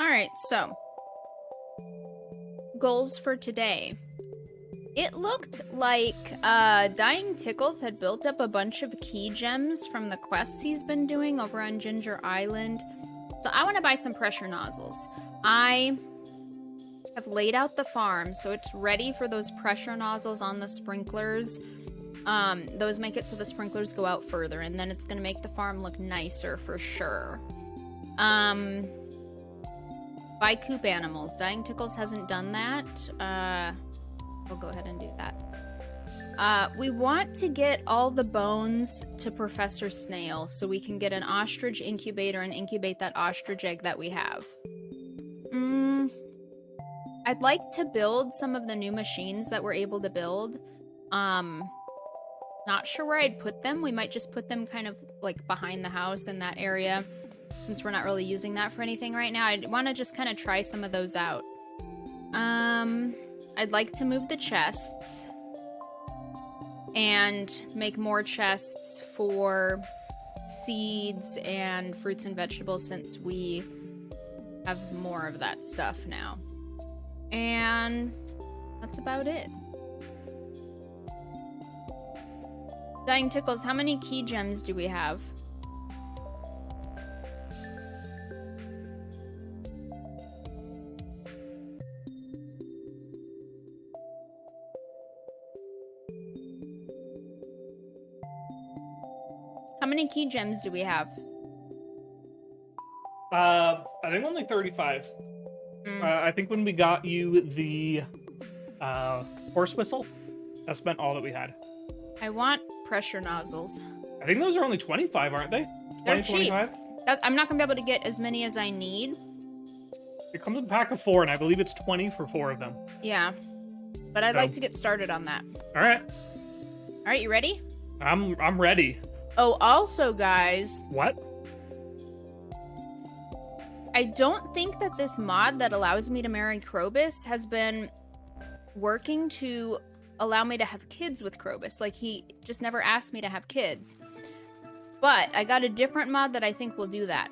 All right, so goals for today. It looked like Dying Tickles had built up a bunch of key gems from the quests he's been doing over on Ginger Island. So I want to buy some pressure nozzles. I have laid out the farm, so it's ready for those pressure nozzles on the sprinklers. Those make it so the sprinklers go out further, and then it's going to make the farm look nicer for sure. Buy coop animals. Dying Tickles hasn't done that. We'll go ahead and do that. We want to get all the bones to Professor Snail so we can get an ostrich incubator and incubate that ostrich egg that we have. I'd like to build some of the new machines that we're able to build. Not sure where I'd put them. We might just put them kind of like behind the house in that area, since we're not really using that for anything right now. I'd want to just kind of try some of those out. I'd like to move the chests and make more chests for seeds and fruits and vegetables, since we have more of that stuff now. And that's about it. Dying Tickles, how many key gems do we have? How many key gems do we have? I think only 35. I think when we got you the horse whistle, that spent all that we had. I want pressure nozzles. I think those are only 25, aren't they? They're 20, 25? I'm not going to be able to get as many as I need. It comes with a pack of 4, and I believe it's 20 for 4 of them. Yeah. But I'd like to get started on that. All right. All right, you ready? I'm ready. Oh, also, guys. What? I don't think that this mod that allows me to marry Krobus has been working to allow me to have kids with Krobus. Like, he just never asked me to have kids. But I got a different mod that I think will do that.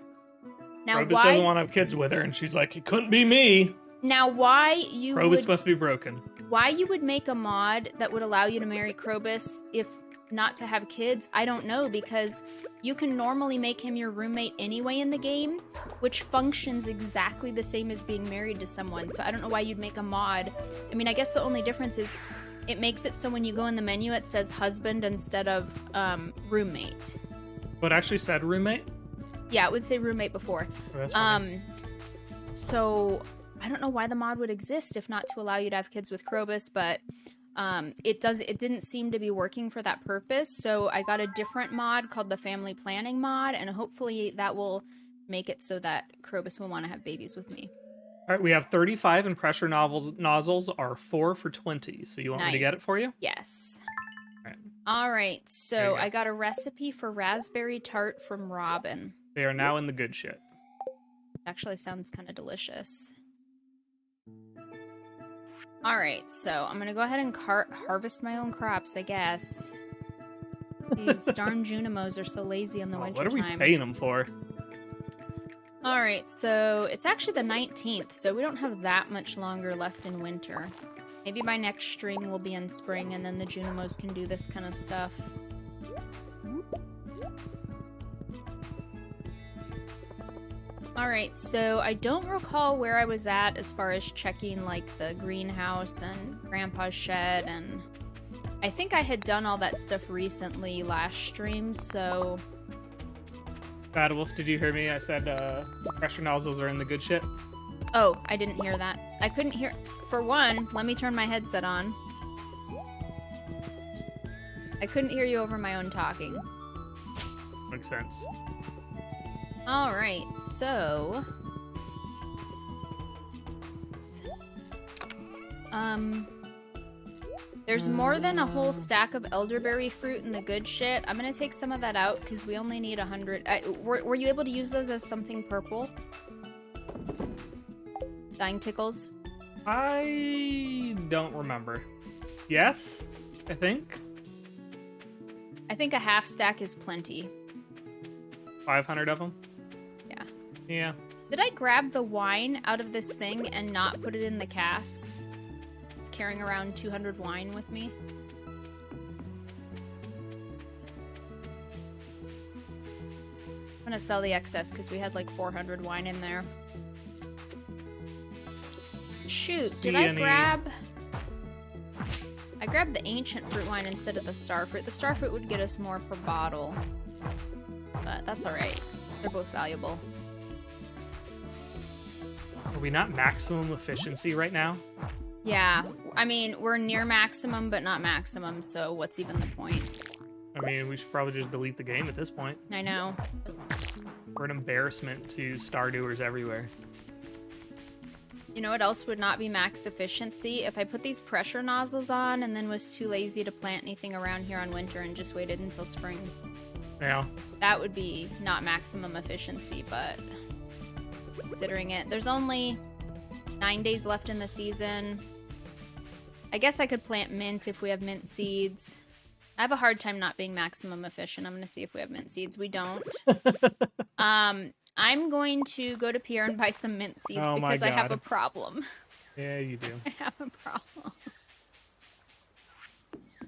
Now, Krobus doesn't want to have kids with her, and she's like, it couldn't be me. Now, why you Krobus must be broken. Why you would make a mod that would allow you to marry Krobus if not to have kids, I don't know, because you can normally make him your roommate anyway in the game, which functions exactly the same as being married to someone. So I don't know why you'd make a mod. I mean, I guess the only difference is it makes it so when you go in the menu, it says husband instead of roommate. What actually said roommate? Yeah, it would say roommate before. Oh, that's funny. So I don't know why the mod would exist if not to allow you to have kids with Krobus, but it didn't seem to be working for that purpose. So I got a different mod called the family planning mod, and hopefully that will make it so that Krobus will want to have babies with me. All right, we have 35, and pressure nozzles are 4 for 20. So you want me to get it for you? Yes. All right. All right, so I got a recipe for raspberry tart from Robin. They are now in the good shit. Actually sounds kind of delicious. All right, so I'm gonna go ahead and harvest my own crops, I guess. These darn Junimos are so lazy in the winter time. What are we paying them for? All right, so it's actually the 19th, so we don't have that much longer left in winter. Maybe by next stream we'll be in spring, and then the Junimos can do this kind of stuff. Alright, so I don't recall where I was at as far as checking, like, the greenhouse and Grandpa's shed, and I think I had done all that stuff recently last stream, so... Bad Wolf, did you hear me? I said pressure nozzles are in the good shit. Oh, I didn't hear that. I couldn't hear... For one, let me turn my headset on. I couldn't hear you over my own talking. Makes sense. Alright, so... There's more than a whole stack of elderberry fruit in the good shit. I'm gonna take some of that out, because we only need 100... were you able to use those as something purple? Dying Tickles? I don't remember. Yes, I think. I think a half stack is plenty. 500 of them? Yeah. Yeah. Did I grab the wine out of this thing and not put it in the casks? It's carrying around 200 wine with me. I'm gonna sell the excess because we had like 400 wine in there. Shoot, did I grab... I grabbed the ancient fruit wine instead of the star fruit. The star fruit would get us more per bottle. But that's alright. They're both valuable. Are we not maximum efficiency right now? Yeah. I mean, we're near maximum, but not maximum, so what's even the point? I mean, we should probably just delete the game at this point. I know. We're an embarrassment to Stardewers everywhere. You know what else would not be max efficiency? If I put these pressure nozzles on and then was too lazy to plant anything around here on winter and just waited until spring. Yeah. That would be not maximum efficiency, but considering it. There's only 9 days left in the season. I guess I could plant mint if we have mint seeds. I have a hard time not being maximum efficient. I'm going to see if we have mint seeds. We don't. I'm going to go to Pierre and buy some mint seeds because I have a problem. Yeah, you do. I have a problem.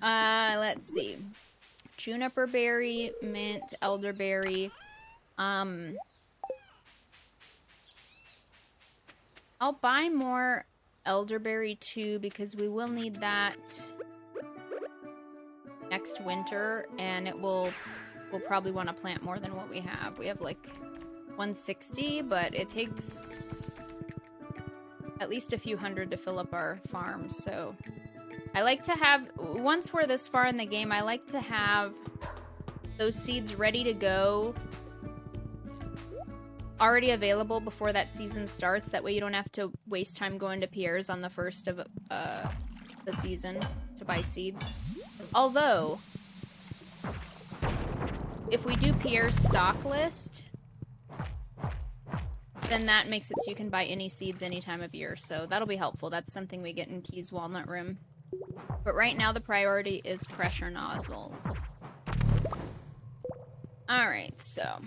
Let's see. Juniper berry, mint, elderberry. I'll buy more elderberry too because we will need that next winter, and we'll probably want to plant more than what we have. We have like 160, but it takes at least a few hundred to fill up our farm, so I like to have, once we're this far in the game, I like to have those seeds ready to go, already available before that season starts. That way you don't have to waste time going to Pierre's on the first of the season to buy seeds. Although, if we do Pierre's stock list, then that makes it so you can buy any seeds any time of year, so that'll be helpful. That's something we get in Key's Walnut Room. But right now the priority is pressure nozzles. Alright, so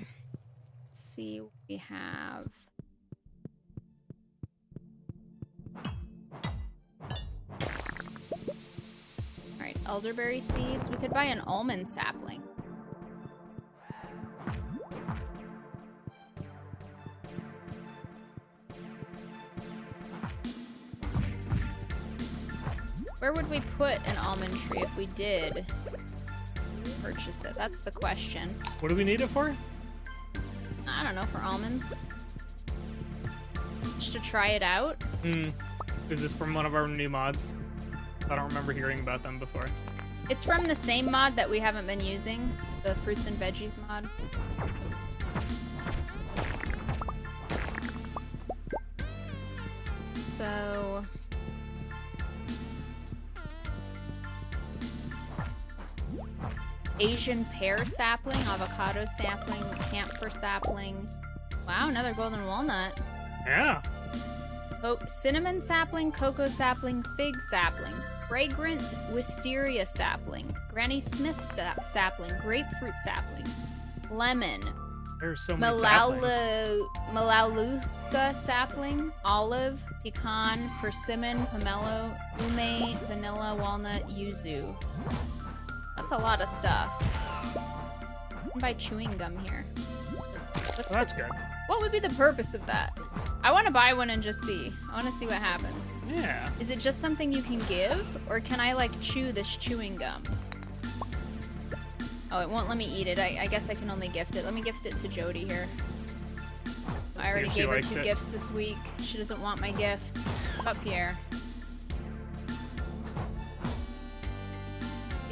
let's see what we have. Alright, elderberry seeds. We could buy an almond sapling. Where would we put an almond tree if we did purchase it? That's the question. What do we need it for? I don't know, for almonds. Just to try it out. Is this from one of our new mods? I don't remember hearing about them before. It's from the same mod that we haven't been using, the fruits and veggies mod. So... Asian pear sapling, avocado sapling, camphor sapling. Wow, another golden walnut. Yeah. Oh, cinnamon sapling, cocoa sapling, fig sapling, fragrant wisteria sapling, Granny Smith sapling, grapefruit sapling, lemon, there's so many saplings. Melaleuca sapling, olive, pecan, persimmon, pomelo, ume, vanilla, walnut, yuzu. That's a lot of stuff. I can buy chewing gum here. That's good. What would be the purpose of that? I want to buy one and just see. I want to see what happens. Yeah. Is it just something you can give? Or can I, like, chew this chewing gum? Oh, it won't let me eat it. I guess I can only gift it. Let me gift it to Jody here. I already gave her 2 gifts this week. She doesn't want my gift. Up here.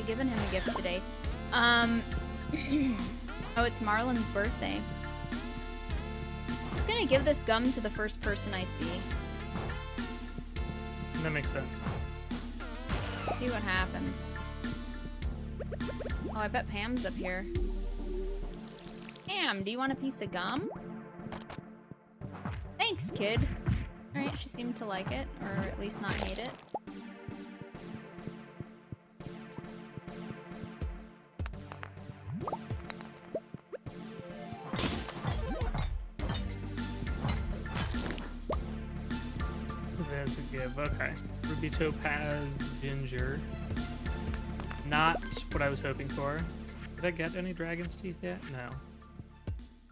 Giving him a gift today. Oh, it's Marlon's birthday. I'm just gonna give this gum to the first person I see. That makes sense. See what happens. Oh, I bet Pam's up here. Pam, do you want a piece of gum? Thanks, kid. Alright, she seemed to like it, or at least not hate it. There's a give. Okay. Ruby, topaz, ginger. Not what I was hoping for. Did I get any dragon's teeth yet? No.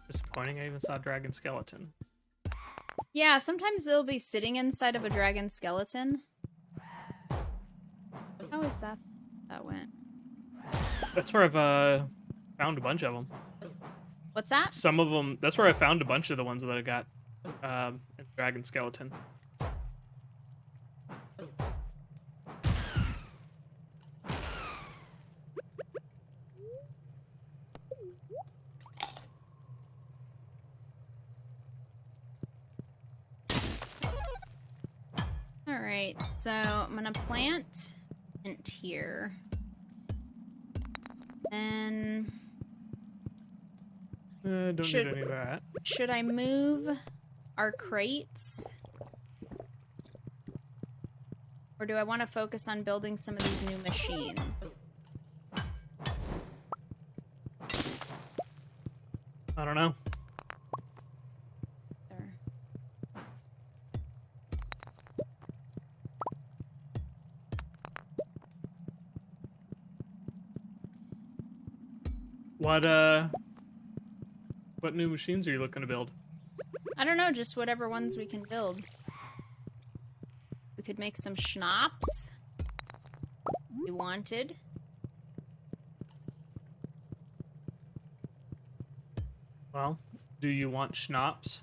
Disappointing. I even saw a dragon skeleton. Yeah, sometimes they'll be sitting inside of a dragon skeleton. How is that? That went. That's where I've found a bunch of them. What's that? Some of them. That's where I found a bunch of the ones that I got in dragon skeleton. Alright, so I'm gonna plant int here. And Don't need any of that. should I move our crates? Or do I want to focus on building some of these new machines? I don't know. There. What new machines are you looking to build? I don't know, just whatever ones we can build. We could make some schnapps. If we wanted. Well, do you want schnapps?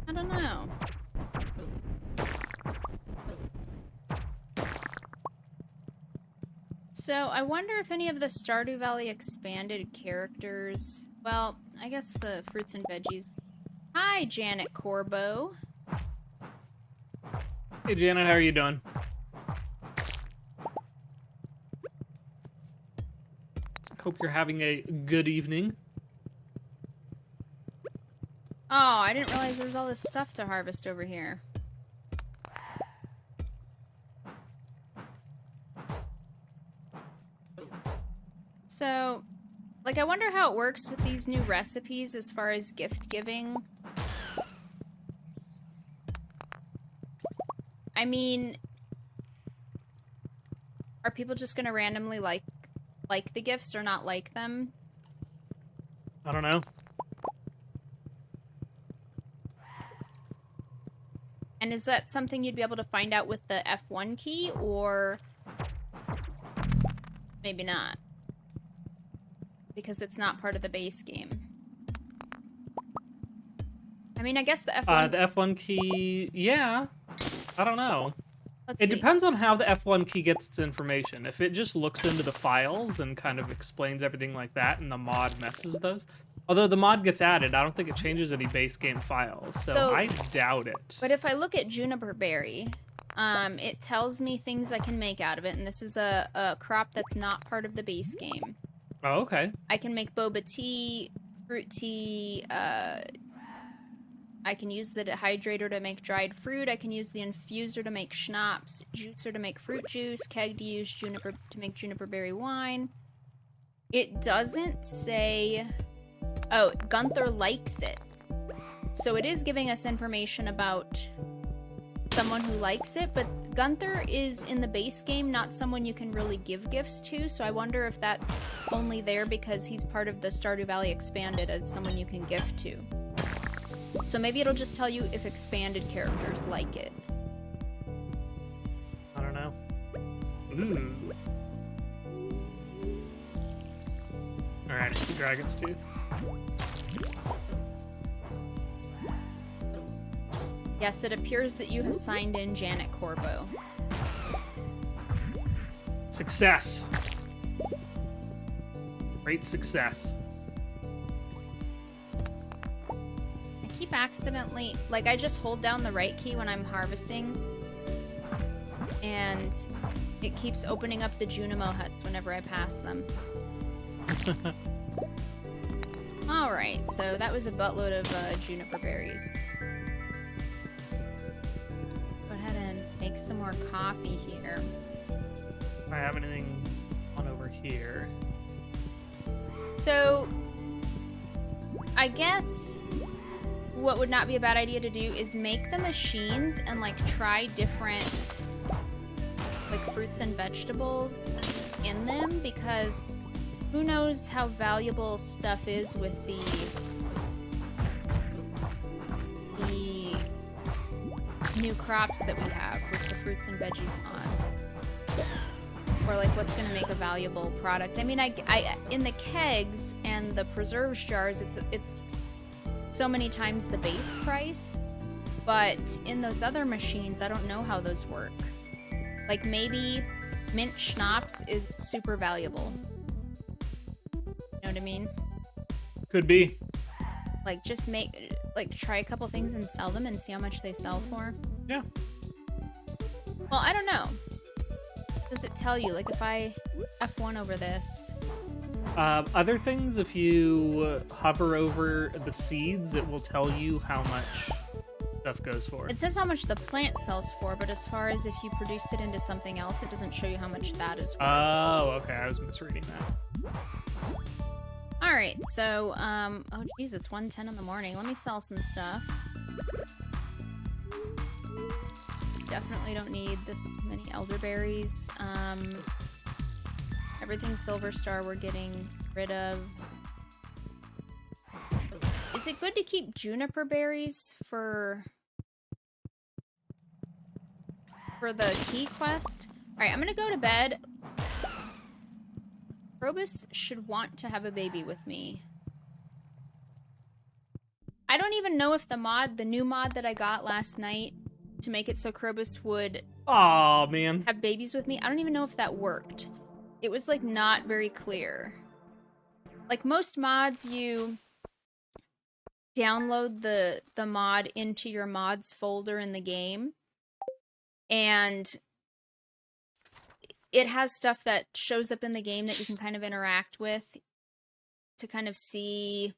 I don't know. So, I wonder if any of the Stardew Valley expanded characters... Well, I guess the fruits and veggies. Hi, Janet Corbo. Hey, Janet, how are you doing? Hope you're having a good evening. Oh, I didn't realize there was all this stuff to harvest over here. So, like, I wonder how it works with these new recipes as far as gift giving. I mean, are people just gonna randomly like the gifts or not like them? I don't know. And is that something you'd be able to find out with the F1 key, or maybe not? Because it's not part of the base game. I mean, I guess the F1... The F1 key, yeah. I don't know. Let's It see. depends on how the F1 key gets its information. If it just looks into the files and kind of explains everything like that, and the mod messes with those. Although the mod gets added, I don't think it changes any base game files, so I doubt it. But if I look at Juniper Berry, it tells me things I can make out of it, and this is a crop that's not part of the base game. Oh, okay. I can make boba tea, fruit tea, I can use the Dehydrator to make dried fruit, I can use the infuser to make schnapps, juicer to make fruit juice, keg to use juniper to make juniper berry wine. It doesn't say... Oh, Gunther likes it. So it is giving us information about someone who likes it, but Gunther is in the base game not someone you can really give gifts to, so I wonder if that's only there because he's part of the Stardew Valley Expanded as someone you can gift to. So maybe it'll just tell you if expanded characters like it. I don't know. Ooh. Alright, dragon's tooth. Yes, it appears that you have signed in Janet Corbo. Success. Great success. I keep accidentally... Like, I just hold down the right key when I'm harvesting. And it keeps opening up the Junimo huts whenever I pass them. Alright, so that was a buttload of juniper berries. Go ahead and make some more coffee here. Do I have anything on over here? So, I guess what would not be a bad idea to do is make the machines and like try different like fruits and vegetables in them, because who knows how valuable stuff is with the new crops that we have with the fruits and veggies on, or like what's going to make a valuable product. I mean, I in the kegs and the preserves jars, it's so many times the base price, but in those other machines, I don't know how those work. Like maybe mint schnapps is super valuable. You know what I mean? Could be. Like just try a couple things and sell them and see how much they sell for. Yeah. Well, I don't know. Does it tell you? Like if I F1 over this. Other things, if you hover over the seeds, it will tell you how much stuff goes for. It says how much the plant sells for, but as far as if you produced it into something else, it doesn't show you how much that is worth. Oh, okay. I was misreading that. All right, so, oh geez, it's 1:10 in the morning. Let me sell some stuff. Definitely don't need this many elderberries. Everything Silver Star we're getting rid of. Is it good to keep juniper berries for the key quest? All right, I'm gonna go to bed. Krobus should want to have a baby with me. I don't even know if the new mod that I got last night to make it so Krobus would have babies with me, I don't even know if that worked. It was like not very clear. Like most mods, you download the mod into your mods folder in the game, and it has stuff that shows up in the game that you can kind of interact with to kind of see,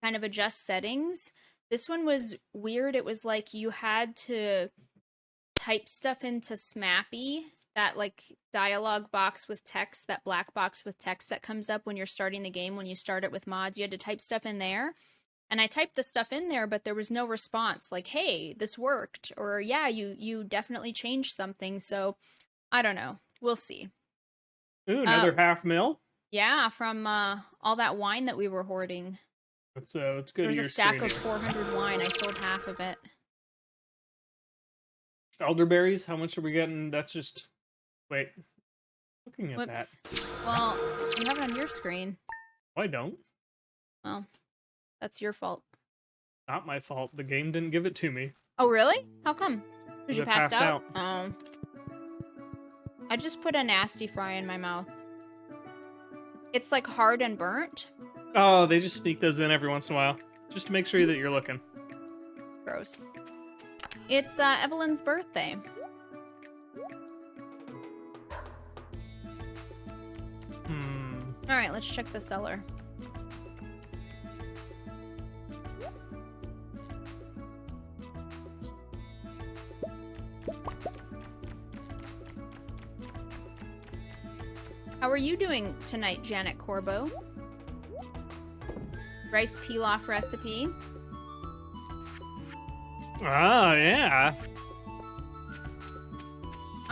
kind of adjust settings. This one was weird. It was like you had to type stuff into Smappy, that like dialogue box with text, that black box with text that comes up when you're starting the game, when you start it with mods. You had to type stuff in there. And I typed the stuff in there, but there was no response. Like, hey, this worked. Or, yeah, you definitely changed something. So, I don't know. We'll see. Ooh, another half mil? Yeah, from all that wine that we were hoarding. It's good. There was a stack of 400 wine. I sold half of it. Elderberries? How much are we getting? That's just... Wait. Looking at that. Well, you have it on your screen. Oh, I don't. Well, that's your fault. Not my fault. The game didn't give it to me. Oh, really? How come? Because you passed out. Oh. I just put a nasty fry in my mouth. It's like hard and burnt. Oh, they just sneak those in every once in a while. Just to make sure that you're looking. Gross. It's Evelyn's birthday. Alright, let's check the cellar. How are you doing tonight, Janet Corbo? Rice pilaf recipe. Oh, yeah.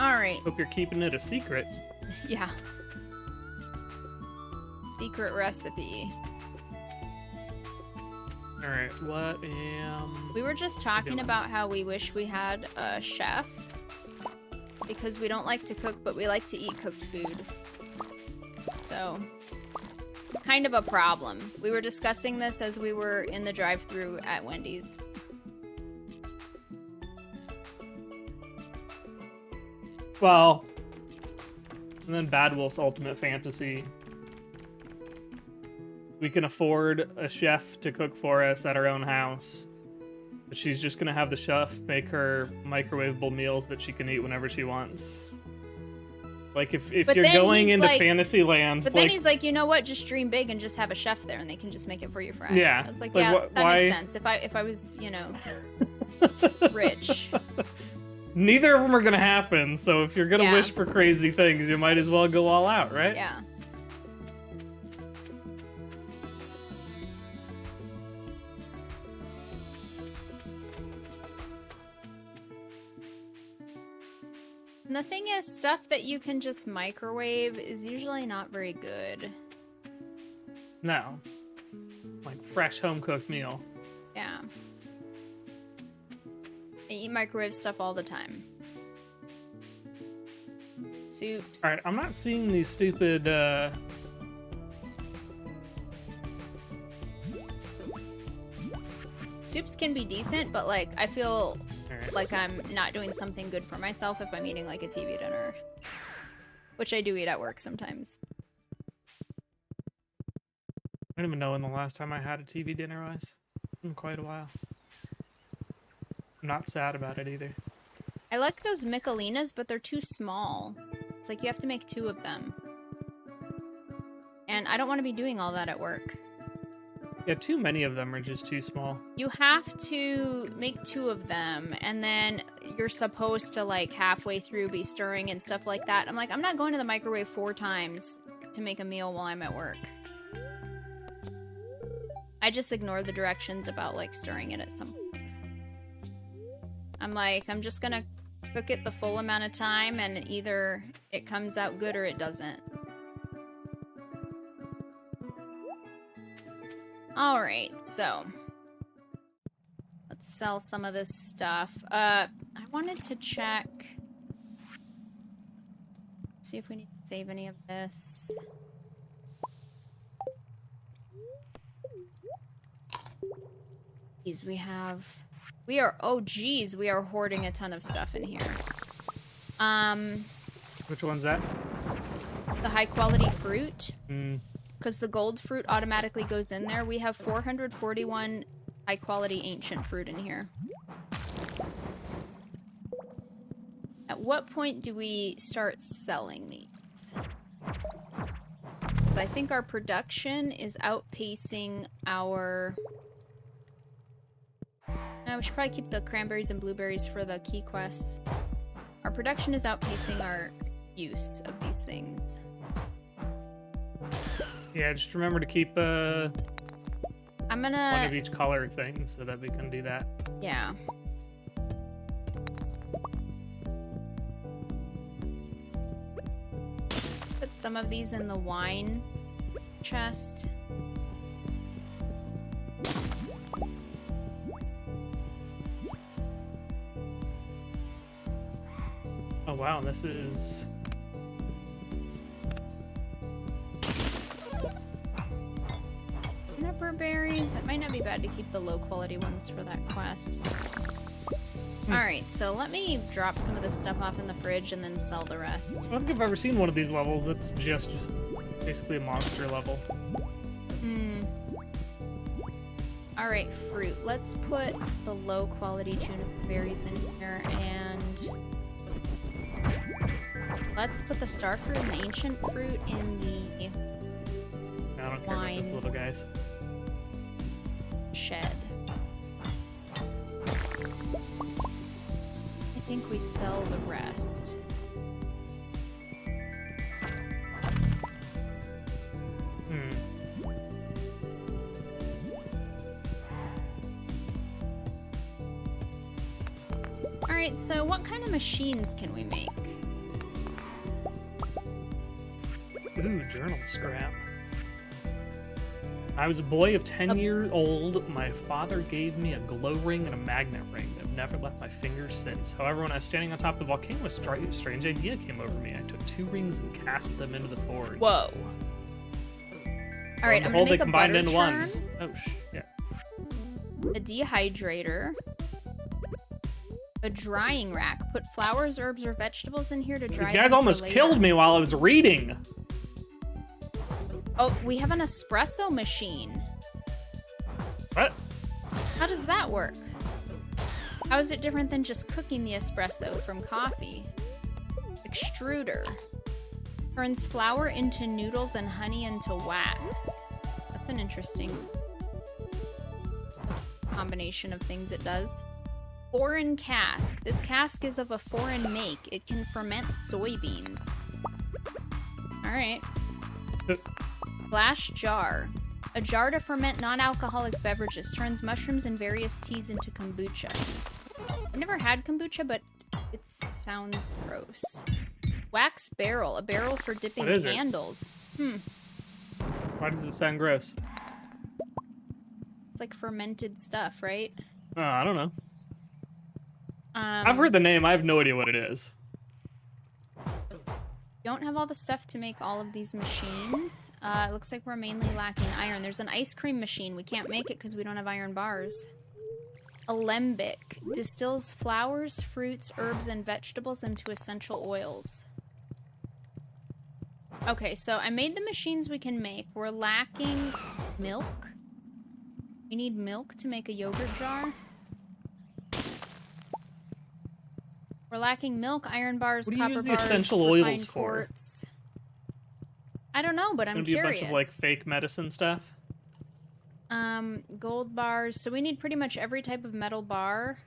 Alright. Hope you're keeping it a secret. Yeah. Secret recipe. Alright, what We were just talking about how we wish we had a chef. Because we don't like to cook, but we like to eat cooked food. So, it's kind of a problem. We were discussing this as we were in the drive-thru at Wendy's. Well, and then Bad Wolf's Ultimate Fantasy. We can afford a chef to cook for us at our own house. But she's just gonna have the chef make her microwavable meals that she can eat whenever she wants. Like, if you're going into fantasy land... But then he's like, you know what? Just dream big and just have a chef there, and they can just make it for you fresh. Yeah. I was like, yeah, that makes sense. If I was, you know, rich. Neither of them are gonna happen, so if you're gonna wish for crazy things, you might as well go all out, right? Yeah. And the thing is, stuff that you can just microwave is usually not very good. No. Like fresh home-cooked meal. Yeah. I eat microwave stuff all the time. Soups. Alright, I'm not seeing these stupid, Soups can be decent, but, like, I feel like I'm not doing something good for myself if I'm eating, like, a TV dinner. Which I do eat at work sometimes. I don't even know when the last time I had a TV dinner was. In quite a while. I'm not sad about it either. I like those Michelinas, but they're too small. It's like you have to make 2 of them. And I don't want to be doing all that at work. Yeah, too many of them are just too small. You have to make 2 of them, and then you're supposed to, like, halfway through be stirring and stuff like that. I'm like, I'm not going to the microwave 4 times to make a meal while I'm at work. I just ignore the directions about, like, stirring it at some point. I'm like, I'm just gonna cook it the full amount of time, and either it comes out good or it doesn't. Alright, so let's sell some of this stuff. I wanted to check. See if we need to save any of this. These we are, oh geez, we are hoarding a ton of stuff in here. Which one's that? The high quality fruit. Hmm. Because the gold fruit automatically goes in there. We have 441 high-quality ancient fruit in here. At what point do we start selling these? Because I think our production is outpacing our... we should probably keep the cranberries and blueberries for the key quests. Our production is outpacing our use of these things. Yeah, just remember to keep I'm gonna... one of each color thing so that we can do that. Yeah. Put some of these in the wine chest. Oh wow, this is... Juniper berries. It might not be bad to keep the low quality ones for that quest. Alright, so let me drop some of this stuff off in the fridge and then sell the rest. I don't think I've ever seen one of these levels that's just basically a monster level. Alright, fruit. Let's put the low quality juniper berries in here, and let's put the star fruit and the ancient fruit in the I don't care about those little guys. Shed. I think we sell the rest. Alright, so what kind of machines can we make? Ooh, journal scrap. I was a boy of 10 years old. My father gave me a glow ring and a magnet ring. I've never left my fingers since. However, when I was standing on top of the volcano, a strange idea came over me. I took 2 rings and cast them into the forge. Whoa. Alright, I'm gonna make a butter churn. Oh, shit. A dehydrator. A drying rack. Put flowers, herbs, or vegetables in here to dry. These guys almost killed me while I was reading. Oh, we have an espresso machine. What? How does that work? How is it different than just cooking the espresso from coffee? Extruder. Turns flour into noodles and honey into wax. That's an interesting combination of things it does. Foreign cask. This cask is of a foreign make. It can ferment soybeans. Alright. Glass jar. A jar to ferment non-alcoholic beverages. Turns mushrooms and various teas into kombucha. I've never had kombucha, but It sounds gross. Wax barrel, a barrel for dipping What is it? candles. Why does it sound gross? It's like fermented stuff, right? I don't know. I've heard the name. I have no idea what it is. Don't have all the stuff to make all of these machines. It looks like we're mainly lacking iron. There's an ice cream machine. We can't make it because we don't have iron bars. Alembic. Distills flowers, fruits, herbs, and vegetables into essential oils. Okay, so I made the machines we can make. We're lacking milk. We need milk to make a yogurt jar. We're lacking milk, iron bars, What do you copper use the bars, essential oils refined for? quartz. I don't know, but I'm It's gonna be curious. a bunch of like fake medicine stuff. Gold bars. So we need pretty much every type of metal bar,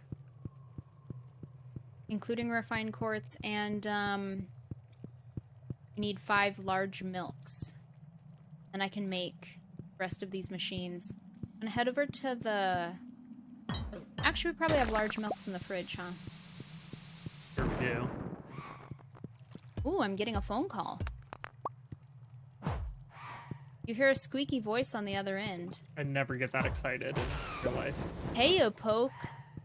including refined quartz, and we need 5 large milks. And I can make the rest of these machines. I'm gonna head over to the... Actually, we probably have large milks in the fridge, huh? Sure we do. Ooh, I'm getting a phone call. You hear a squeaky voice on the other end. I never get that excited in real life. Heyo, Poke.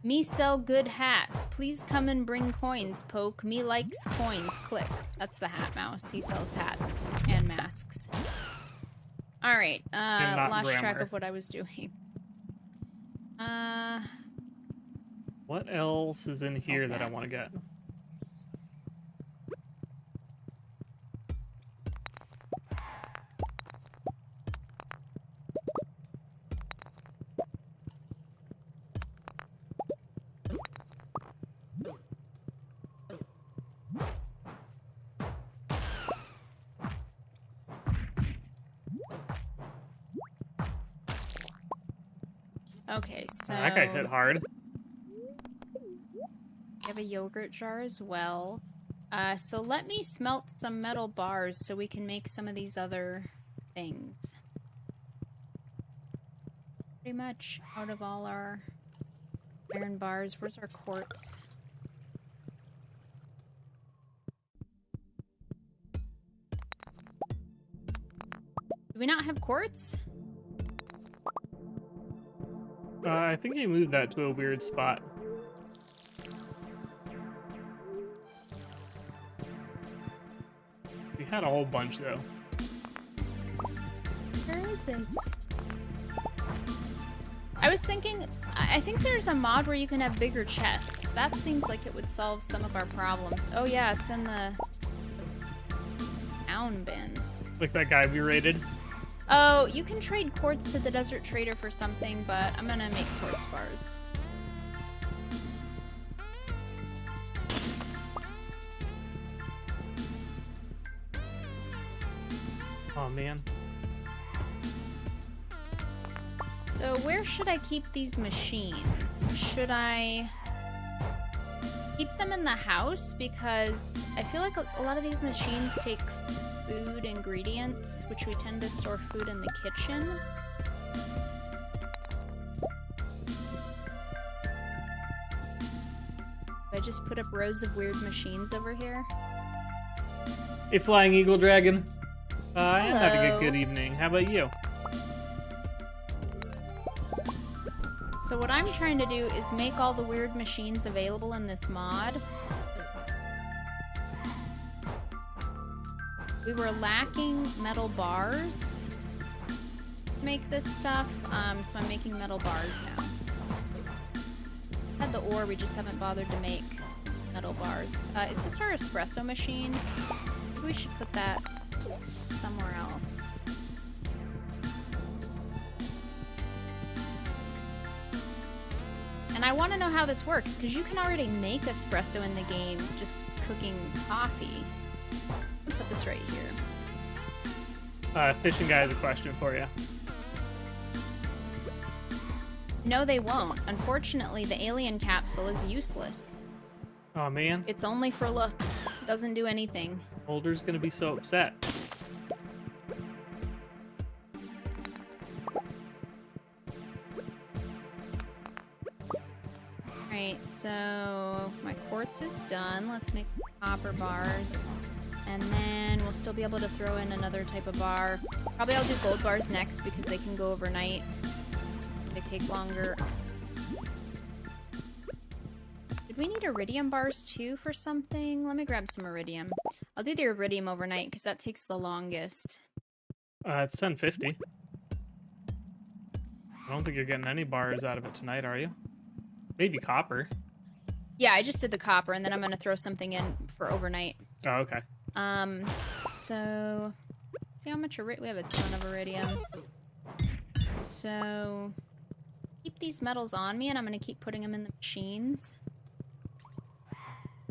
Me sell good hats. Please come and bring coins, Poke. Me likes coins. Click. That's the hat mouse. He sells hats and masks. Alright, lost track grammar. of what I was doing. What else is in here that I want to get? Okay, so... That guy hit hard. We have a yogurt jar as well. So let me smelt some metal bars so we can make some of these other things. Pretty much out of all our iron bars. Where's our quartz? Do we not have quartz? I think he moved that to a weird spot. We had a whole bunch, though. Where is it? I was thinking, I think there's a mod where you can have bigger chests. That seems like it would solve some of our problems. Oh yeah, it's in the down bin. Like that guy we raided. Oh, you can trade quartz to the desert trader for something, but I'm gonna make quartz bars. Oh, man. So where should I keep these machines? Should I keep them in the house? Because I feel like a lot of these machines take food ingredients, which we tend to store food in the kitchen. I just put up rows of weird machines over here. Hey, Flying Eagle Dragon. I am having a Hello. good evening. How about you? So what I'm trying to do is make all the weird machines available in this mod. We were lacking metal bars to make this stuff, so I'm making metal bars now. Had the ore, we just haven't bothered to make metal bars. Is this our espresso machine? Maybe we should put that somewhere else. And I want to know how this works, because you can already make espresso in the game just cooking coffee. I'll put this right here. Fishing guy has a question for you. No, they won't. Unfortunately, the alien capsule is useless. Oh, man. It's only for looks. It doesn't do anything. Boulder's gonna be so upset. Alright, so my quartz is done. Let's make some copper bars. And then we'll still be able to throw in another type of bar. Probably I'll do gold bars next because they can go overnight. They take longer. Did we need iridium bars too for something? Let me grab some iridium. I'll do the iridium overnight because that takes the longest. It's 10:50. I don't think you're getting any bars out of it tonight, are you? Maybe copper. Yeah, I just did the copper, and then I'm gonna throw something in for overnight. Oh, okay. So see how much we have a ton of iridium. So keep these metals on me, and I'm gonna keep putting them in the machines.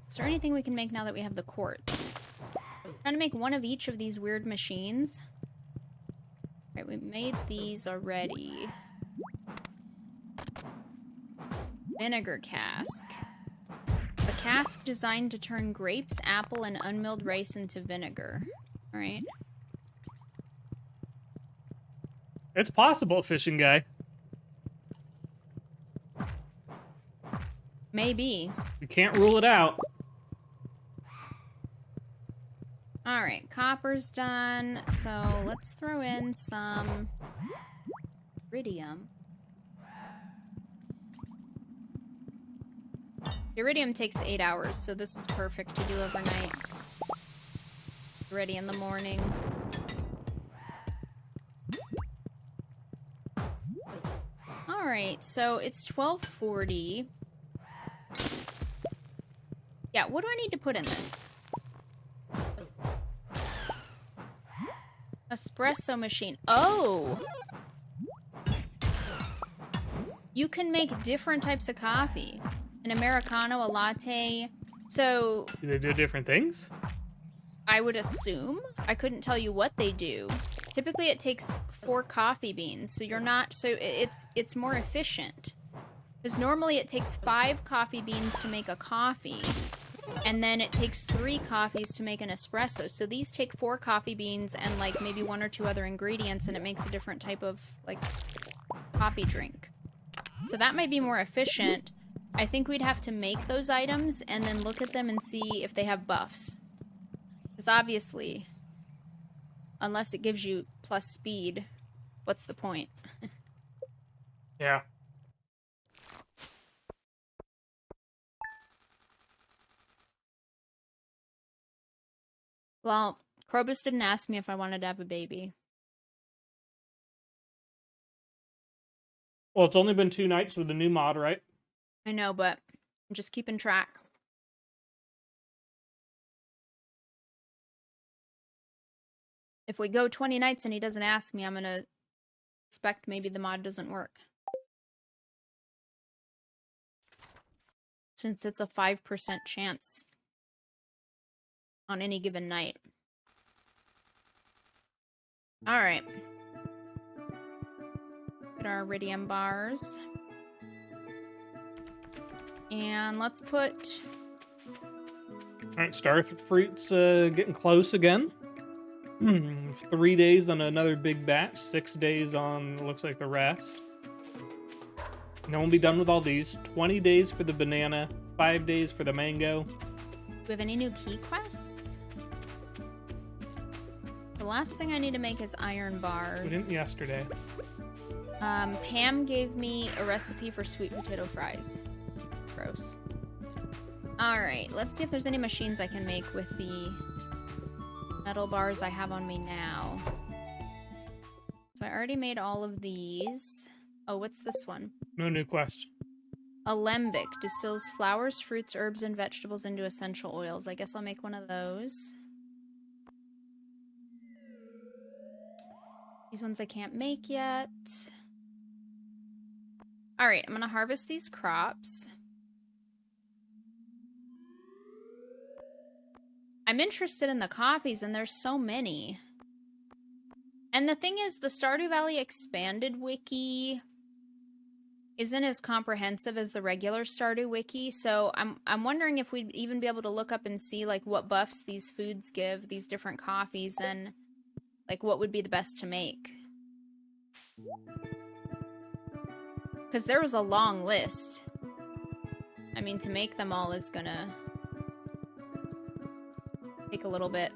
Is there anything we can make now that we have the quartz? I'm trying to make one of each of these weird machines. Right, we made these already. Vinegar cask. A cask designed to turn grapes, apple, and unmilled rice into vinegar. Alright. It's possible, fishing guy. Maybe. You can't rule it out. Alright, copper's done. So let's throw in some iridium. Iridium takes 8 hours, so this is perfect to do overnight. Ready in the morning. Alright, so it's 12:40. Yeah, what do I need to put in this? Espresso machine. Oh! You can make different types of coffee. An Americano, a latte. So... Do they do different things? I would assume. I couldn't tell you what they do. Typically it takes 4 coffee beans, so you're not... So it's more efficient. Because normally it takes 5 coffee beans to make a coffee. And then it takes 3 coffees to make an espresso. So these take 4 coffee beans and like maybe 1 or 2 other ingredients, and it makes a different type of like coffee drink. So that might be more efficient. I think we'd have to make those items and then look at them and see if they have buffs. Because obviously, unless it gives you plus speed, what's the point? Yeah. Well, Krobus didn't ask me if I wanted to have a baby. Well, it's only been 2 nights with the new mod, right? I know, but I'm just keeping track. If we go 20 nights and he doesn't ask me, I'm gonna suspect maybe the mod doesn't work. Since it's a 5% chance on any given night. Alright. Get our iridium bars. And let's put... Alright, star fruit's getting close again. 3 days on another big batch, 6 days on, looks like the rest. And then we'll be done with all these. 20 days for the banana, 5 days for the mango. Do we have any new key quests? The last thing I need to make is iron bars. We didn't yesterday. Pam gave me a recipe for sweet potato fries. Gross. Alright, let's see if there's any machines I can make with the metal bars I have on me now. So I already made all of these. Oh, what's this one? No new quest. Alembic distills flowers, fruits, herbs, and vegetables into essential oils. I guess I'll make one of those. These ones I can't make yet. Alright, I'm gonna harvest these crops. I'm interested in the coffees, and there's so many. And the thing is, the Stardew Valley Expanded Wiki isn't as comprehensive as the regular Stardew Wiki, so I'm wondering if we'd even be able to look up and see, like, what buffs these foods give, these different coffees, and, like, what would be the best to make. Because there was a long list. I mean, to make them all is gonna take a little bit.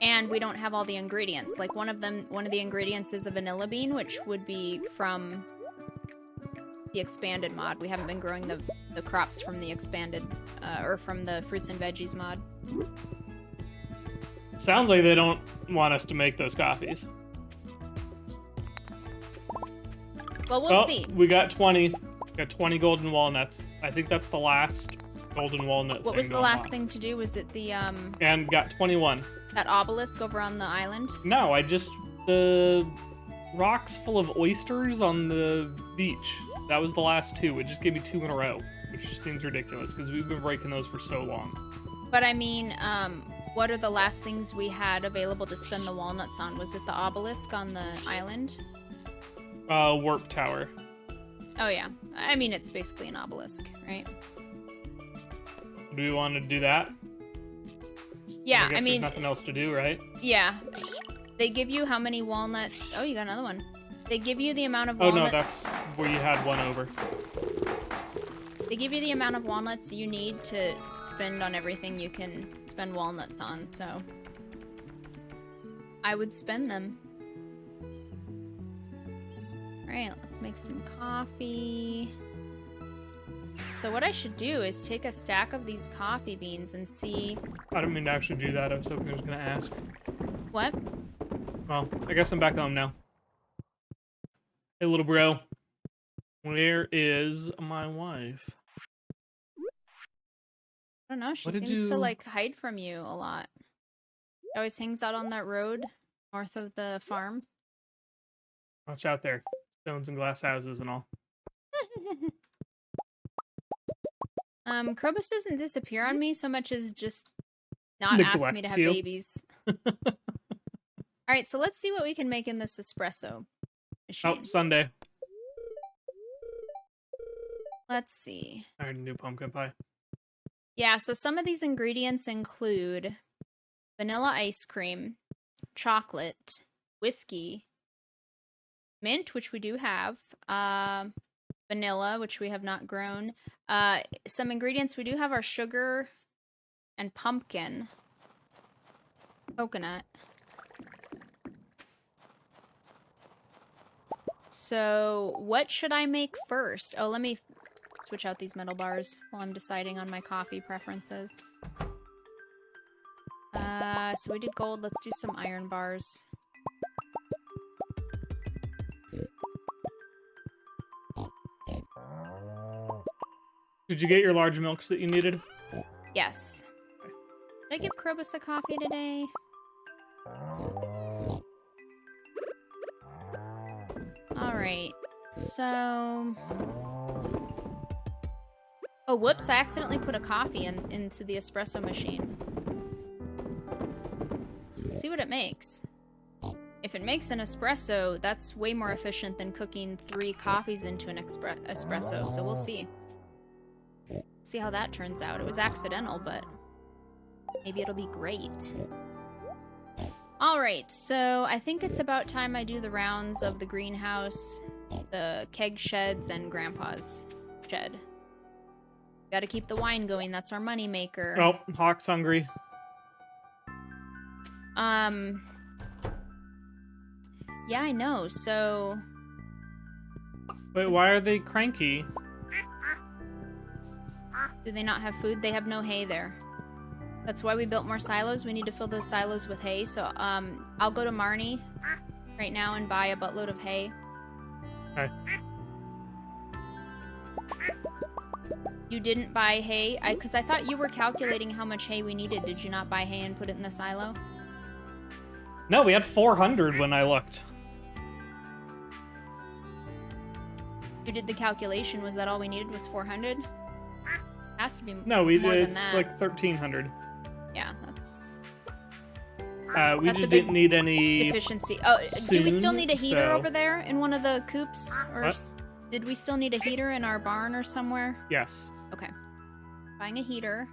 And we don't have all the ingredients. Like one of the ingredients is a vanilla bean, which would be from the expanded mod. We haven't been growing the crops from the expanded, or from the fruits and veggies mod. Sounds like they don't want us to make those coffees. Well, we'll see. We got 20. Got 20 golden walnuts. I think that's the last golden walnut What thing was the going last on. thing to do? Was it the, And got 21. that obelisk over on the island? No, the rocks full of oysters on the beach. That was the last 2. It just gave me 2 in a row, which seems ridiculous because we've been breaking those for so long. But I mean, what are the last things we had available to spend the walnuts on? Was it the obelisk on the island? Warp tower. Oh yeah. I mean, it's basically an obelisk, right? Do we want to do that? Yeah, I guess mean, there's nothing else to do, right? yeah. They give you how many walnuts? Oh, you got another one. They give you the amount of Oh walnuts. no, that's where you had one over. They give you the amount of walnuts you need to spend on everything you can spend walnuts on, so I would spend them. Alright, let's make some coffee. So what I should do is take a stack of these coffee beans and see... I didn't mean to actually do that. I was hoping I was going to ask. What? Well, I guess I'm back home now. Hey, little bro. Where is my wife? I don't know, she What did seems to, you- like, hide from you a lot. She always hangs out on that road north of the farm. Watch out there. Stones and glass houses and all. Krobus doesn't disappear on me so much as just not ask me to Neglects have you. babies. Alright, so let's see what we can make in this espresso machine. Oh, Sunday. Let's see. I already knew pumpkin pie. Yeah, so some of these ingredients include vanilla ice cream, chocolate, whiskey, mint, which we do have, vanilla, which we have not grown. Some ingredients we do have are sugar and pumpkin, coconut. So what should I make first? Oh, let me switch out these metal bars while I'm deciding on my coffee preferences. So we did gold. Let's do some iron bars. Did you get your large milks that you needed? Yes. Did I give Krobus a coffee today? Alright. So... Oh, whoops, I accidentally put a coffee into the espresso machine. Let's see what it makes. If it makes an espresso, that's way more efficient than cooking 3 coffees into an espresso, so we'll see. See how that turns out. It was accidental, but maybe it'll be great. Alright, so I think it's about time I do the rounds of the greenhouse, the keg sheds, and Grandpa's shed. Gotta keep the wine going, that's our money maker. Oh, Hawk's hungry. Yeah, I know, so... Wait, why are they cranky? Do they not have food? They have no hay there. That's why we built more silos. We need to fill those silos with hay, so, I'll go to Marnie right now and buy a buttload of hay. Okay. You didn't buy hay? Because I thought you were calculating how much hay we needed. Did you not buy hay and put it in the silo? No, we had 400 when I looked. You did the calculation. Was that all we needed was 400? Has to be No, we more did. than It's that. like 1,300. Yeah, that's We That's just a big didn't need any. deficiency. Oh, do we still soon, need a heater so- over there in one of the coops? Or What? did we still need a heater in our barn or somewhere? Yes. Okay. Buying a heater.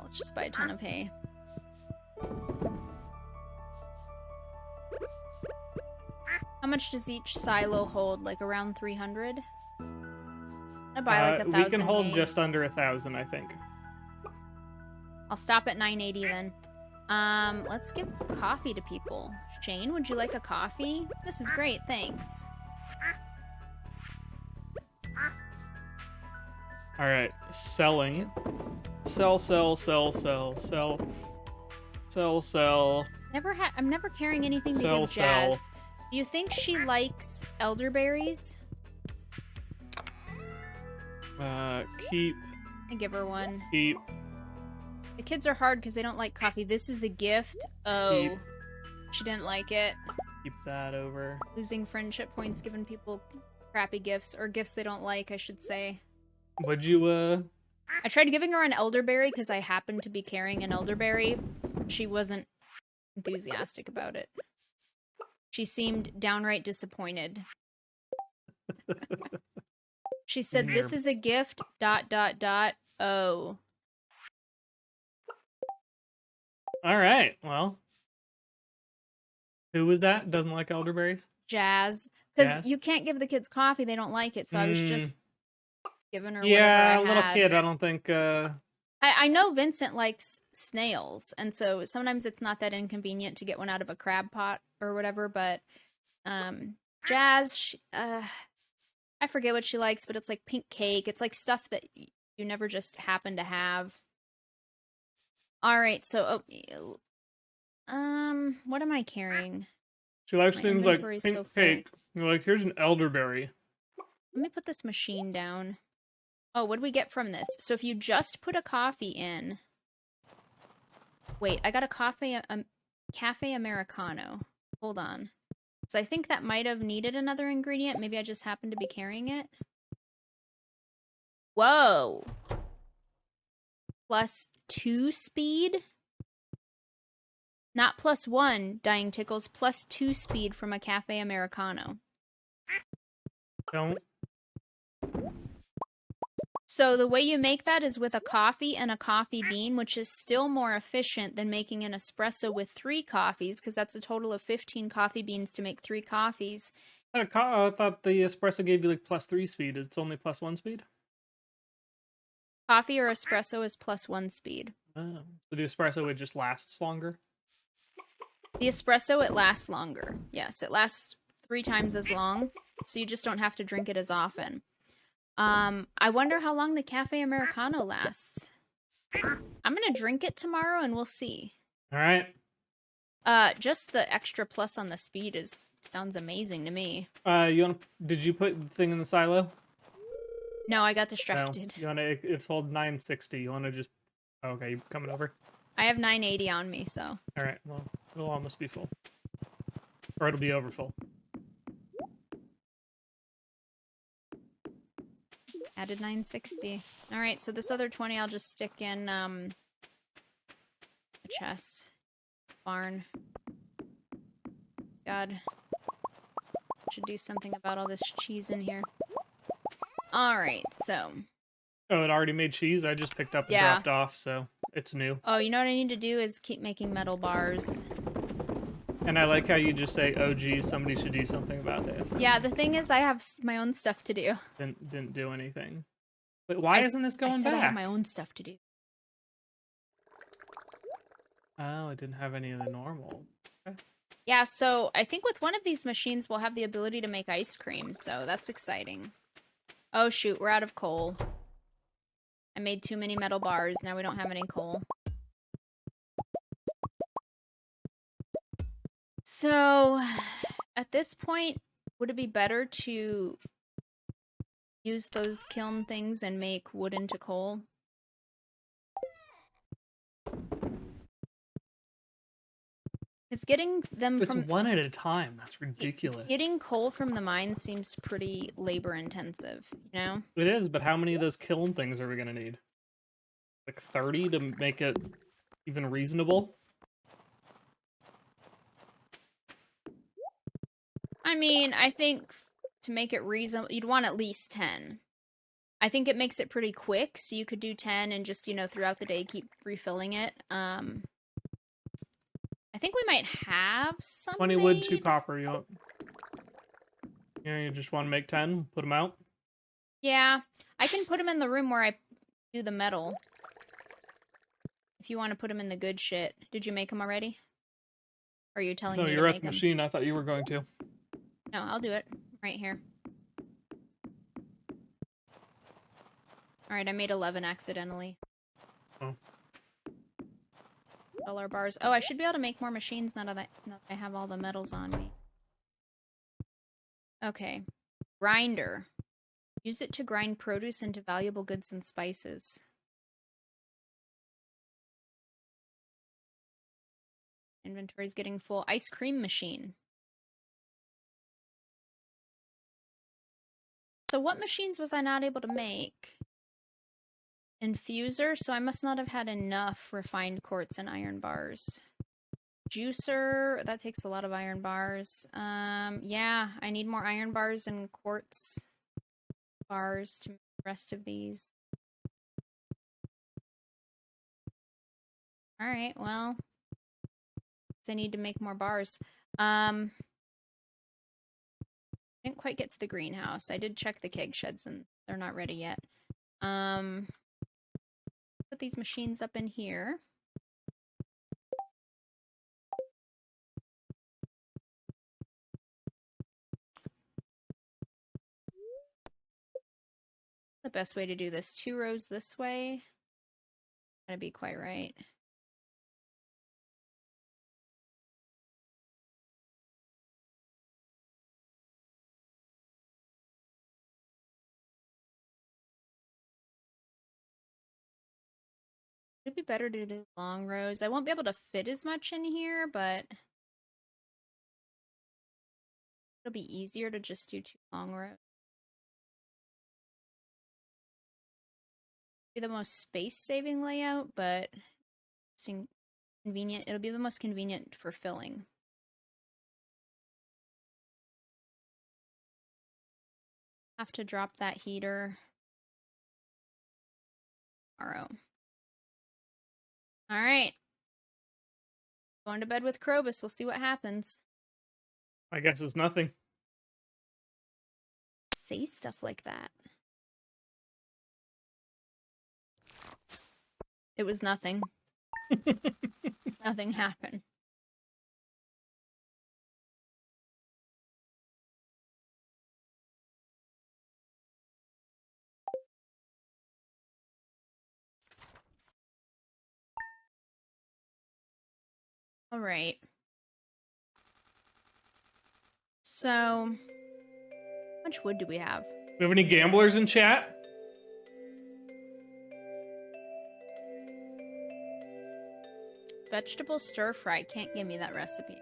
Let's just buy a ton of hay. How much does each silo hold? Like around 300? I'll buy like 1,000. We can hold just under 1,000, I think. I'll stop at 980 then. Let's give coffee to people. Shane, would you like a coffee? This is great, thanks. All right, selling. Sell. I'm never carrying anything to give Jazz. Do you think she likes elderberries? Keep. I give her one. Keep. The kids are hard because they don't like coffee. This is a gift. Oh, Keep. She didn't like it. Keep that over. Losing friendship points, giving people crappy gifts, or gifts they don't like, I should say. Would you, I tried giving her an elderberry because I happened to be carrying an elderberry. She wasn't enthusiastic about it. She seemed downright disappointed. She said, "This is a gift, ... Oh. All right, well. Who was that? Doesn't like elderberries? Jazz. Because you can't give the kids coffee, they don't like it, so I was just giving her whatever I Yeah, had. little kid, I don't think, I know Vincent likes snails, and so sometimes it's not that inconvenient to get one out of a crab pot or whatever, but Jazz, I forget what she likes, but it's like pink cake. It's like stuff that you never just happen to have. All right, so what am I carrying? She likes My things like inventory's pink so full. cake. You're like, here's an elderberry. Let me put this machine down. Oh, what do we get from this? So if you just put a coffee in... Wait, I got a cafe Americano. Hold on. So I think that might have needed another ingredient. Maybe I just happened to be carrying it. Whoa! +2 speed? Not +1, Dying Tickles. +2 speed from a cafe Americano. Don't. So the way you make that is with a coffee and a coffee bean, which is still more efficient than making an espresso with 3 coffees, because that's a total of 15 coffee beans to make 3 coffees. I thought the espresso gave you like +3 speed. It's only +1 speed? Coffee or espresso is +1 speed. Oh. So the espresso, it just lasts longer? The espresso, it lasts longer. Yes, it lasts 3 times as long, so you just don't have to drink it as often. I wonder how long the Cafe Americano lasts. I'm gonna drink it tomorrow and we'll see. All right. Just the extra plus on the speed sounds amazing to me. Did you put the thing in the silo? No, I got distracted. No. It's hold 960. You wanna just... Okay, you coming over? I have 980 on me, so. All right, well, it'll almost be full. Or it'll be over full. Added 960. All right, so this other 20 I'll just stick in a chest. Barn. God. Should do something about all this cheese in here. All right, so. Oh, it already made cheese? I just picked up and dropped off, so it's new. Oh, you know what I need to do is keep making metal bars. And I like how you just say, oh, geez, somebody should do something about this. Yeah, the thing is I have my own stuff to do. Didn't do anything. But why isn't this going back? I have my own stuff to do. Oh, it didn't have any of the normal. Okay. Yeah, so I think with one of these machines we'll have the ability to make ice cream, so that's exciting. Oh shoot, we're out of coal. I made too many metal bars, now we don't have any coal. So, at this point, would it be better to use those kiln things and make wood into coal? Because getting them It's one at a time. That's ridiculous. Getting coal from the mine seems pretty labor intensive, you know? It is, but how many of those kiln things are we going to need? Like 30 to make it even reasonable? I mean, I think to make it reasonable, you'd want at least 10. I think it makes it pretty quick, so you could do 10 and just, you know, throughout the day keep refilling it. I think we might have some 20 wood, 2 copper. You just want to make 10? Put them out? Yeah. I can put them in the room where I do the metal. If you want to put them in the good shit. Did you make them already? Or are you telling No, me to you're at make the them? machine. I thought you were going to. No, I'll do it. Right here. Alright, I made 11 accidentally. Oh. Dollar bars. Oh, I should be able to make more machines now that I have all the metals on me. Okay. Grinder. Use it to grind produce into valuable goods and spices. Inventory's getting full. Ice cream machine. So what machines was I not able to make? Infuser, so I must not have had enough refined quartz and iron bars. Juicer, that takes a lot of iron bars. Yeah, I need more iron bars and quartz bars to make the rest of these. Alright, well, I need to make more bars. Didn't quite get to the greenhouse. I did check the keg sheds and they're not ready yet. Put these machines up in here. The best way to do this, 2 rows this way. That'd be quite right. It'd be better to do long rows. I won't be able to fit as much in here, but it'll be easier to just do 2 long rows. Be the most space-saving layout, but it's convenient. It'll be the most convenient for filling. Have to drop that heater tomorrow. All right. Going to bed with Krobus. We'll see what happens. I guess it's nothing. Say stuff like that. It was nothing. Nothing happened. All right. So, how much wood do we have? We have any gamblers in chat? Vegetable stir fry. Can't give me that recipe.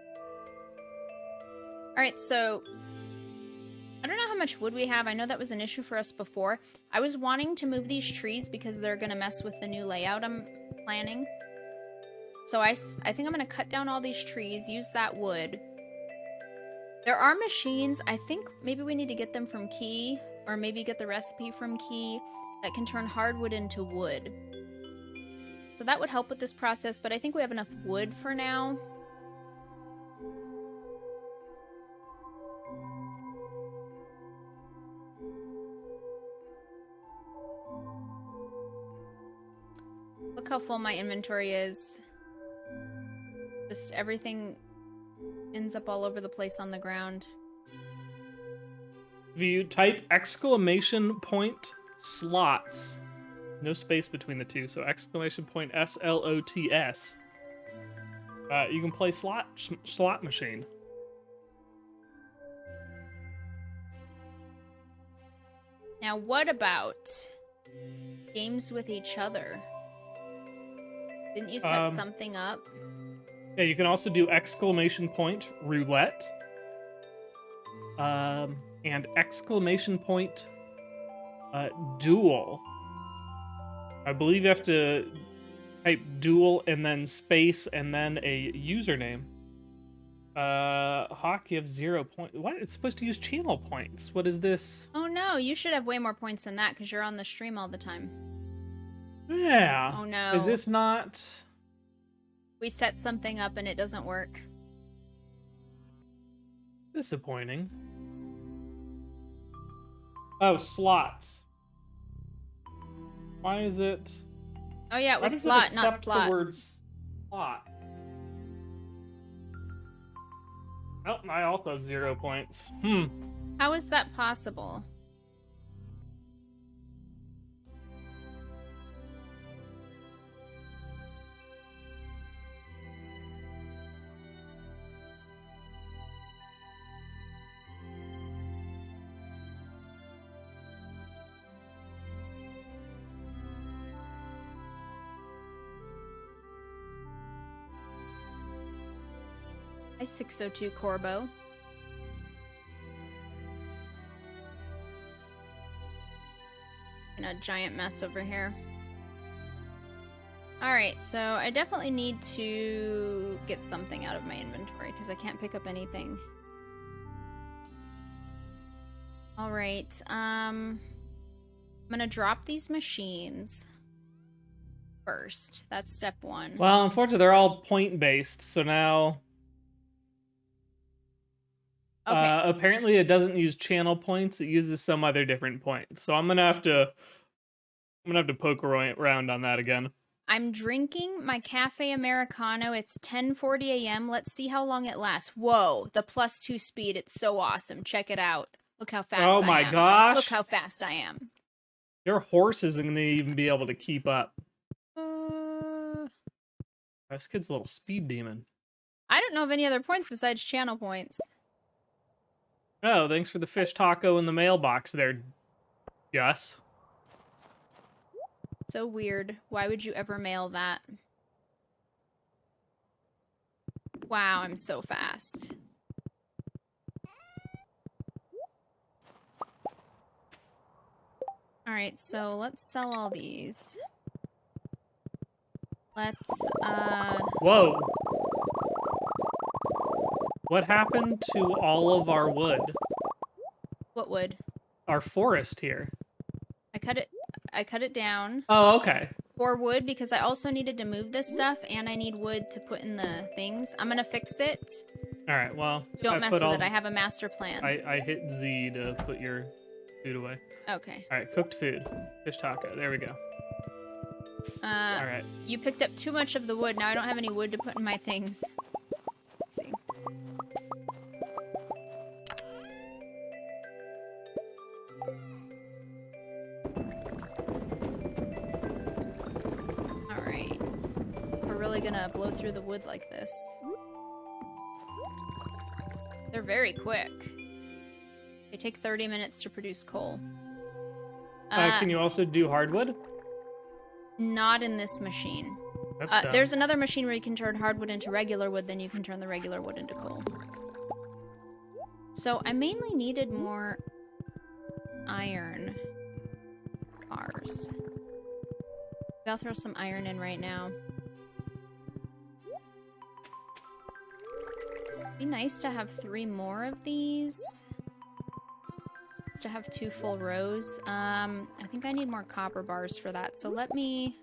All right, so I don't know how much wood we have. I know that was an issue for us before. I was wanting to move these trees because they're going to mess with the new layout I'm planning. So I think I'm going to cut down all these trees, use that wood. There are machines. I think maybe we need to get them from Key, or maybe get the recipe from Key, that can turn hardwood into wood. So that would help with this process, but I think we have enough wood for now. Look how full my inventory is. Just everything ends up all over the place on the ground. If you type exclamation point slots, no space between the two, so exclamation point SLOTS, you can play slot machine. Now, what about games with each other? Didn't you set something up? Yeah, you can also do exclamation point roulette, and exclamation point duel. I believe you have to type duel and then space and then a username. Hawk, you have 0 point. What? It's supposed to use channel points. What is this? Oh no, you should have way more points than that because you're on the stream all the time. Yeah. Oh no. Is this not? We set something up and it doesn't work. Disappointing. Oh, slots. Why is it? Oh yeah, it Why was does slot, it not accept slot. the word slot? Oh, I also have 0 points. How is that possible? Hi, 602 Corbo. And a giant mess over here. Alright, so I definitely need to get something out of my inventory because I can't pick up anything. Alright, I'm gonna drop these machines first. That's step 1. Well, unfortunately, they're all point-based, so now... Okay. Apparently it doesn't use channel points, it uses some other different points. So I'm gonna have to poke around on that again. I'm drinking my cafe Americano. It's 10:40 a.m. Let's see how long it lasts. Whoa, the +2 speed. It's so awesome. Check it out. Look how fast I am. Oh my gosh. Look how fast I am. Your horse isn't gonna even be able to keep up. Uh, This kid's a little speed demon. I don't know of any other points besides channel points. Oh, thanks for the fish taco in the mailbox there, Gus. So weird. Why would you ever mail that? Wow, I'm so fast. Alright, so let's sell all these. Let's, Whoa. What happened to all of our wood? What wood? Our forest here. I cut it down. Oh, okay. For wood, because I also needed to move this stuff, and I need wood to put in the things. I'm gonna fix it. Alright, well... Don't mess with it, I have a master plan. I hit Z to put your food away. Okay. Alright, cooked food. Fish taco. There we go. Alright. You picked up too much of the wood. Now I don't have any wood to put in my things. Let's see. Alright. We're really gonna blow through the wood like this. They're very quick. They take 30 minutes to produce coal. Can you also do hardwood? Not in this machine. That's dumb. There's another machine where you can turn hardwood into regular wood, then you can turn the regular wood into coal. So I mainly needed more iron bars. I'll throw some iron in right now. It'd be nice to have 3 more of these. To have 2 full rows. I think I need more copper bars for that. So let me...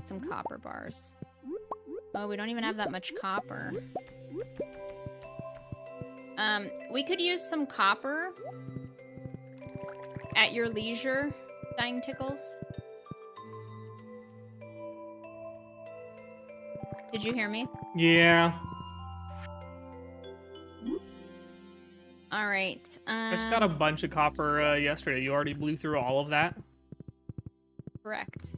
some copper bars. Oh, we don't even have that much copper. We could use some copper at your leisure, Dying Tickles. Did you hear me? Yeah. Alright. I just got a bunch of copper yesterday. You already blew through all of that? Correct.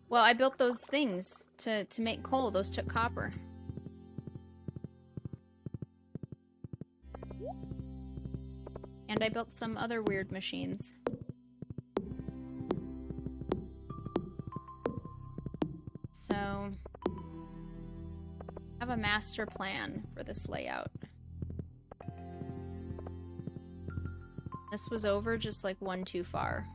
Well, I built those things to make coal. Those took copper. And I built some other weird machines. So, I have a master plan for this layout. This was over just like one too far.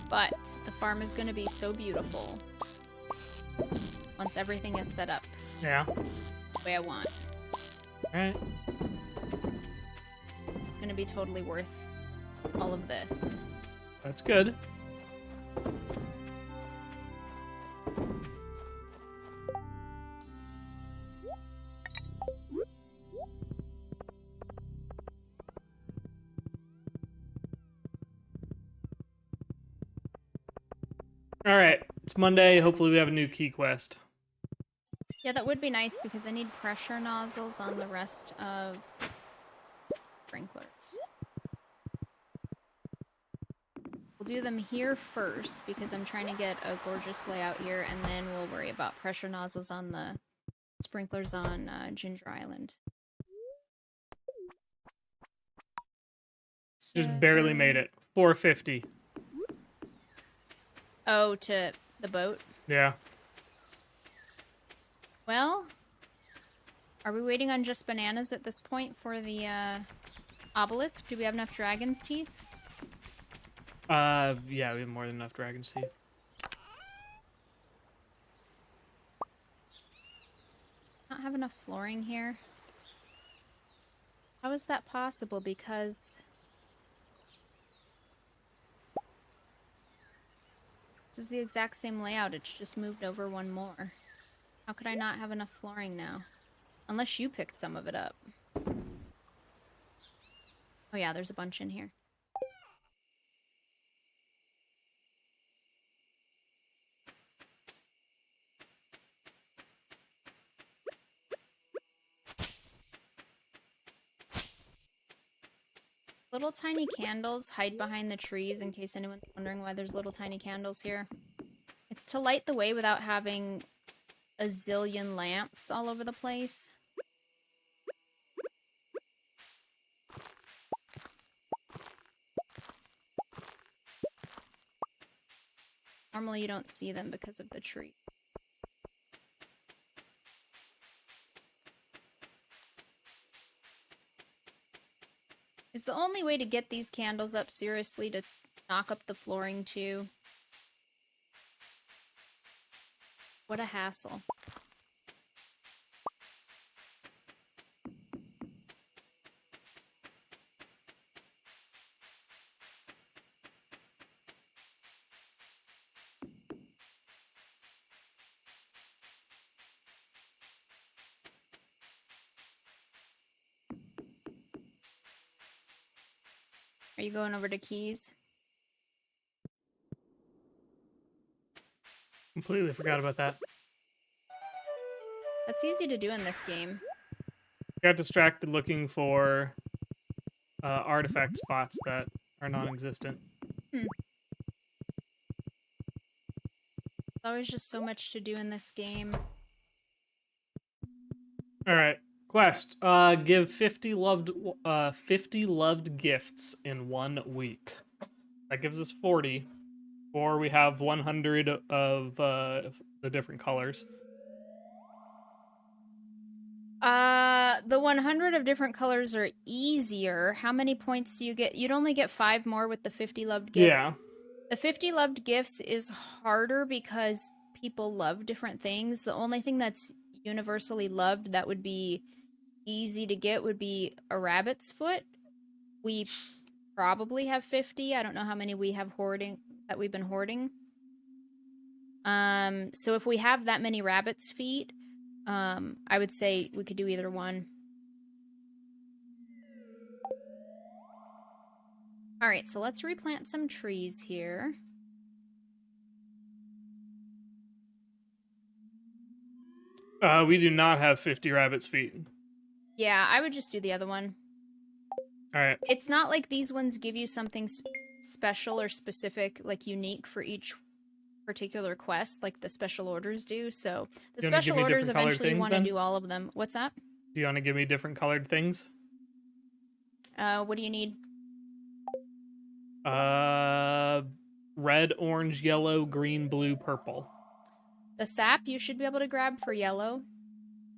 But the farm is going to be so beautiful. once everything is set up. Yeah. The way I want. Alright. It's gonna be totally worth all of this. That's good. Alright, it's Monday. Hopefully we have a new key quest. Yeah, that would be nice because I need pressure nozzles on the rest of sprinklers. We'll do them here first because I'm trying to get a gorgeous layout here, and then we'll worry about pressure nozzles on the sprinklers on Ginger Island. Just barely made it. 450. Oh, to the boat? Yeah. Well, are we waiting on just bananas at this point for the obelisk? Do we have enough dragon's teeth? Yeah, we have more than enough dragon's teeth. Not have enough flooring here. How is that possible? Because this is the exact same layout, it's just moved over one more. How could I not have enough flooring now? Unless you picked some of it up. Oh yeah, there's a bunch in here. Little tiny candles hide behind the trees in case anyone's wondering why there's little tiny candles here. It's to light the way without having a zillion lamps all over the place. Normally you don't see them because of the tree. Is the only way to get these candles up seriously to knock up the flooring too? What a hassle. Are you going over to keys? Completely forgot about that. That's easy to do in this game. Got distracted looking for artifact spots that are non-existent. There's always just so much to do in this game. All right, quest. Give 50 loved gifts in 1 week. That gives us 40. Or we have 100 of the different colors. The 100 of different colors are easier. How many points do you get? You'd only get 5 more with the 50 loved gifts. Yeah. The 50 loved gifts is harder because people love different things. The only thing that's universally loved that would be easy to get would be a rabbit's foot. We probably have 50. I don't know how many we have hoarding that we've been hoarding. So if we have that many rabbit's feet, I would say we could do either one. All right, so let's replant some trees here. We do not have 50 rabbit's feet. Yeah, I would just do the other one. All right. It's not like these ones give you something special or specific, like unique for each particular quest, like the special orders do. So the special orders eventually want to do all of them. What's that? Do you want to give me different colored things? What do you need? Red, orange, yellow, green, blue, purple. The sap you should be able to grab for yellow.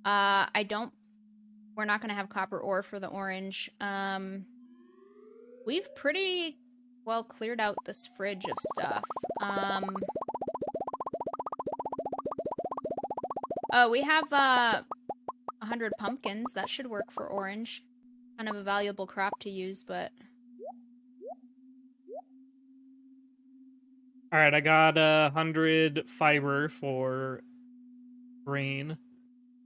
We're not going to have copper ore for the orange. We've pretty well cleared out this fridge of stuff. Oh, we have 100 pumpkins. That should work for orange. Kind of a valuable crop to use, but... Alright, I got 100 fiber for green.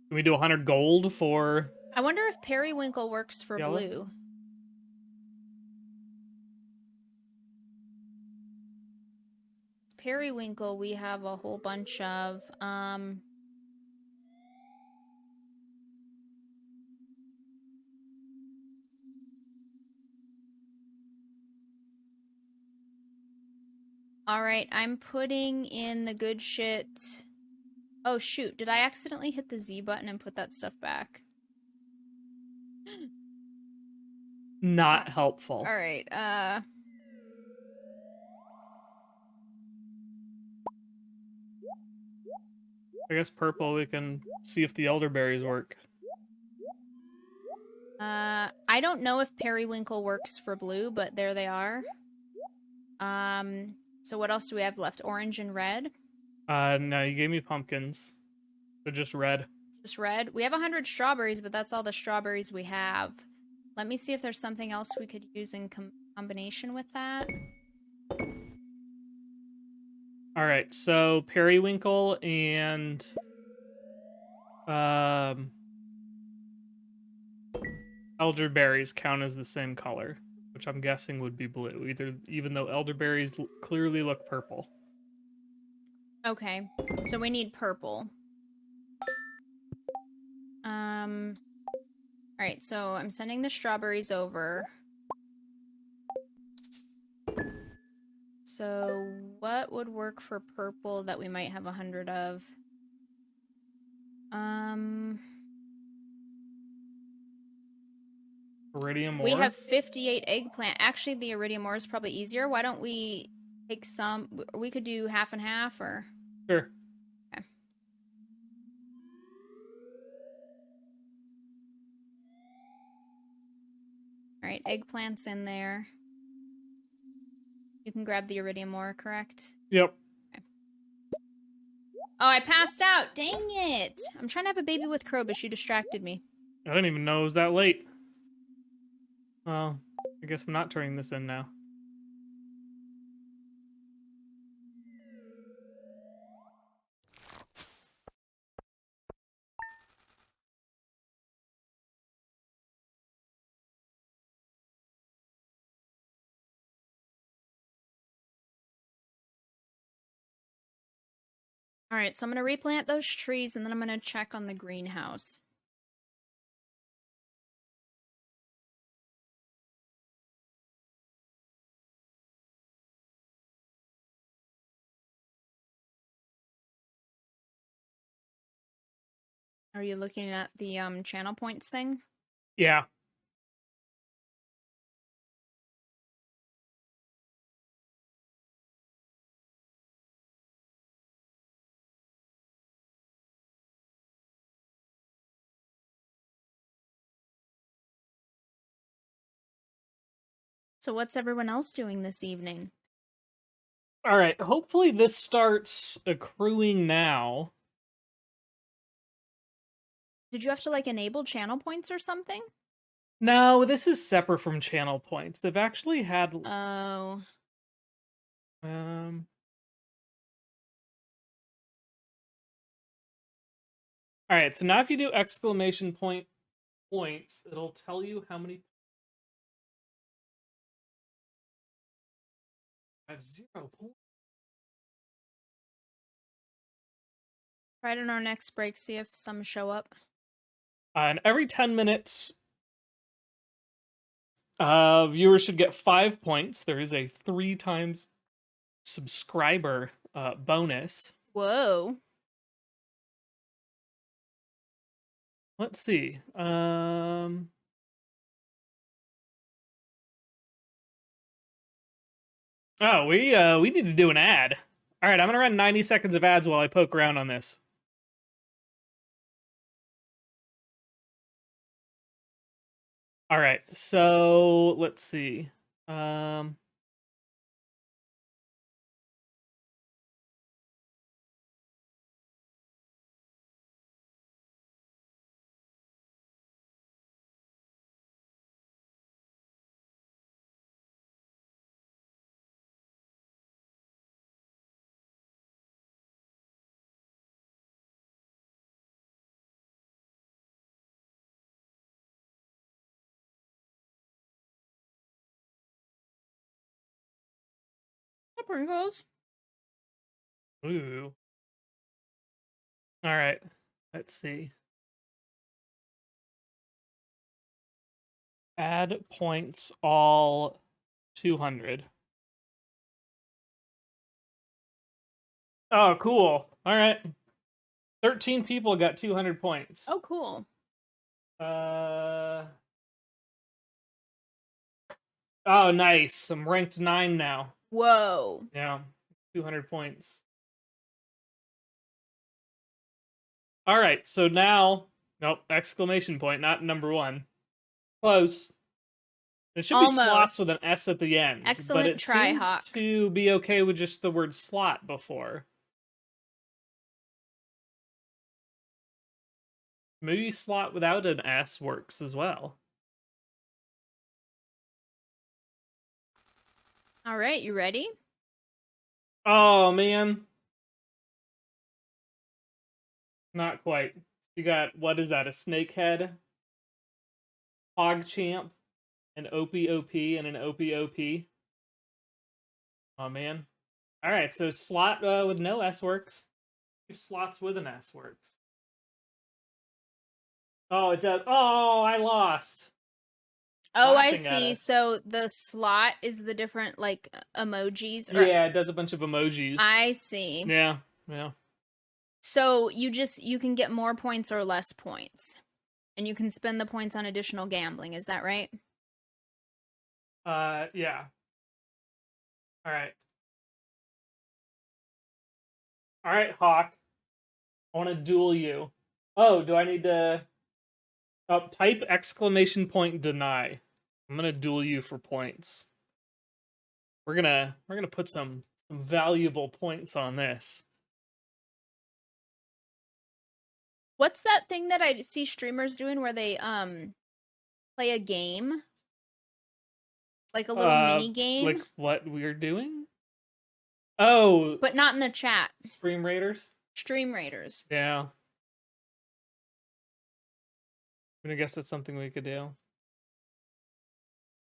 Can we do 100 gold for... I wonder if periwinkle works for yellow? blue. Periwinkle we have a whole bunch of. All right, I'm putting in the good shit. Oh shoot, did I accidentally hit the Z button and put that stuff back? Not helpful. All right, I guess purple, we can see if the elderberries work. I don't know if periwinkle works for blue, but there they are. So what else do we have left? Orange and red? No, you gave me pumpkins. They're just red. Just red? We have 100 strawberries, but that's all the strawberries we have. Let me see if there's something else we could use in combination with that. Alright, so periwinkle and... elderberries count as the same color, which I'm guessing would be blue, even though elderberries clearly look purple. Okay, so we need purple. Alright, so I'm sending the strawberries over. So what would work for purple that we might have 100 of? Iridium ore? We have 58 eggplant. Actually, the iridium ore is probably easier. Why don't we take some? We could do half and half, or... Sure. Okay. Alright, eggplant's in there. You can grab the iridium ore, correct? Yep. Okay. Oh, I passed out! Dang it! I'm trying to have a baby with Krobus. You distracted me. I didn't even know it was that late. Well, I guess I'm not turning this in now. Alright, so I'm gonna replant those trees, and then I'm gonna check on the greenhouse. Are you looking at the channel points thing? Yeah. So what's everyone else doing this evening? Alright, hopefully this starts accruing now. Did you have to, like, enable channel points or something? No, this is separate from channel points. They've actually had... Oh. Alright, so now if you do exclamation point points, it'll tell you how many... I have 0 points. Right on our next break, see if some show up. And every 10 minutes, viewers should get 5 points. There is a 3 times subscriber bonus. Whoa. Let's see. Oh, we need to do an ad. All right, I'm gonna run 90 seconds of ads while I poke around on this. All right, so let's see. Pringles. Ooh. All right. Let's see. Add points all 200. Oh, cool. All right. 13 people got 200 points. Oh, cool. Oh, nice. I'm ranked 9 now. Whoa. Yeah. 200 points. All right. So now, nope, exclamation point, not number 1. Close. It should be slots with an Almost. S at the end. But Excellent it try, seems Hawk. to be okay with just the word slot before. Maybe slot without an S works as well. All right, you ready? Oh, man. Not quite. You got, what is that, a snakehead? Hogchamp, an OP, and an OP. Oh, man. All right, so slot with no S works. Slots with an S works. Oh, it does. Oh, I lost. Oh, I Laughing at see. us. So the slot is the different, like, emojis? Or... Yeah, it does a bunch of emojis. I see. Yeah. So you can get more points or less points. And you can spend the points on additional gambling, is that right? Yeah. All right. All right, Hawk. I want to duel you. Oh, do I need to type exclamation point deny? I'm gonna duel you for points. We're gonna put some valuable points on this. What's that thing that I see streamers doing where they play a game? Like a little mini game? Like what we're doing? Oh, but not in the chat. Stream Raiders? Stream Raiders. Yeah. I guess that's something we could do.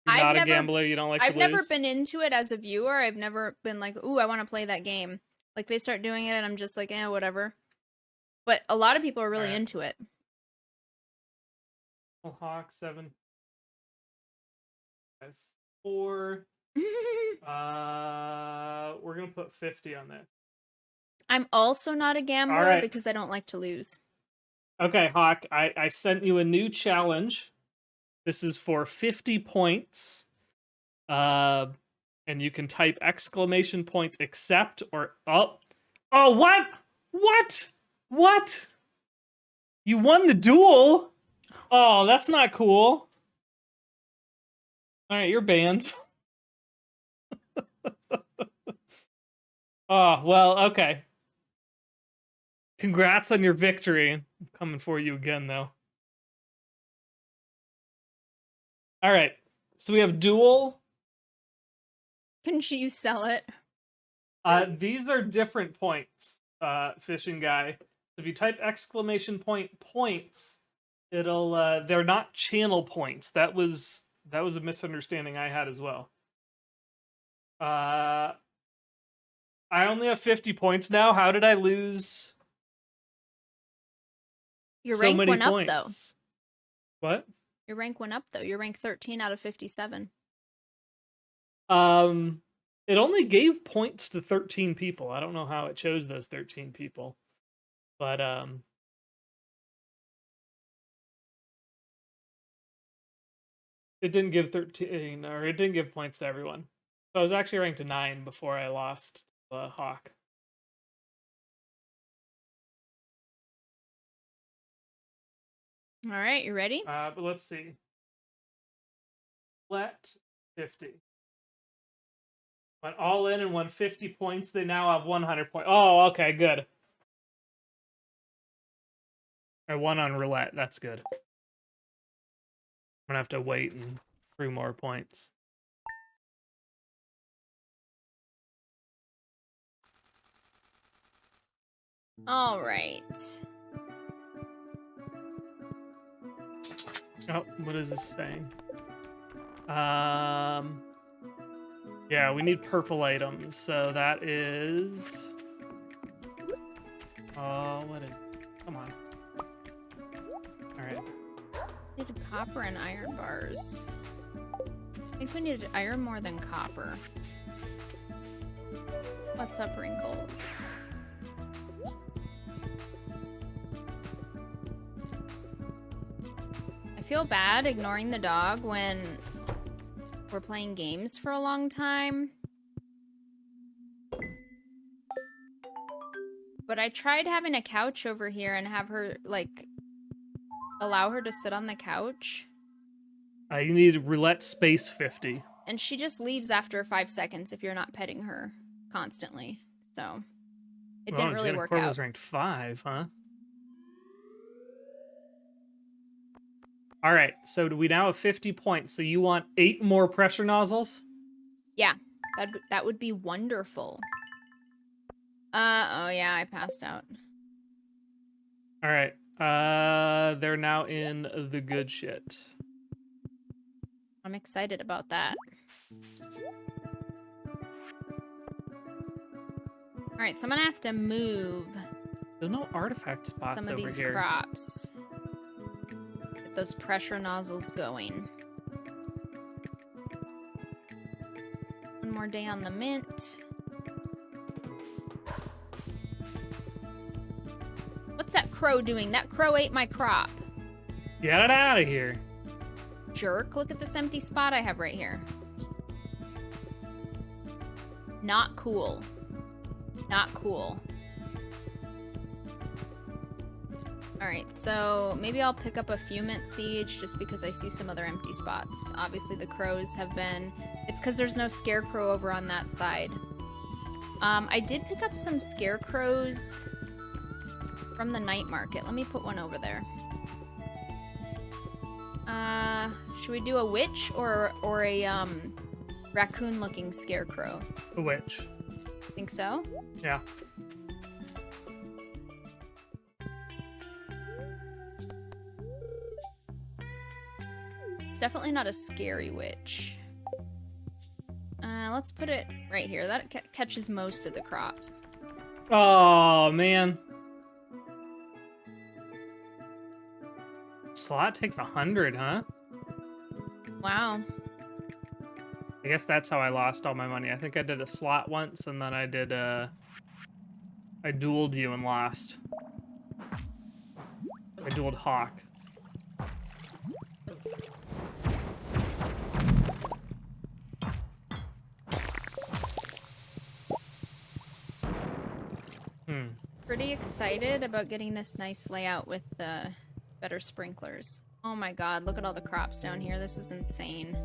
You're not a gambler, you don't like to lose? I've never been into it as a viewer. I've never been like, ooh, I want to play that game. Like, they start doing it and I'm just like, whatever. But a lot of people are really into it. Well, Hawk 7 5 4. We're gonna put 50 on this. I'm also not a gambler because I don't like to lose. Okay, Hawk, I sent you a new challenge. This is for 50 points. And you can type exclamation point accept or what? What? You won the duel? Oh, that's not cool. All right, you're banned. Oh, well, okay. Congrats on your victory. I'm coming for you again, though. All right. So we have duel. Can you sell it? These are different points, fishing guy. If you type exclamation point points, it'll they're not channel points. That was a misunderstanding I had as well. I only have 50 points now. How did I lose Your so rank many went points? up, though. What? Your rank went up, though. You're ranked 13 out of 57. It only gave points to 13 people. I don't know how it chose those 13 people. But it didn't give 13, or it didn't give points to everyone. So I was actually ranked 9 before I lost Hawk. All right, you ready? But let's see. Let 50. Went all in and won 50 points. They now have 100 points. Oh, okay, good. I won on roulette. That's good. I'm gonna have to wait and 3 more points. All right. Oh, what is this saying? Yeah, Yeah, we need purple items, so that is... Oh, what is... Come on. Alright. Needed copper and iron bars. I think we needed iron more than copper. What's up, Wrinkles? I feel bad ignoring the dog when we're playing games for a long time. But I tried having a couch over here and have her, like, allow her to sit on the couch. You need roulette space 50. And she just leaves after 5 seconds if you're not petting her constantly. So, it didn't really work out. Krobus ranked 5, huh? All right, so do we now have 50 points? So you want 8 more pressure nozzles? Yeah, that would be wonderful. Oh yeah, I passed out. All right, they're now in the good shit. I'm excited about that. All right, so I'm gonna have to move There's no artifact spots some of over these here. crops. Get those pressure nozzles going. One more day on the mint. What's that crow doing? That crow ate my crop. Get it out of here. Jerk, look at this empty spot I have right here. Not cool. Not cool. Alright, so maybe I'll pick up a few mint seeds just because I see some other empty spots. Obviously the crows have been... It's because there's no scarecrow over on that side. I did pick up some scarecrows from the night market. Let me put one over there. Should we do a witch or a raccoon-looking scarecrow? A witch. Think so? Yeah. It's definitely not a scary witch. Let's put it right here. That catches most of the crops. Oh, man. Slot takes 100, huh? Wow. I guess that's how I lost all my money. I think I did a slot once, and then I did I dueled you and lost. I dueled Hawk. Pretty excited about getting this nice layout with the better sprinklers. Oh my god, look at all the crops down here. This is insane.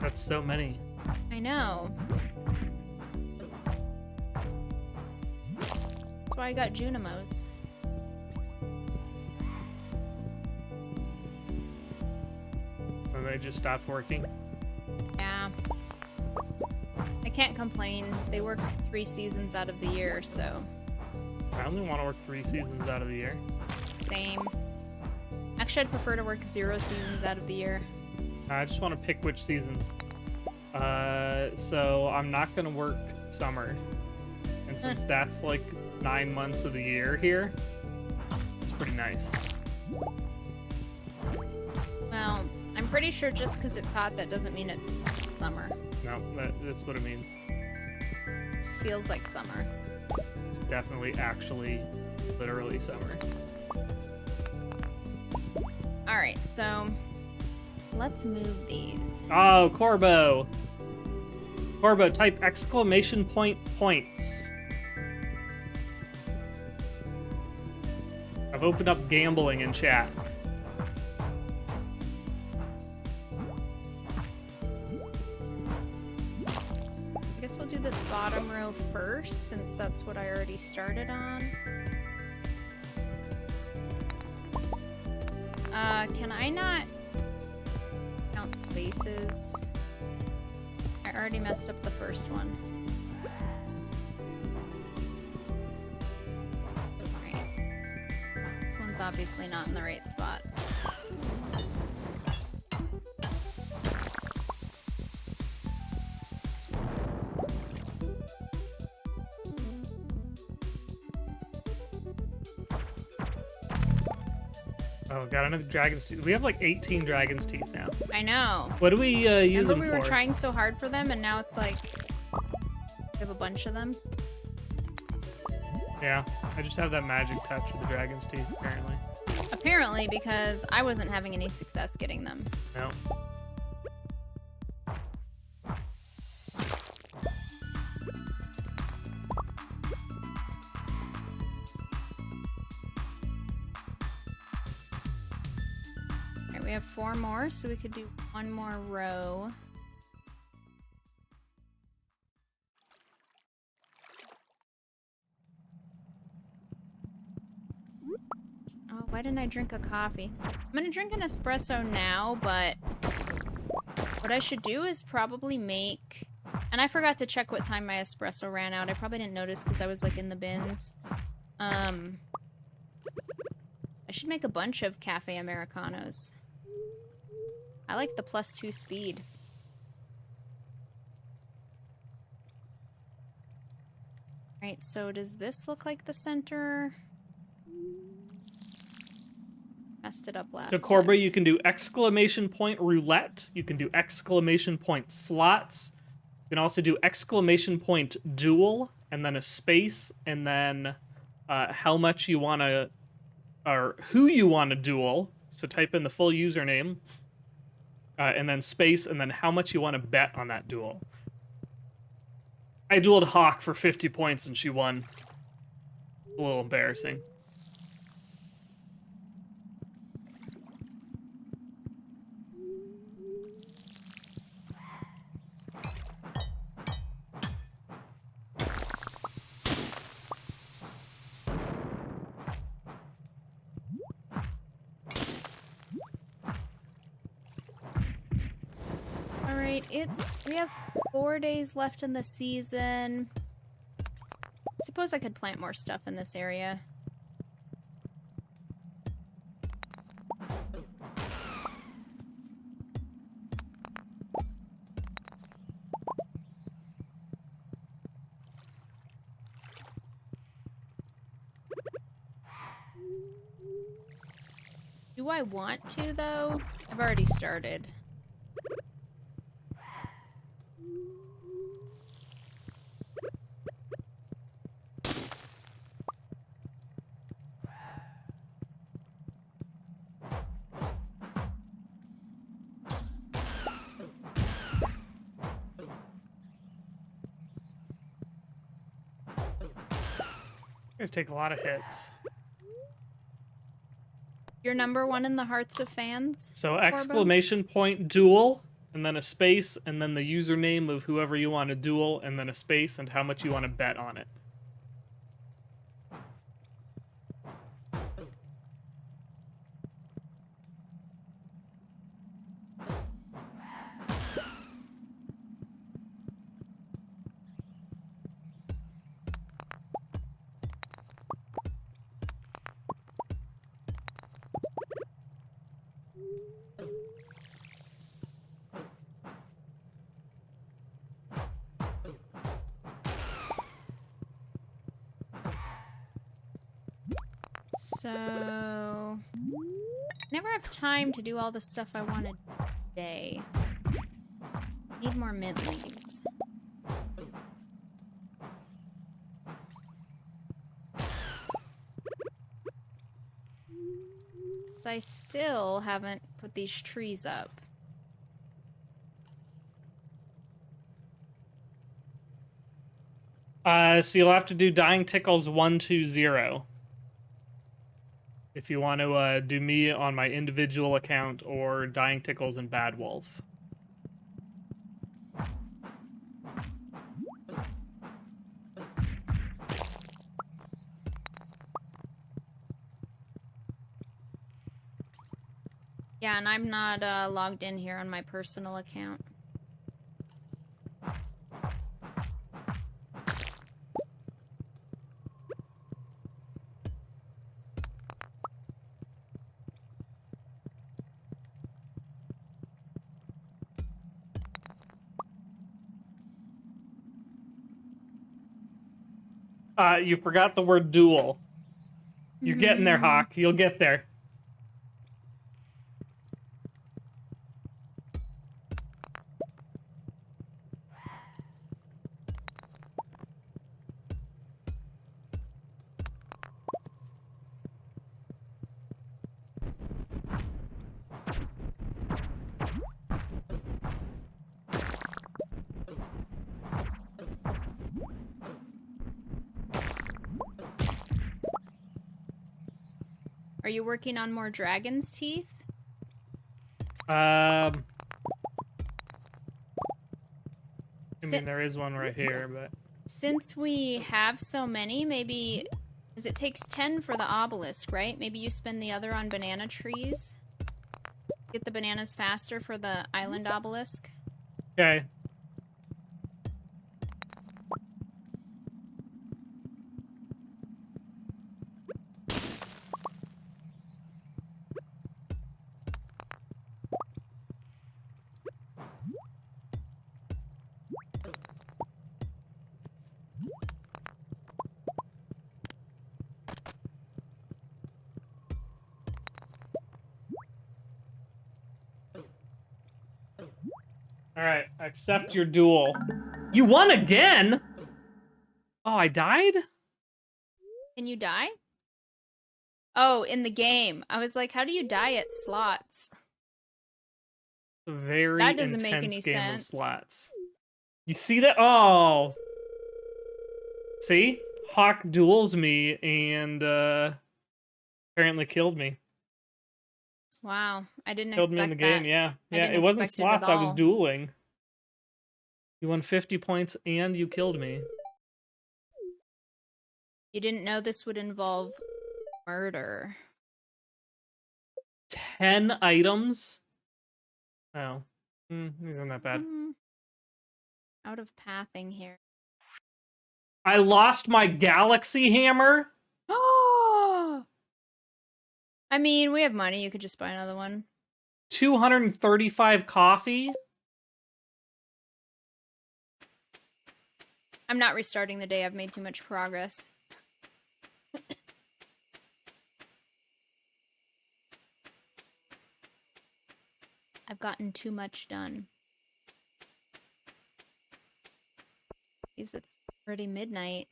That's so many. I know. That's why I got Junimos. And they just stopped working. Yeah. I can't complain. They work 3 seasons out of the year, so... I only want to work 3 seasons out of the year. Same. Actually, I'd prefer to work 0 seasons out of the year. I just want to pick which seasons. So I'm not going to work summer. And since that's like 9 months of the year here, it's pretty nice. Well, I'm pretty sure just because it's hot, that doesn't mean it's summer. No, that's what it means. It just feels like summer. It's definitely actually literally summer. Alright, so let's move these. Oh, Corbo! Corbo, type exclamation point points. I've opened up gambling in chat. I guess we'll do this bottom row first, since that's what I already started on. Can I not count spaces? I already messed up the first one. This one's obviously not in the right spot. Oh, got another dragon's tooth. We have like 18 dragon's teeth now. I know. What do we use them for? Remember we were trying so hard for them, and now it's like we have a bunch of them. Yeah, I just have that magic touch with the dragon's teeth, apparently. Apparently, because I wasn't having any success getting them. No. Alright, we have 4 more, so we could do 1 more row. Oh, why didn't I drink a coffee? I'm gonna drink an espresso now, but what I should do is probably make... And I forgot to check what time my espresso ran out. I probably didn't notice because I was like in the bins. I should make a bunch of cafe Americanos. I like the +2 speed. Alright, so does this look like the center? Messed it up last So, time. Corbra, you can do exclamation point roulette. You can do exclamation point slots. You can also do exclamation point duel, and then a space, and then how much you want to, or who you want to duel. So type in the full username, and then space, and then how much you want to bet on that duel. I dueled Hawk for 50 points, and she won. A little embarrassing. We have 4 days left in the season. I suppose I could plant more stuff in this area. Do I want to, though? I've already started. You guys take a lot of hits. You're #1 in the hearts of fans? So exclamation point duel, and then a space, and then the username of whoever you want to duel, and then a space, and how much you want to bet on it. So... never have time to do all the stuff I wanted today. Need more mint leaves. I still haven't put these trees up. So you'll have to do Dying Tickles 120 if you want to do me on my individual account or Dying Tickles and Bad Wolf. Yeah, and I'm not logged in here on my personal account. You forgot the word duel. You're getting there, Hawk. You'll get there. Are you working on more dragon's teeth? I mean, there is one right here, but... Since we have so many, maybe... Because it takes 10 for the obelisk, right? Maybe you spend the other on banana trees? Get the bananas faster for the island obelisk? Okay. Alright, accept your duel. You won again?! Oh, I died? Can you die? Oh, in the game. I was like, how do you die at slots? A very That doesn't make intense any game sense. of slots. You see that? Oh! See? Hawk duels me and, apparently killed me. Wow, I didn't Killed expect me in the that. game, yeah. Yeah, it wasn't slots, I was dueling. You won 50 points and you killed me. You didn't know this would involve murder. 10 items? Oh. Isn't that bad. Out of pathing here. I lost my galaxy hammer? Oh! I mean, we have money. You could just buy another one. 235 coffee? I'm not restarting the day. I've made too much progress. I've gotten too much done. Because it's already midnight.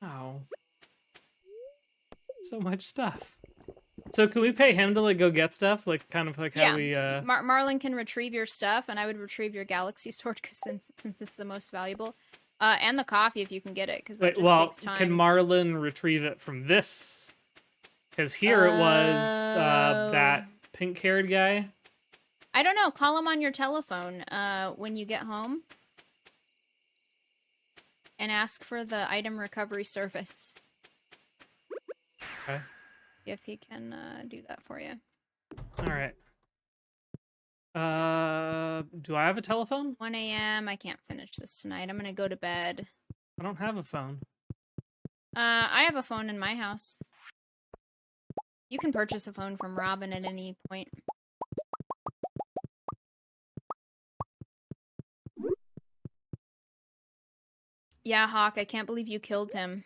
Oh. So much stuff. So can we pay him to, like, go get stuff? Like, kind of like how we, Marlon can retrieve your stuff, and I would retrieve your galaxy sword, since it's the most valuable. And the coffee, if you can get it, because that just takes time. Can Marlon retrieve it from this? Because here it was, that pink-haired guy. I don't know. Call him on your telephone, when you get home. And ask for the item recovery service. Okay. If he can do that for you. Alright. Do I have a telephone? 1 a.m. I can't finish this tonight. I'm gonna go to bed. I don't have a phone. I have a phone in my house. You can purchase a phone from Robin at any point. Yeah, Hawk, I can't believe you killed him.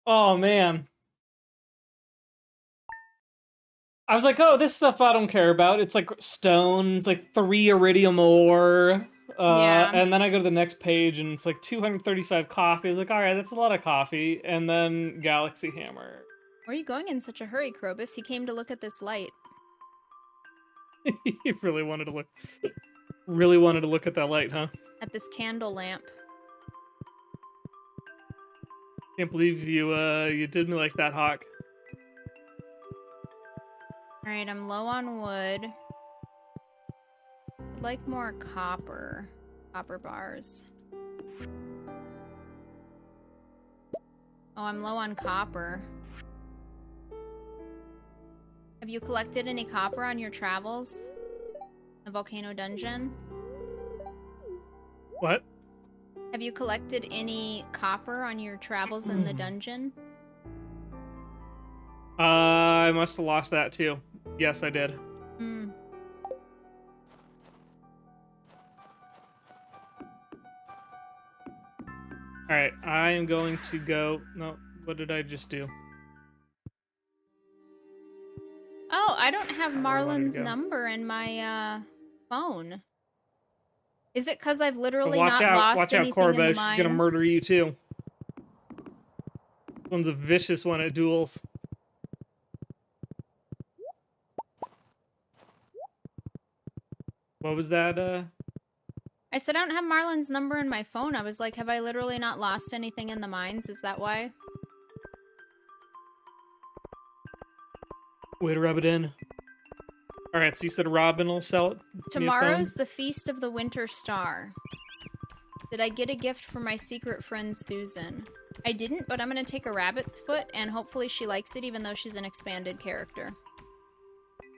Oh, man. I was like, oh, this stuff I don't care about. It's like stone, it's like 3 iridium ore. Yeah. And then I go to the next page and it's like 235 coffee. I was like, alright, that's a lot of coffee. And then Galaxy Hammer. Where are you going in such a hurry, Krobus? He came to look at this light. He really wanted to look at that light, huh? At this candle lamp. Can't believe you did me like that, Hawk. Alright, I'm low on wood. I'd like more copper. Copper bars. Oh, I'm low on copper. Have you collected any copper on your travels? The volcano dungeon? What? Have you collected any copper on your travels in the dungeon? I must have lost that too. Yes, I did. Hmm. All right, I am going to go. No, what did I just do? Oh, I don't have Where I wanted to Marlon's go. number in my phone. Is it because I've But literally watch not out, lost anything in the Krobus. She's gonna mines? murder you too. One's a vicious one at duels. What was that? I said I don't have Marlon's number in my phone. I was like, have I literally not lost anything in the mines? Is that why? Way to rub it in. All right, so you said Robin will sell it. Tomorrow's the Feast of the Winter Star. Did I get a gift for my secret friend Susan? I didn't, but I'm going to take a rabbit's foot, and hopefully she likes it even though she's an expanded character.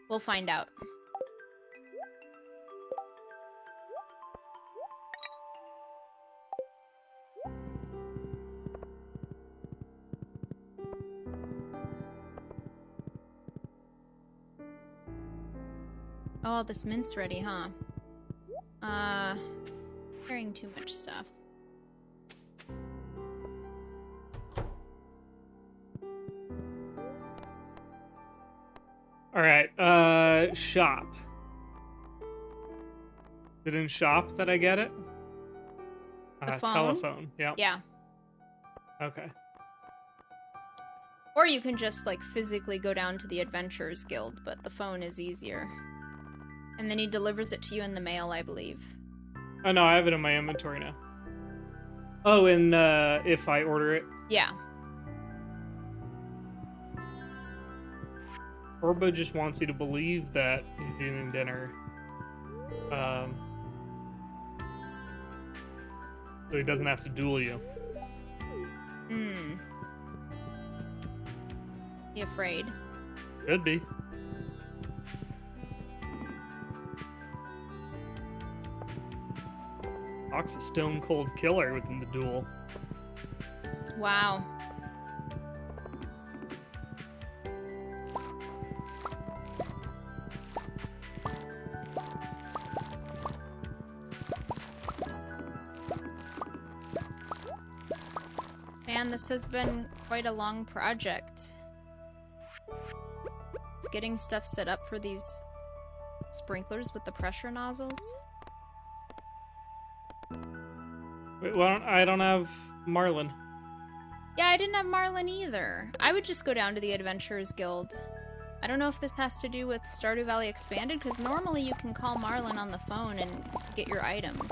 We'll find out. Oh, this mint's ready, huh? Carrying too much stuff. All right, shop. Is it in shop that I get it? The phone? Telephone, yep. Yeah. Okay. Or you can just, like, physically go down to the Adventurers Guild, but the phone is easier. And then he delivers it to you in the mail, I believe. Oh, no, I have it in my inventory now. Oh, and if I order it? Yeah. Orbo just wants you to believe that he's eating dinner. So he doesn't have to duel you. Hmm. You afraid? Could be. Fox a stone cold killer within the duel. Wow. Man, this has been quite a long project. It's getting stuff set up for these sprinklers with the pressure nozzles. Wait, well, I don't have Marlin. Yeah, I didn't have Marlin either. I would just go down to the Adventurers Guild. I don't know if this has to do with Stardew Valley Expanded, because normally you can call Marlin on the phone and get your items.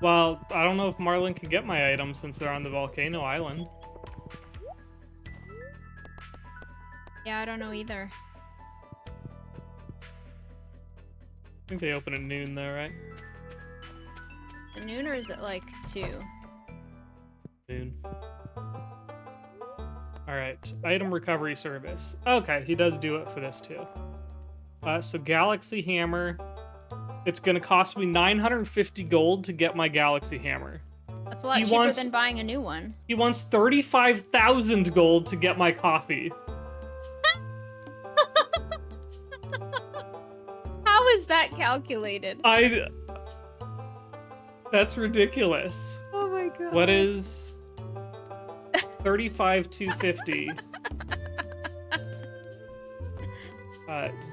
Well, I don't know if Marlin can get my items since they're on the volcano island. Yeah, I don't know either. I think they open at noon though, right? At noon, or is it like 2? Noon. Alright, item recovery service. Okay, he does do it for this too. So Galaxy Hammer. It's gonna cost me 950 gold to get my Galaxy Hammer. That's a lot cheaper than buying a new one. He wants 35,000 gold to get my coffee. How is that calculated? That's ridiculous. Oh my god. What is 35,250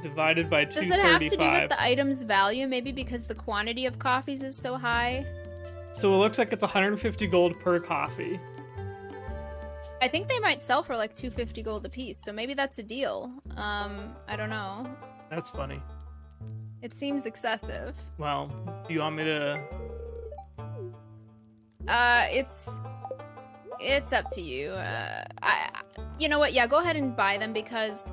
divided by 235? Does it have to do with the item's value? Maybe because the quantity of coffees is so high? So it looks like it's 150 gold per coffee. I think they might sell for like 250 gold a piece, so maybe that's a deal. I don't know. That's funny. It seems excessive. Well, do you want me to... It's up to you. You know what? Yeah, go ahead and buy them because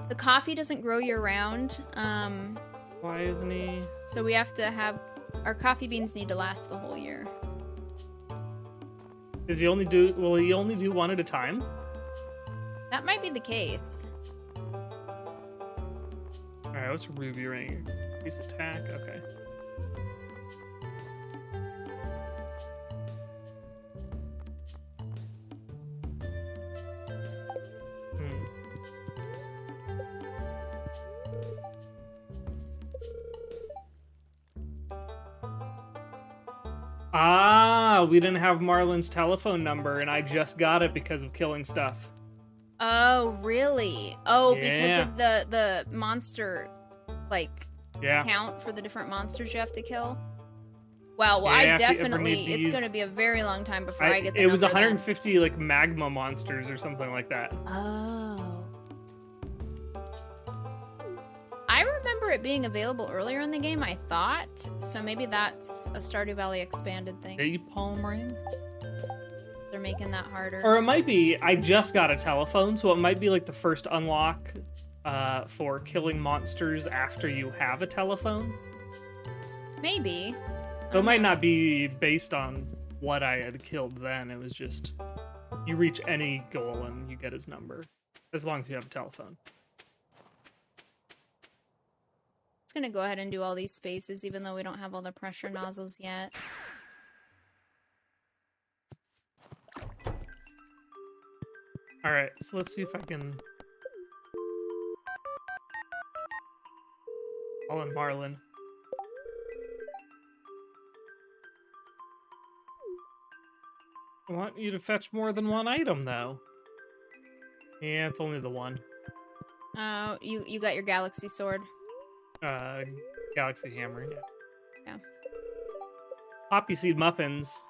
the coffee doesn't grow year-round. Why isn't he... So we have to have... Our coffee beans need to last the whole year. Does he only do... Will he only do one at a time? That might be the case. Alright, what's Ruby Ring? Increase attack, okay. Ah, we didn't have Marlon's telephone number, and I just got it because of killing stuff. Oh, really? Oh, because Yeah. of the monster, like, Yeah. count for the different monsters you have to kill? Wow, well, Yeah, I if you ever definitely, need to it's use... gonna be a very long time before I get the It was number 150, like, magma monsters or something like that. then. Oh. I remember it being available earlier in the game, I thought. So maybe that's a Stardew Valley expanded thing. Napalm ring? They're making that harder. Or it might be, I just got a telephone, so it might be like the first unlock for killing monsters after you have a telephone. Maybe. So it might not be based on what I had killed then. It was just, you reach any goal and you get his number. As long as you have a telephone. It's gonna go ahead and do all these spaces, even though we don't have all the pressure nozzles yet. Alright, so let's see if I can... call in Marlon. I want you to fetch more than one item, though. Yeah, it's only the one. Oh, you got your galaxy sword. Galaxy hammer, yeah. Yeah. Poppy seed muffins.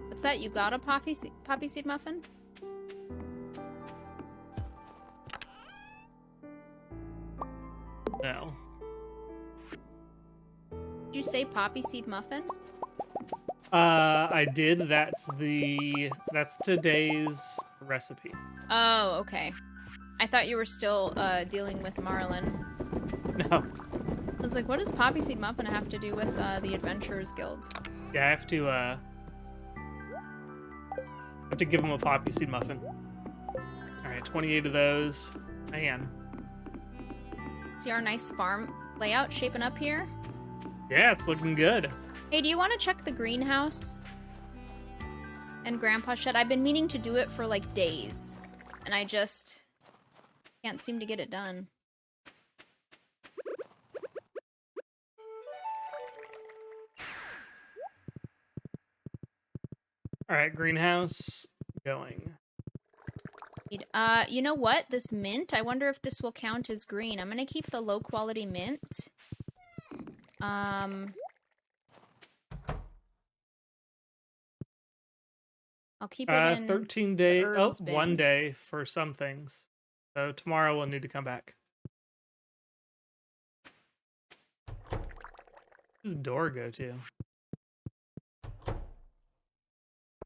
What's that? You got a poppy seed muffin? No. Did you say poppy seed muffin? I did. That's today's recipe. Oh, okay. I thought you were still dealing with Marlon. No. I was like, what does poppy seed muffin have to do with the Adventurers Guild? Yeah, I have to give him a poppy seed muffin. Alright, 28 of those. Man. See our nice farm layout shaping up here? Yeah, it's looking good. Hey, do you want to check the greenhouse? And Grandpa's shed? I've been meaning to do it for like days. And I just can't seem to get it done. Alright, greenhouse going. You know what? This mint, I wonder if this will count as green. I'm gonna keep the low quality mint. I'll keep it in 13 days. Oh, herbs bin. 1 day for some things. So tomorrow we'll need to come back. Where does the door go to?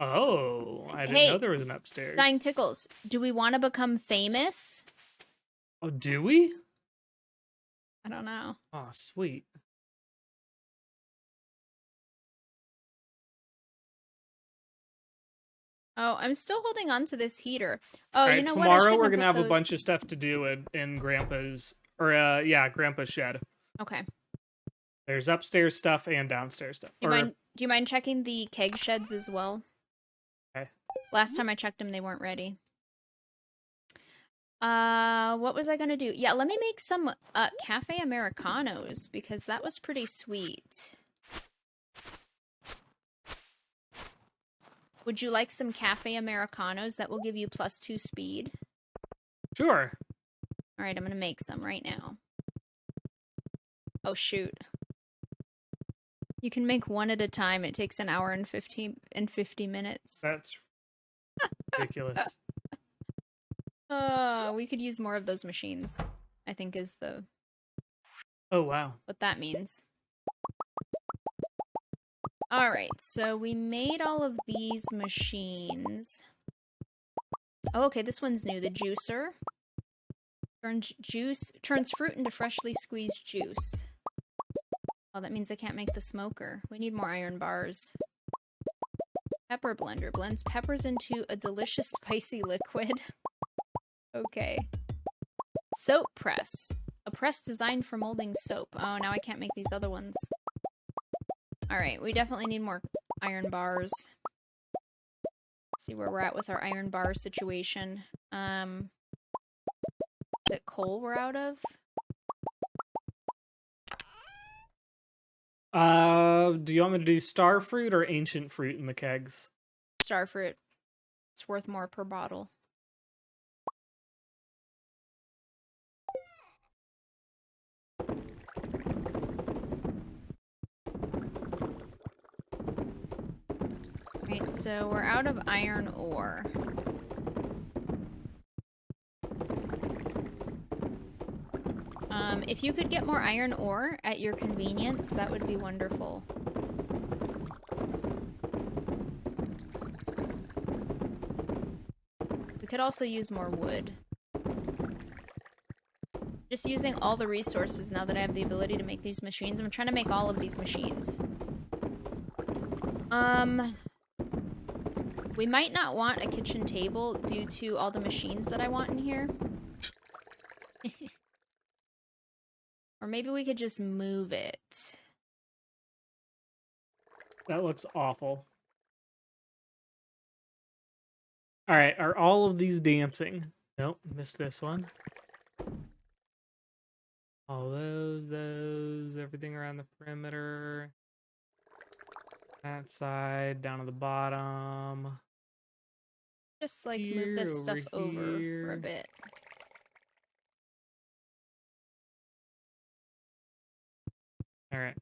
Oh, I didn't know there was an upstairs. Dying Tickles, do we want to become famous? Oh, do we? I don't know. Oh, sweet. Oh, I'm still holding on to this heater. Oh, All right, you know tomorrow what? we're gonna have a bunch of stuff to do in Grandpa's, Grandpa's shed. Okay. There's upstairs stuff and downstairs stuff. Do you mind checking the keg sheds as well? Okay. Last time I checked them, they weren't ready. What was I gonna do? Yeah, let me make some cafe Americanos because that was pretty sweet. Would you like some cafe Americanos that will give you +2 speed? Sure. All right, I'm gonna make some right now. Oh shoot. You can make one at a time. It takes an hour and 50 minutes. That's ridiculous. We could use more of those machines, I think is the... Oh, wow. what that means. Alright, so we made all of these machines. Oh, okay, this one's new. The juicer. Turns fruit into freshly squeezed juice. Oh, that means I can't make the smoker. We need more iron bars. Pepper blender. Blends peppers into a delicious spicy liquid. Okay. Soap press. A press designed for molding soap. Oh, now I can't make these other ones. Alright, we definitely need more iron bars. Let's see where we're at with our iron bar situation. Is it coal we're out of? Do you want me to do star fruit or ancient fruit in the kegs? Star fruit. It's worth more per bottle. Right, so we're out of iron ore. If you could get more iron ore at your convenience, that would be wonderful. We could also use more wood. Just using all the resources now that I have the ability to make these machines. I'm trying to make all of these machines. We might not want a kitchen table due to all the machines that I want in here. Or maybe we could just move it. That looks awful. Alright, are all of these dancing? Nope, missed this one. All those, everything around the perimeter. That side, down to the bottom. Just like Here, move this stuff over here. for a bit. Alright.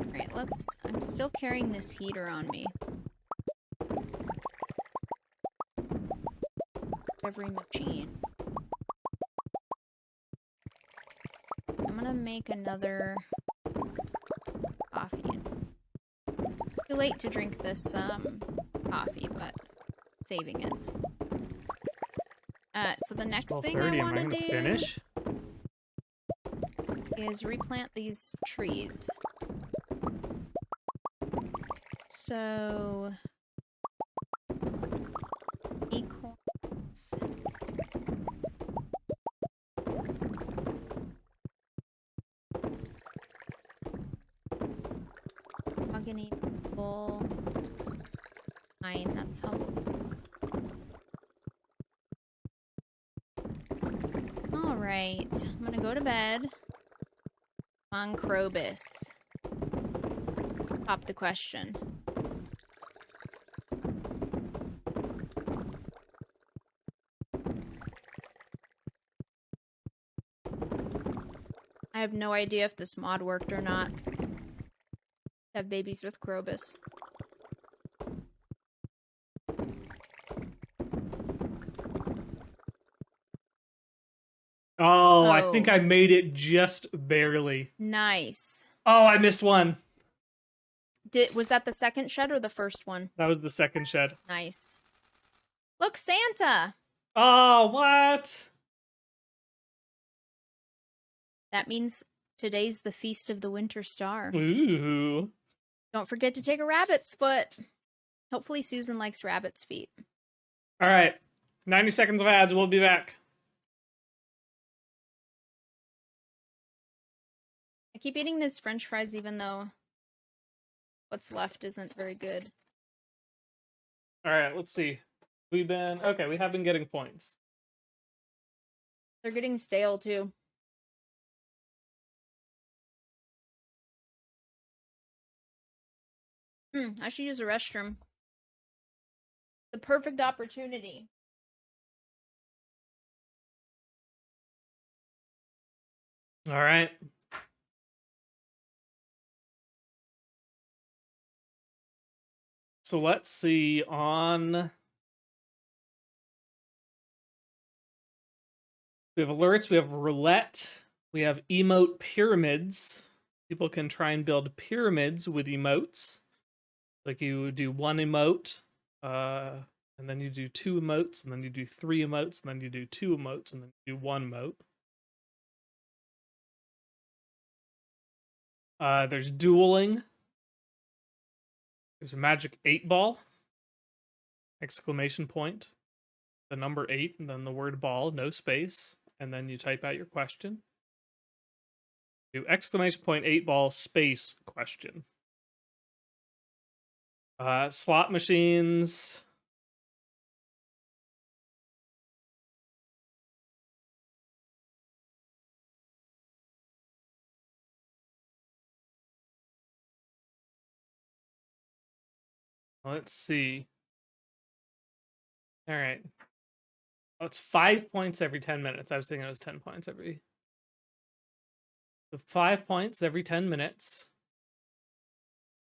Alright, I'm still carrying this heater on me. Every machine. I'm gonna make another coffee. Too late to drink this coffee, but saving it. So the next thing I want to do finish? is replant these trees. So acorns. Mahogany maple. Pine, that's how we'll do. Alright, I'm gonna go to bed. On Krobus. Pop the question. I have no idea if this mod worked or not. Have babies with Krobus. Oh, I think I made it just barely. Nice. Oh, I missed one. Was that the second shed or the first one? That was the second shed. Nice. Look, Santa! Oh, what? That means today's the Feast of the Winter Star. Ooh. Don't forget to take a rabbit's foot. Hopefully Susan likes rabbit's feet. All right. 90 seconds of ads. We'll be back. I keep eating these french fries even though what's left isn't very good. All right, let's see. We have been getting points. They're getting stale too. I should use a restroom. The perfect opportunity. All right. So let's see on... We have alerts, we have roulette, we have emote pyramids. People can try and build pyramids with emotes. Like you do one emote, and then you do two emotes, and then you do three emotes, and then you do two emotes, and then you do one emote. There's dueling. There's a magic 8-ball. Exclamation point. The number 8 and then the word ball, no space. And then you type out your question. Do exclamation point 8-ball space question. Slot machines. Let's see. All right. Oh, it's 5 points every 10 minutes. I was thinking it was 10 points every. So 5 points every 10 minutes.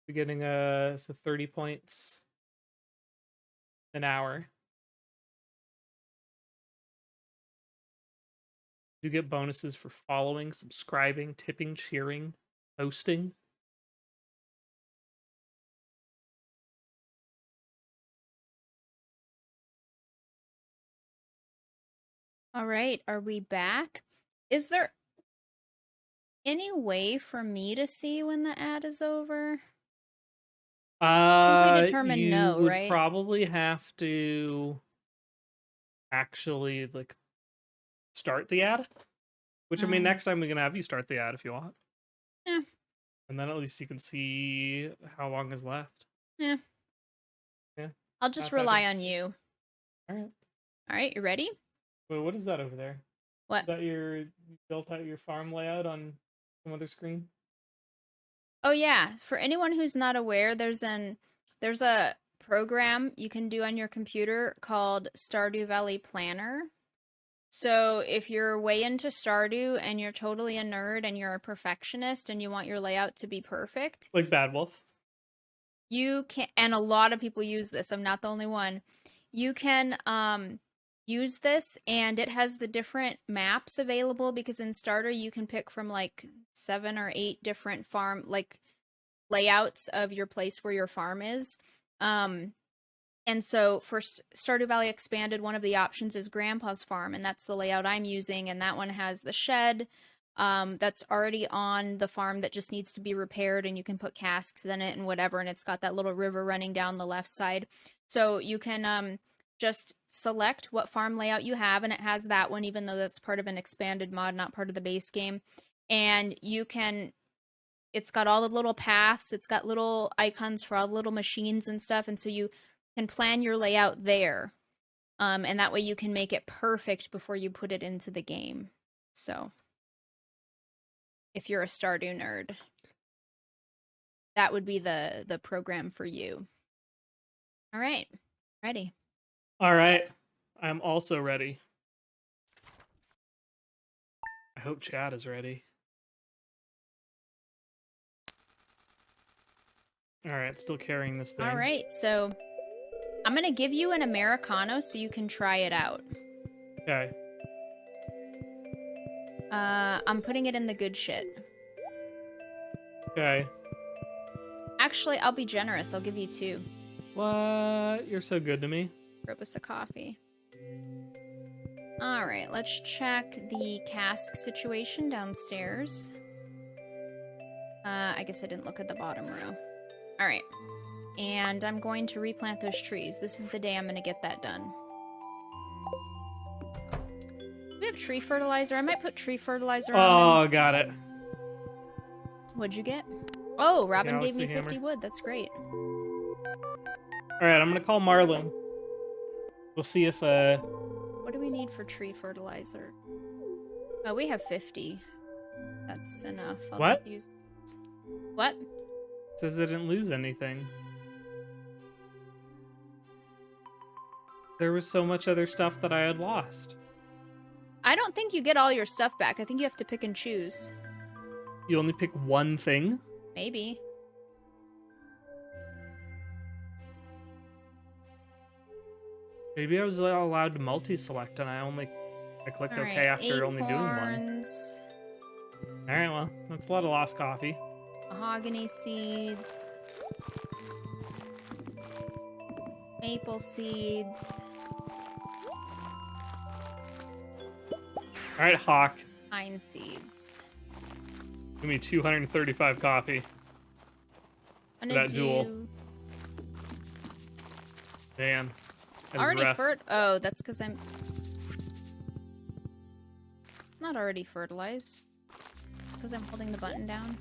You're getting so 30 points an hour. You get bonuses for following, subscribing, tipping, cheering, hosting. All right, are we back? Is there any way for me to see when the ad is over? I think we determined You no, would right? probably have to actually like start the ad. Which I mean, next time we can have you start the ad if you want. Yeah. And then at least you can see how long is left. Yeah. Yeah. I'll just rely on you. All right. All right, you ready? Wait, what is that over there? What? Is that you built out your farm layout on some other screen? Oh yeah, for anyone who's not aware, there's a program you can do on your computer called Stardew Valley Planner. So if you're way into Stardew and you're totally a nerd and you're a perfectionist and you want your layout to be perfect, Like Bad Wolf. you can, and a lot of people use this. I'm not the only one. You can use this, and it has the different maps available because in Starter you can pick from like 7 or 8 different farm like layouts of your place where your farm is. And so for Stardew Valley Expanded, one of the options is Grandpa's Farm, and that's the layout I'm using. And that one has the shed that's already on the farm that just needs to be repaired, and you can put casks in it and whatever. And it's got that little river running down the left side. So you can just select what farm layout you have, and it has that one, even though that's part of an expanded mod, not part of the base game. And you can it's got all the little paths, it's got little icons for all the little machines and stuff, and so you can plan your layout there. And that way you can make it perfect before you put it into the game. So, if you're a Stardew nerd, that would be the program for you. All right, ready. All right. I'm also ready. I hope chat is ready. All right, still carrying this thing. All right, so I'm going to give you an Americano so you can try it out. Okay. I'm putting it in the good shit. Okay. Actually, I'll be generous. I'll give you 2. What? You're so good to me. Krobus of coffee. All right, let's check the cask situation downstairs. I guess I didn't look at the bottom row. All right, and I'm going to replant those trees. This is the day I'm going to get that done. Do we have tree fertilizer? I might put tree fertilizer on them. Oh, got it. What'd you get? Oh, Robin gave me 50 hammer. wood. That's great. All right, I'm going to call Marlin. We'll see if What do we need for tree fertilizer? Oh, we have 50. That's enough. I'll What? just use... What? It says I didn't lose anything. There was so much other stuff that I had lost. I don't think you get all your stuff back. I think you have to pick and choose. You only pick one thing? Maybe. Maybe I was allowed to multi-select and I clicked All OK right, after only doing one. acorns, Alright, well, that's a lot of lost coffee. mahogany seeds, maple seeds, Alright, Hawk. pine seeds. Give me 235 coffee. I'm For gonna that do... duel. Man. Already oh, that's because I'm... It's not already fertilized. It's because I'm holding the button down.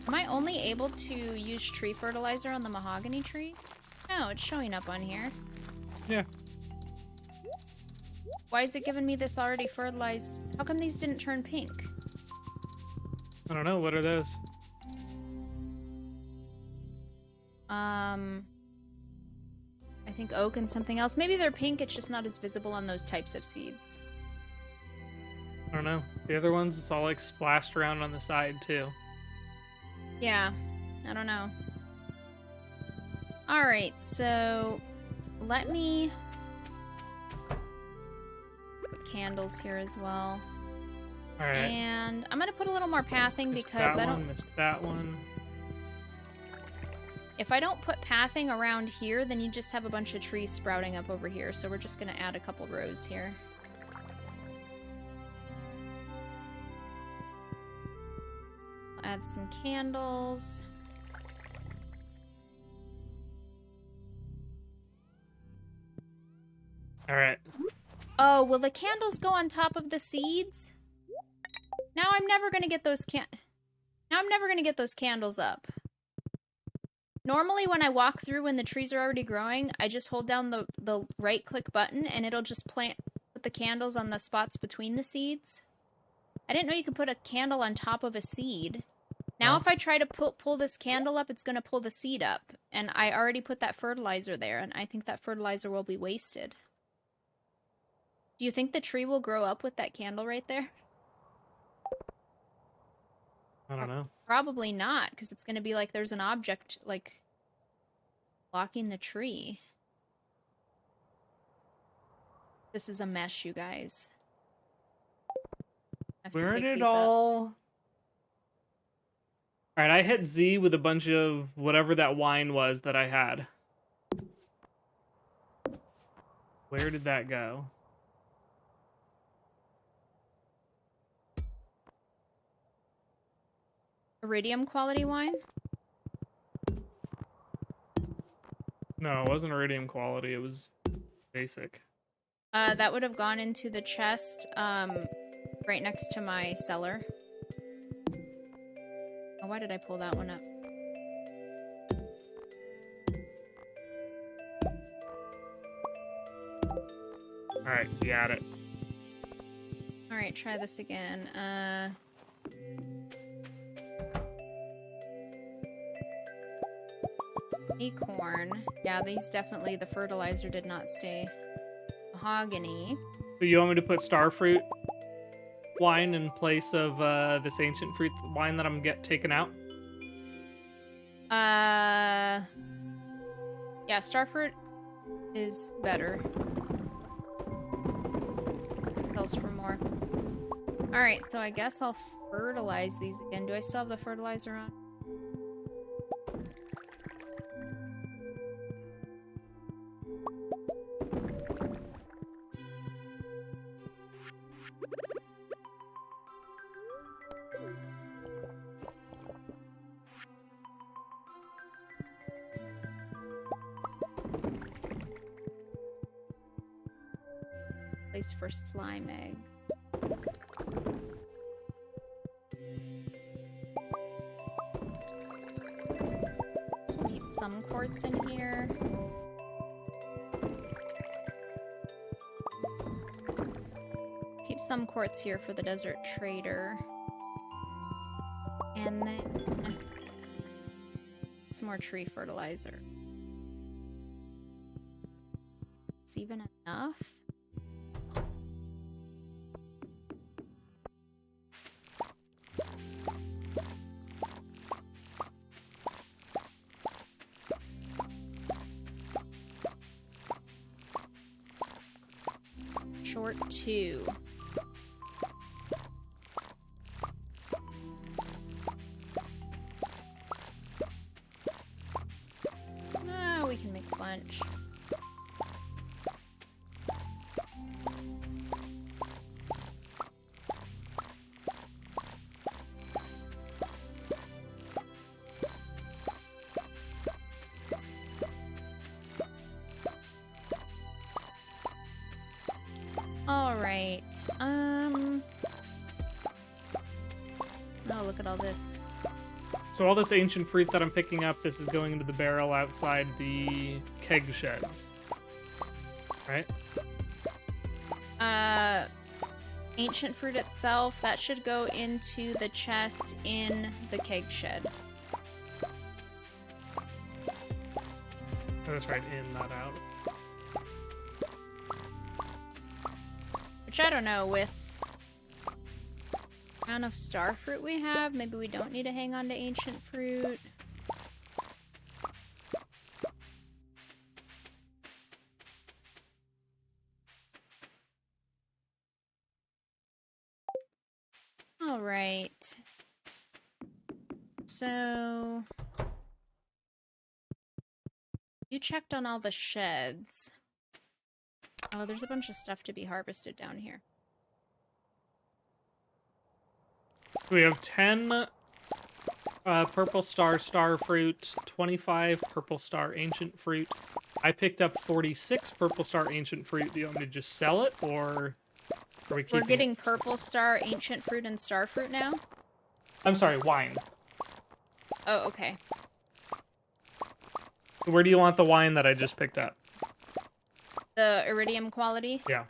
Am I only able to use tree fertilizer on the mahogany tree? No, it's showing up on here. Yeah. Why is it giving me this already fertilized? How come these didn't turn pink? I don't know. What are those? I think oak and something else. Maybe they're pink, it's just not as visible on those types of seeds. I don't know. The other ones, it's all like splashed around on the side too. Yeah, I don't know. Alright, so let me put candles here as well. Alright. And I'm gonna put a little more pathing because I don't... Missed that one. If I don't put pathing around here, then you just have a bunch of trees sprouting up over here. So we're just gonna add a couple rows here. I'll add some candles. Alright. Oh, will the candles go on top of the seeds? Now I'm never gonna get those candles up. Normally when I walk through when the trees are already growing, I just hold down the right-click button and it'll just put the candles on the spots between the seeds. I didn't know you could put a candle on top of a seed. Now if I try to pull this candle up, it's going to pull the seed up. And I already put that fertilizer there, and I think that fertilizer will be wasted. Do you think the tree will grow up with that candle right there? I don't know. Probably not, because it's going to be like there's an object, like, blocking the tree. This is a mess, you guys. Where did it all... Alright, I hit Z with a bunch of whatever that wine was that I had. Where did that go? Iridium quality wine? No, it wasn't iridium quality. It was basic. That would have gone into the chest, right next to my cellar. Oh, why did I pull that one up? Alright, you got it. Alright, try this again. Acorn. Yeah, these definitely, the fertilizer did not stay. Mahogany. So you want me to put starfruit wine in place of this ancient fruit wine that I'm taken out? Yeah, starfruit is better. Sells for more. Alright, so I guess I'll fertilize these again. Do I still have the fertilizer on? Place for slime eggs. So we'll keep some quartz in here. Keep some quartz here for the desert trader. And then some more tree fertilizer. It's even enough. Short 2. Oh, we can make a bunch. right. Oh, look at all this. So all this ancient fruit that I'm picking up, this is going into the barrel outside the keg sheds. Right? Ancient fruit itself, that should go into the chest in the keg shed. That's right, in, not out. Which I don't know, with the amount of star fruit we have, maybe we don't need to hang on to ancient fruit. All right. So you checked on all the sheds. Oh, there's a bunch of stuff to be harvested down here. We have 10 purple star fruit, 25 purple star ancient fruit. I picked up 46 purple star ancient fruit. Do you want me to just sell it, or are we keeping We're getting it? purple star, ancient fruit, and star fruit now? I'm sorry, wine. Oh, okay. Where do you want the wine that I just picked up? The iridium quality? Yeah.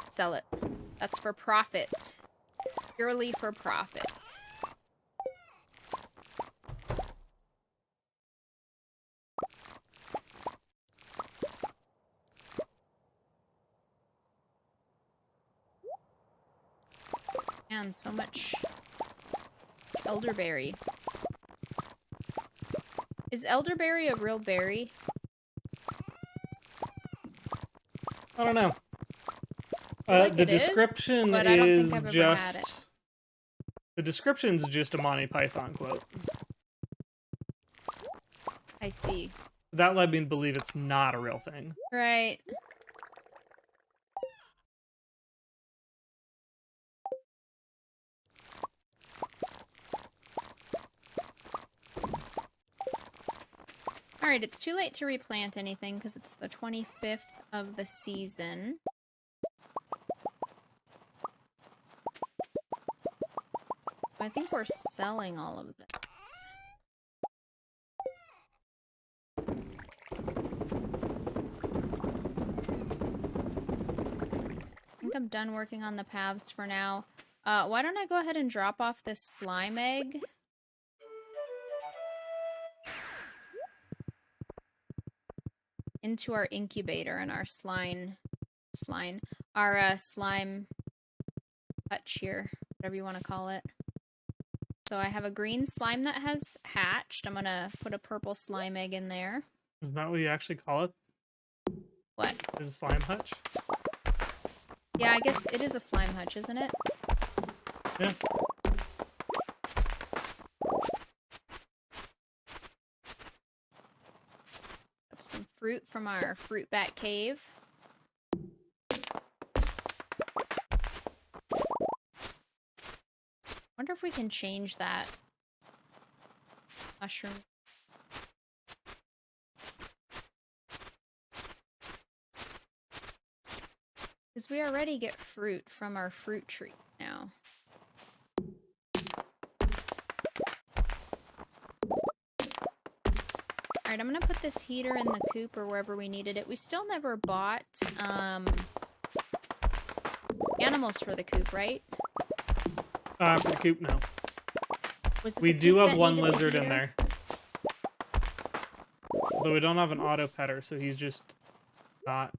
Sell it. That's for profit. Purely for profit. Man, so much elderberry. Is elderberry a real berry? I don't know. Like The it is, description but I don't is think I've ever had it. just... The description's just a Monty Python quote. I see. That led me to believe it's not a real thing. Right. Alright, it's too late to replant anything because it's the 25th of the season. I think we're selling all of this. I think I'm done working on the paths for now. Why don't I go ahead and drop off this slime egg? Into our incubator and our slime hutch here, whatever you want to call it. So I have a green slime that has hatched. I'm gonna put a purple slime egg in there. Isn't that what you actually call it? What? Is it a slime hutch? Yeah, I guess it is a slime hutch, isn't it? Yeah. Up some fruit from our fruit bat cave. Wonder if we can change that mushroom. Because we already get fruit from our fruit tree now. Alright, I'm gonna put this heater in the coop or wherever we needed it. We still never bought animals for the coop, right? For the coop, no. Was it We the do coop have that one needed the lizard in heater? there. Although we don't have an auto petter, so he's just not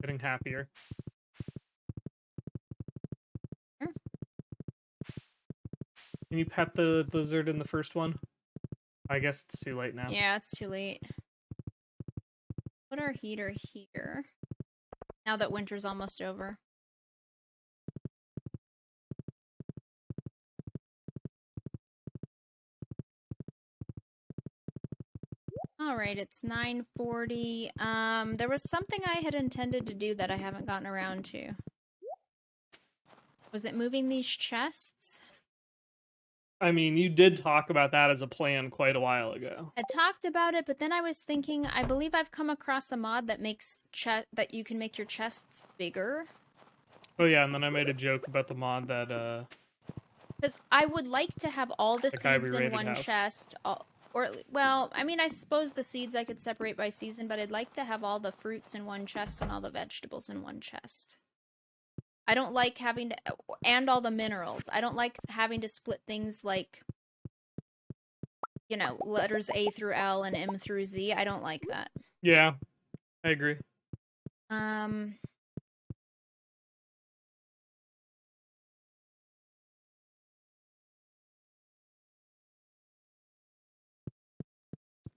getting happier. Sure. Can you pet the lizard in the first one? I guess it's too late now. Yeah, it's too late. Put our heater here. Now that winter's almost over. Alright, it's 9:40. There was something I had intended to do that I haven't gotten around to. Was it moving these chests? I mean, you did talk about that as a plan quite a while ago. I talked about it, but then I was thinking, I believe I've come across a mod that makes that you can make your chests bigger. Oh yeah, and then I made a joke about the mod that Because I would like to have all the Like I seeds in rated one have. chest. Well, I mean, I suppose the seeds I could separate by season, but I'd like to have all the fruits in one chest and all the vegetables in one chest. I don't like having to, and all the minerals. I don't like having to split things like, you know, letters A through L and M through Z. I don't like that. Yeah, I agree.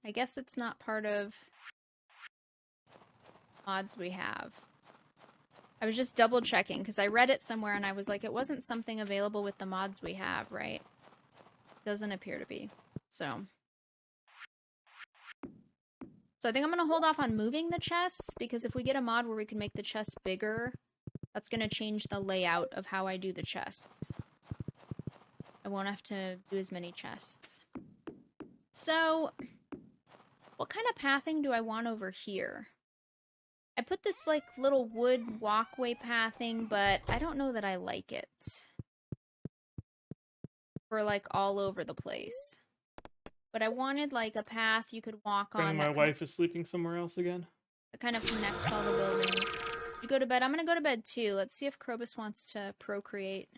I guess it's not part of mods we have. I was just double checking because I read it somewhere and I was like, it wasn't something available with the mods we have, right? Doesn't appear to be. So I think I'm going to hold off on moving the chests because if we get a mod where we can make the chests bigger, that's going to change the layout of how I do the chests. I won't have to do as many chests. So, what kind of pathing do I want over here? I put this, like, little wood walkway pathing, but I don't know that I like it. For, like, all over the place. But I wanted, like, a path you could walk on. My wife is sleeping somewhere else again. That kind of connects all the buildings. Did you go to bed? I'm gonna go to bed, too. Let's see if Krobus wants to procreate.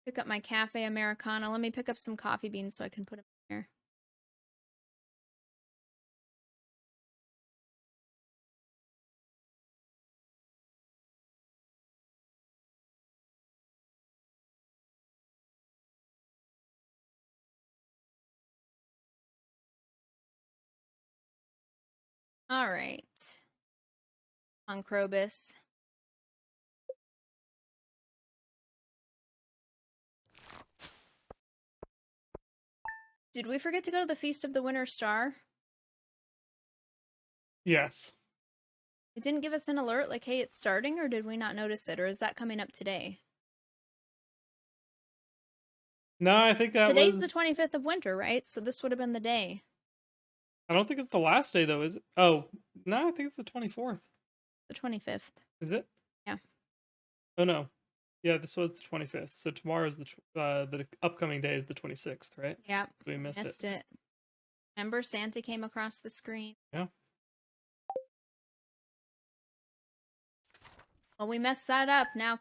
Pick up my cafe Americano. Let me pick up some coffee beans so I can put them here. All right. On Krobus. Did we forget to go to the Feast of the Winter Star? Yes. It didn't give us an alert like, hey, it's starting, or did we not notice it? Or is that coming up today? No, I think that Today's was... the 25th of winter, right? So this would have been the day. I don't think it's the last day, though, is it? Oh, no, I think it's the 24th. The 25th. Is it? Yeah. Oh, no. Yeah, this was the 25th. So tomorrow's the upcoming day is the 26th, right? Yeah. We missed it. Remember, Santa came across the screen. Yeah. Well, we messed that up. Now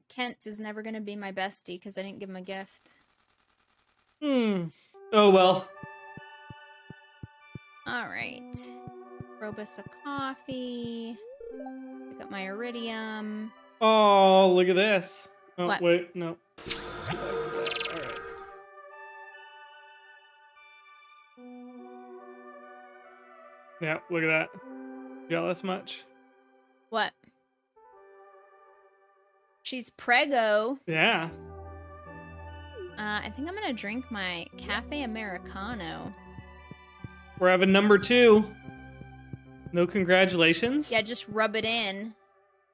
Kent is never going to be my bestie because I didn't give him a gift. Oh, well. All right. Krobus a coffee. Pick up my iridium. Oh, look at this. Oh, What? wait, no. All right. Yeah, look at that. Jealous much? What? She's preggo. Yeah. I think I'm gonna drink my cafe Americano. We're having number 2. No congratulations? Yeah, just rub it in.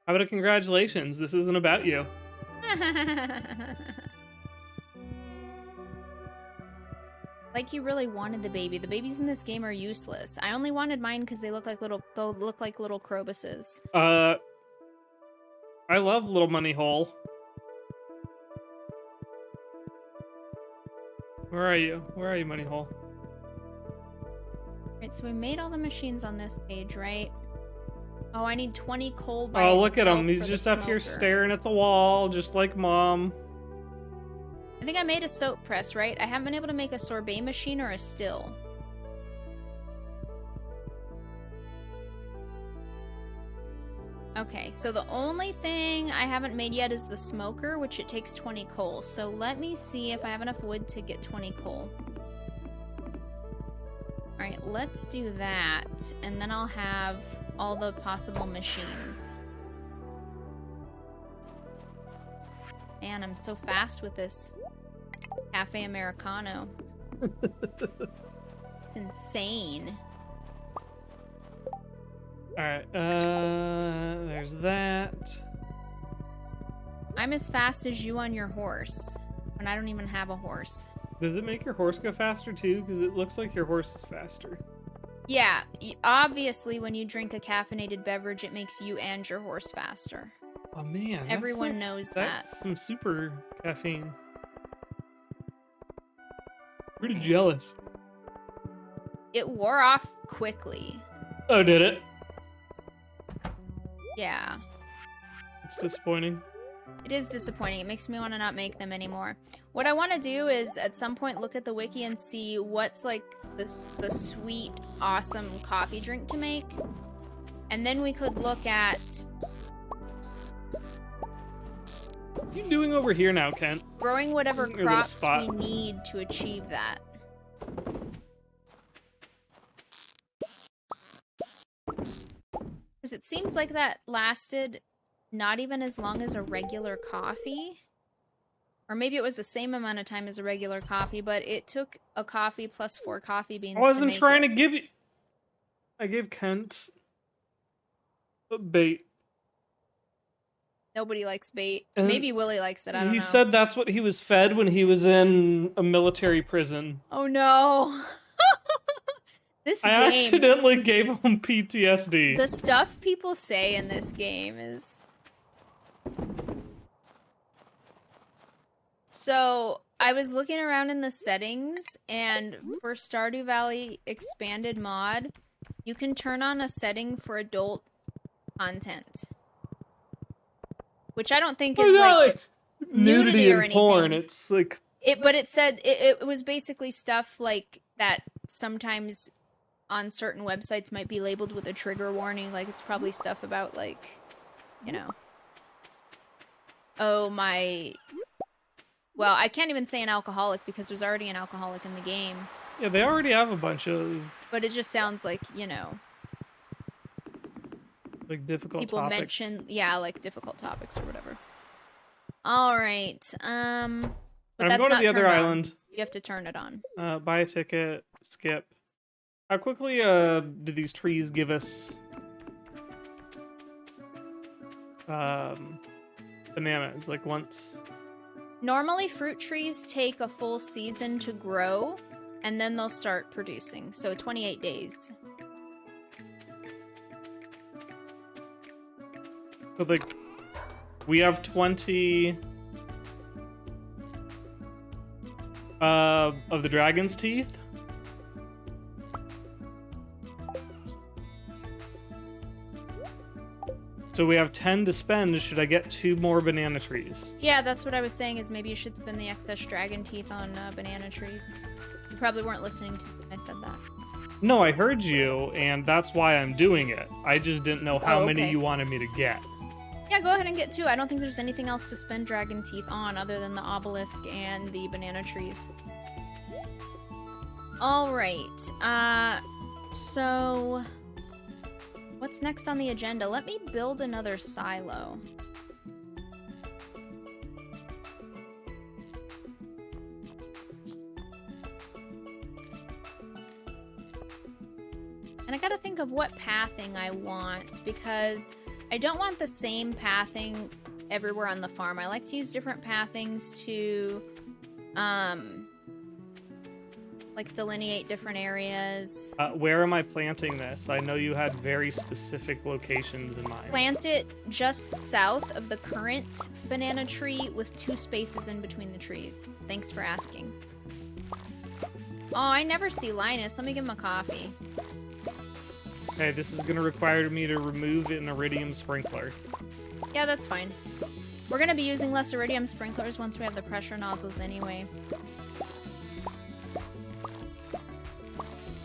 How about a congratulations? This isn't about you. Like you really wanted the baby. The babies in this game are useless. I only wanted mine because they look like little Krobuses. I love Little Money Hole. Where are you? Where are you, Money Hole? Right, so we made all the machines on this page, right? Oh, I need 20 coal by Oh, look at him. He's for just the up here smoker. staring at the wall, just like Mom. I think I made a soap press, right? I haven't been able to make a sorbet machine or a still. Okay, so the only thing I haven't made yet is the smoker, which it takes 20 coal. So let me see if I have enough wood to get 20 coal. Alright, let's do that, and then I'll have all the possible machines. Man, I'm so fast with this Cafe Americano. It's insane. Alright, there's that. I'm as fast as you on your horse, and I don't even have a horse. Does it make your horse go faster too? Because it looks like your horse is faster. Yeah, obviously when you drink a caffeinated beverage, it makes you and your horse faster. Oh man, Everyone knows that. That's some super caffeine. Pretty jealous. It wore off quickly. Oh, did it? Yeah. It's disappointing. It is disappointing. It makes me want to not make them anymore. What I want to do is at some point look at the wiki and see what's like the sweet, awesome coffee drink to make. And then we could look at... What are you doing over here now, Kent? growing whatever crops we need to achieve that. Because it seems like that lasted not even as long as a regular coffee. Or maybe it was the same amount of time as a regular coffee, but it took a coffee plus 4 coffee beans to make it. I wasn't trying to give you... I gave Kent a bait. Nobody likes bait. Maybe Willie likes it, I don't know. He said that's what he was fed when he was in a military prison. Oh no. This game... I accidentally gave him PTSD. The stuff people say in this game is... So, I was looking around in the settings, and for Stardew Valley Expanded mod, you can turn on a setting for adult content. Which I don't think is like nudity or anything. Porn. It's like... But it said, it was basically stuff like that sometimes on certain websites might be labeled with a trigger warning, like it's probably stuff about like, you know, oh my... Well, I can't even say an alcoholic because there's already an alcoholic in the game. Yeah, they already have a bunch of... But it just sounds like, you know... like difficult people topics. mention, yeah, like difficult topics or whatever. Alright, but I'm that's going to not the other turned on. island. You have to turn it on. Buy a ticket, skip. How quickly do these trees give us bananas? Like once... Normally, fruit trees take a full season to grow, and then they'll start producing. So 28 days. But like, we have 20 of the dragon's teeth. So we have 10 to spend. Should I get 2 more banana trees? Yeah, that's what I was saying, is maybe you should spend the excess dragon teeth on banana trees. You probably weren't listening to me when I said that. No, I heard you, and that's why I'm doing it. I just didn't know how many you wanted me to get. Yeah, go ahead and get 2. I don't think there's anything else to spend dragon teeth on other than the obelisk and the banana trees. Alright, so... what's next on the agenda? Let me build another silo. And I gotta think of what pathing I want, because I don't want the same pathing everywhere on the farm. I like to use different pathings to, like delineate different areas. Where am I planting this? I know you had very specific locations in mind. Plant it just south of the current banana tree with 2 spaces in between the trees. Thanks for asking. Oh, I never see Linus. Let me give him a coffee. Okay, this is gonna require me to remove an iridium sprinkler. Yeah, that's fine. We're gonna be using less iridium sprinklers once we have the pressure nozzles anyway.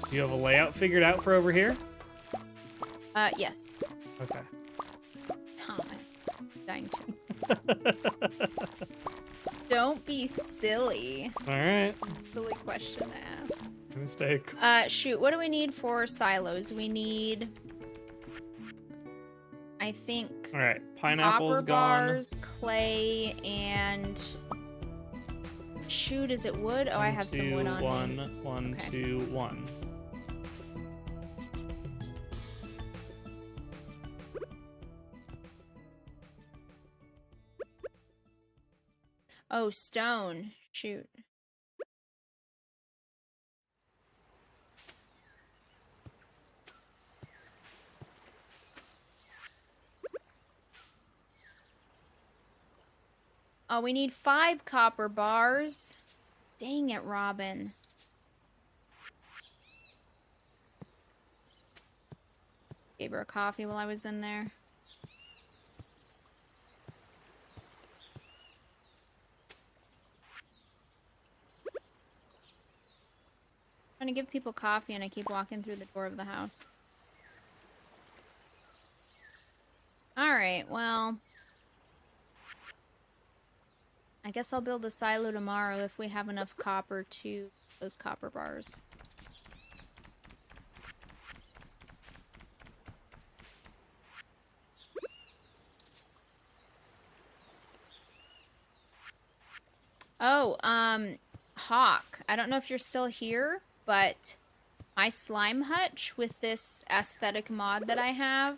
Do you have a layout figured out for over here? Yes. Okay. Tom, I'm dying to. Don't be silly. Alright. Silly question to ask. Mistake. Shoot, what do we need for silos? We need... I think... Alright, pineapple's copper gone. bars, clay, and... Shoot, is it wood? Oh, I have some wood on me. 1, 2, 1. Oh, stone. Shoot. Oh, we need 5 copper bars. Dang it, Robin. Gave her a coffee while I was in there. Trying to give people coffee and I keep walking through the door of the house. Alright, well. I guess I'll build a silo tomorrow if we have enough copper to those copper bars. Oh, Hawk. I don't know if you're still here, but my slime hutch with this aesthetic mod that I have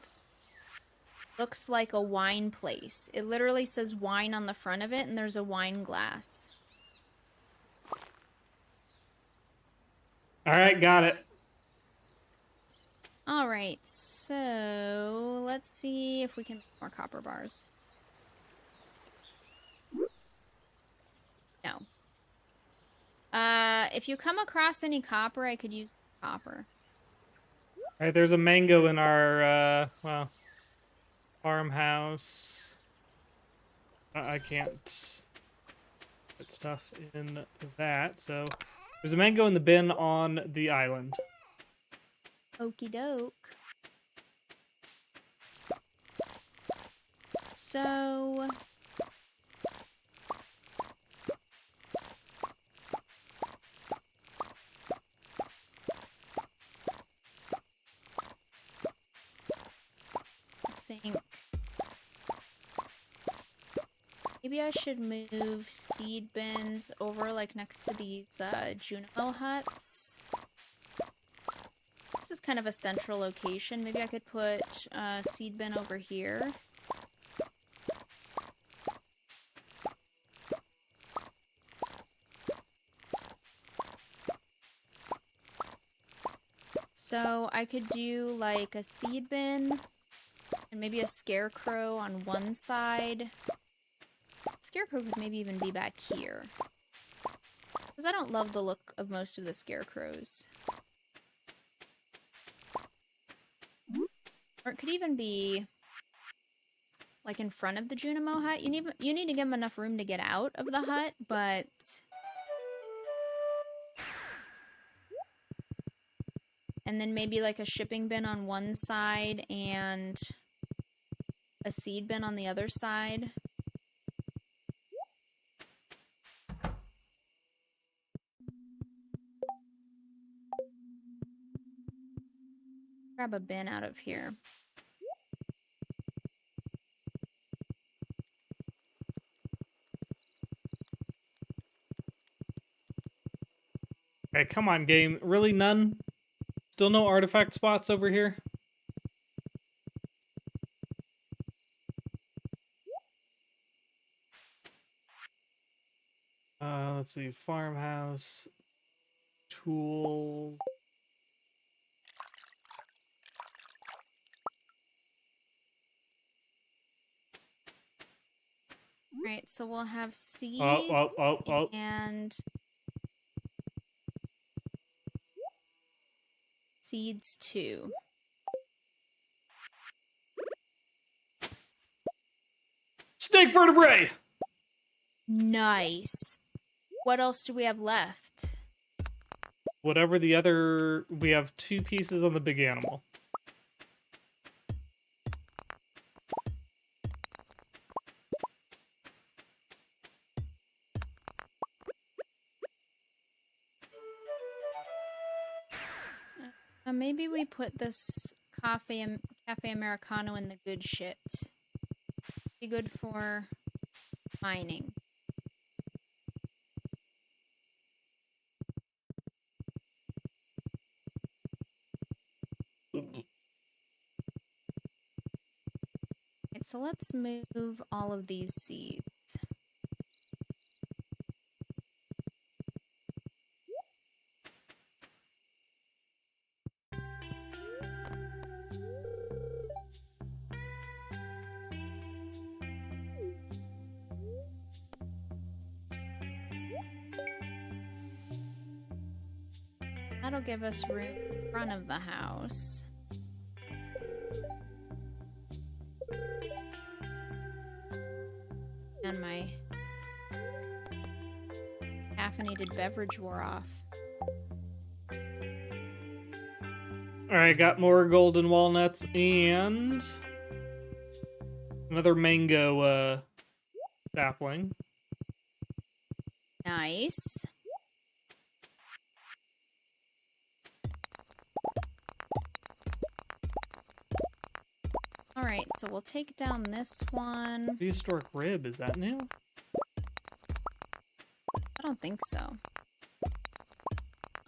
looks like a wine place. It literally says wine on the front of it, and there's a wine glass. All right, got it. All right, so let's see if we can make more copper bars. No. If you come across any copper, I could use copper. All right, there's a mango in our, well, farmhouse. I can't put stuff in that, so there's a mango in the bin on the island. Okie doke. So... I think... Maybe I should move seed bins over, like, next to these, Junimo huts. This is kind of a central location. Maybe I could put a seed bin over here. So I could do like a seed bin and maybe a scarecrow on one side. Scarecrow could maybe even be back here. Because I don't love the look of most of the scarecrows. Or it could even be like in front of the Junimo hut. You need to give them enough room to get out of the hut, but... And then maybe like a shipping bin on one side and a seed bin on the other side. Grab a bin out of here. Okay, come on, game. Really, none? Still no artifact spots over here? Let's see. Farmhouse. Tools. Alright, so we'll have seeds Oh. and seeds too. Snake vertebrae! Nice. What else do we have left? Whatever the other... We have 2 pieces on the big animal. Maybe we put this Cafe Americano in the good shit. Be good for mining. Right, so let's move all of these seeds. That'll give us room in front of the house. And my caffeinated beverage wore off. Alright, got more golden walnuts and another mango sapling. Nice. Alright, so we'll take down this one. Prehistoric rib, is that new? I don't think so.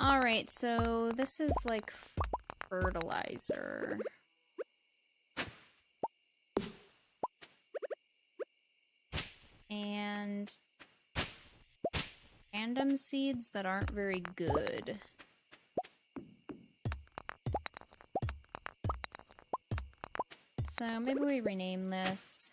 Alright, so this is like fertilizer. And random seeds that aren't very good. So maybe we rename this.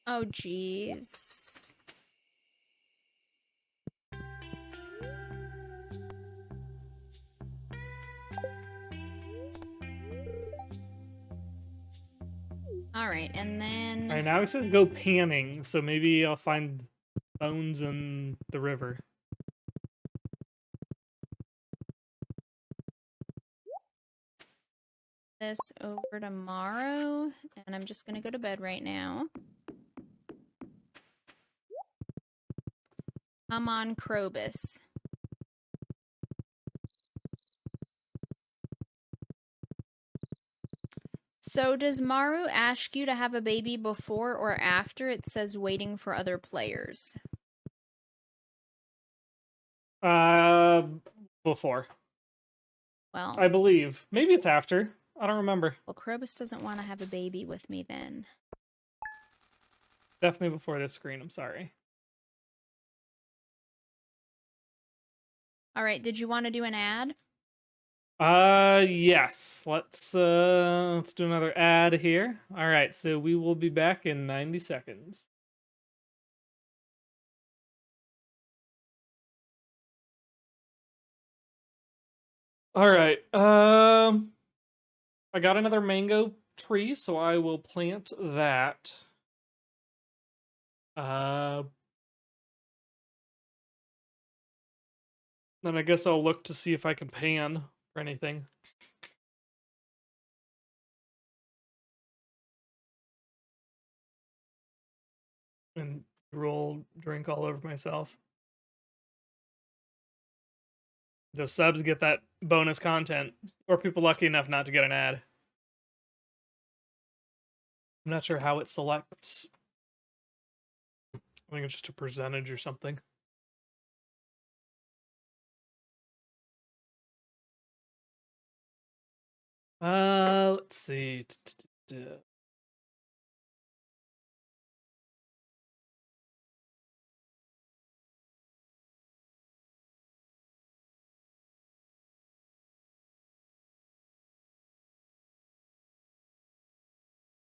Oh, jeez. Alright, and then... Alright, now it says go panning, so maybe I'll find bones in the river. This over tomorrow, and I'm just gonna go to bed right now. Come on, Krobus. So does Maru ask you to have a baby before or after it says waiting for other players? Before. Well, I believe. Maybe it's after. I don't remember. Well, Krobus doesn't want to have a baby with me then. Definitely before this screen, I'm sorry. Alright, did you want to do an ad? Yes. Let's do another ad here. Alright, so we will be back in 90 seconds. Alright, I got another mango tree, so I will plant that. Then I guess I'll look to see if I can pan for anything. And roll drink all over myself. Those subs get that bonus content, or people lucky enough not to get an ad. I'm not sure how it selects. I think it's just a percentage or something. Let's see.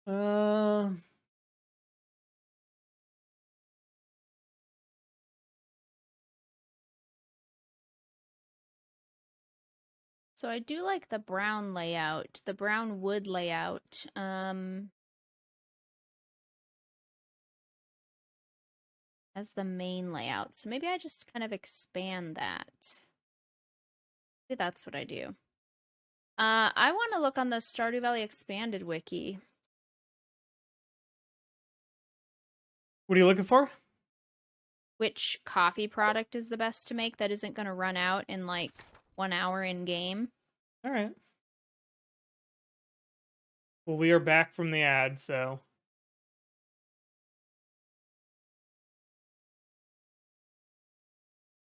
Uh, So I do like the brown layout, the brown wood layout. As the main layout. So maybe I just kind of expand that. Maybe that's what I do. I want to look on the Stardew Valley Expanded wiki. what are you looking for? Which coffee product is the best to make that isn't going to run out in like 1 hour in game? All right. Well, we are back from the ad, so.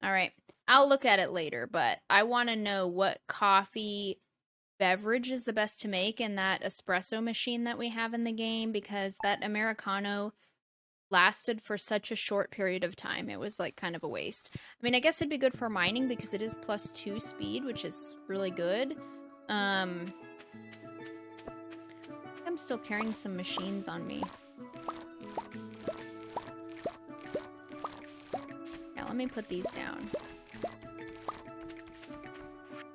All right. I'll look at it later, but I want to know what coffee beverage is the best to make in that espresso machine that we have in the game, because that Americano lasted for such a short period of time. It was like kind of a waste. I mean, I guess it'd be good for mining because it is +2 speed, which is really good. I'm still carrying some machines on me. Yeah, let me put these down.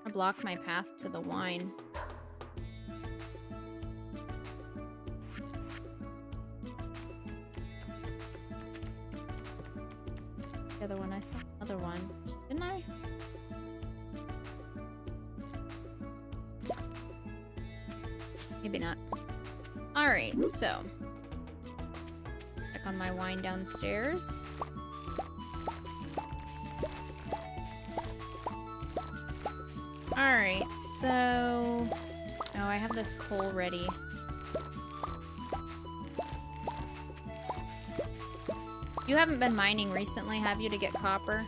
I blocked my path to the wine. The other one, I saw another one, didn't I? Maybe not. Alright, so check on my wine downstairs. Alright, so oh, I have this coal ready. You haven't been mining recently, have you, to get copper?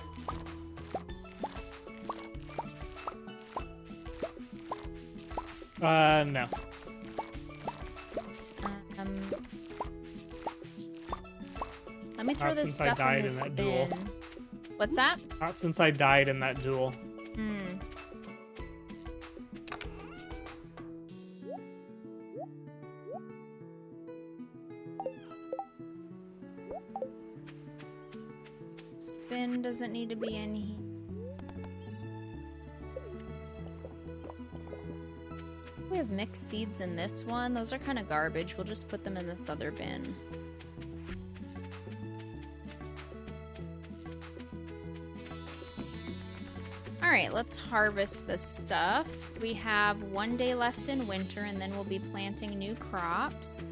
No. Let me throw Not this since I stuff died in this in that bin. duel. What's that? Not since I died in that duel. Hmm. This bin doesn't need to be in here. We have mixed seeds in this one. Those are kind of garbage. We'll just put them in this other bin. Alright, let's harvest this stuff. We have 1 day left in winter, and then we'll be planting new crops.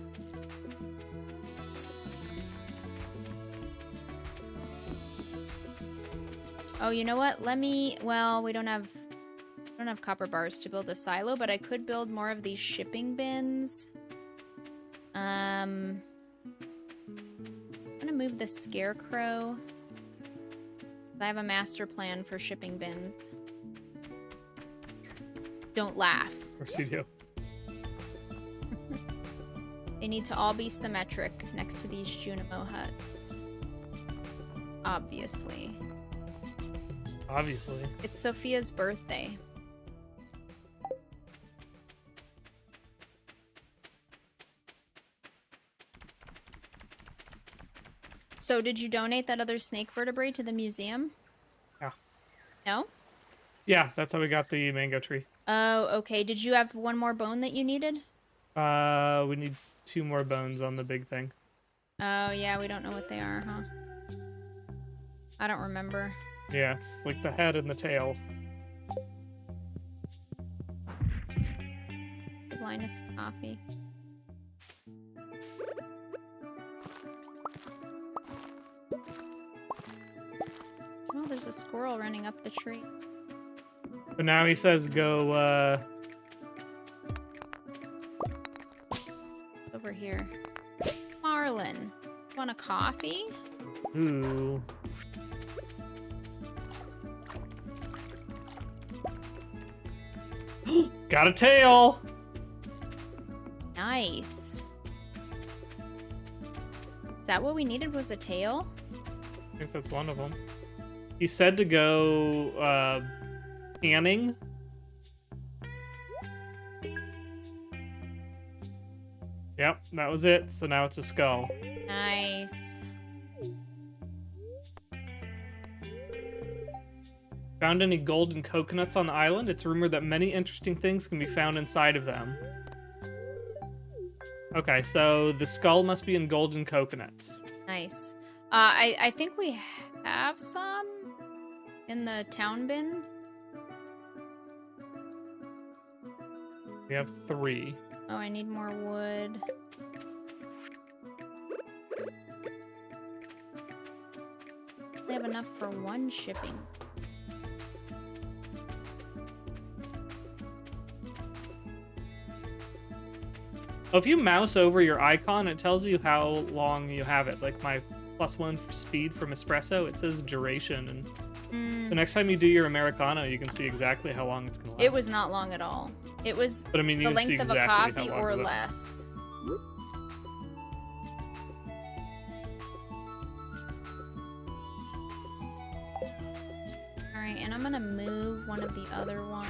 Oh, you know what? Well, we don't have copper bars to build a silo, but I could build more of these shipping bins. I'm gonna move the scarecrow. I have a master plan for shipping bins. Don't laugh. Of course you do. They need to all be symmetric next to these Junimo huts. Obviously. Obviously. It's Sophia's birthday. So, did you donate that other snake vertebrae to the museum? Yeah. No? Yeah, that's how we got the mango tree. Oh, okay. Did you have one more bone that you needed? We need 2 more bones on the big thing. Oh, yeah, we don't know what they are, huh? I don't remember. Yeah, it's like the head and the tail. Linus coffee. Oh, there's a squirrel running up the tree. But now he says go, Over here. Marlin, want a coffee? Ooh. Got a tail! Nice. Is that what we needed, was a tail? I think that's one of them. He said to go, canning. Yep, that was it. So now it's a skull. Nice. Found any golden coconuts on the island? It's rumored that many interesting things can be found inside of them. Okay, so the skull must be in golden coconuts. Nice. I think we have some in the town bin. We have 3. Oh, I need more wood. We have enough for 1 shipping. Oh, if you mouse over your icon, it tells you how long you have it. Like my +1 speed from Espresso, it says duration, and the next time you do your Americano, you can see exactly how long it's gonna last. It was not long at all. It was but I mean, you the can see length of exactly a coffee how long or it is. less. Alright, and I'm gonna move one of the other ones.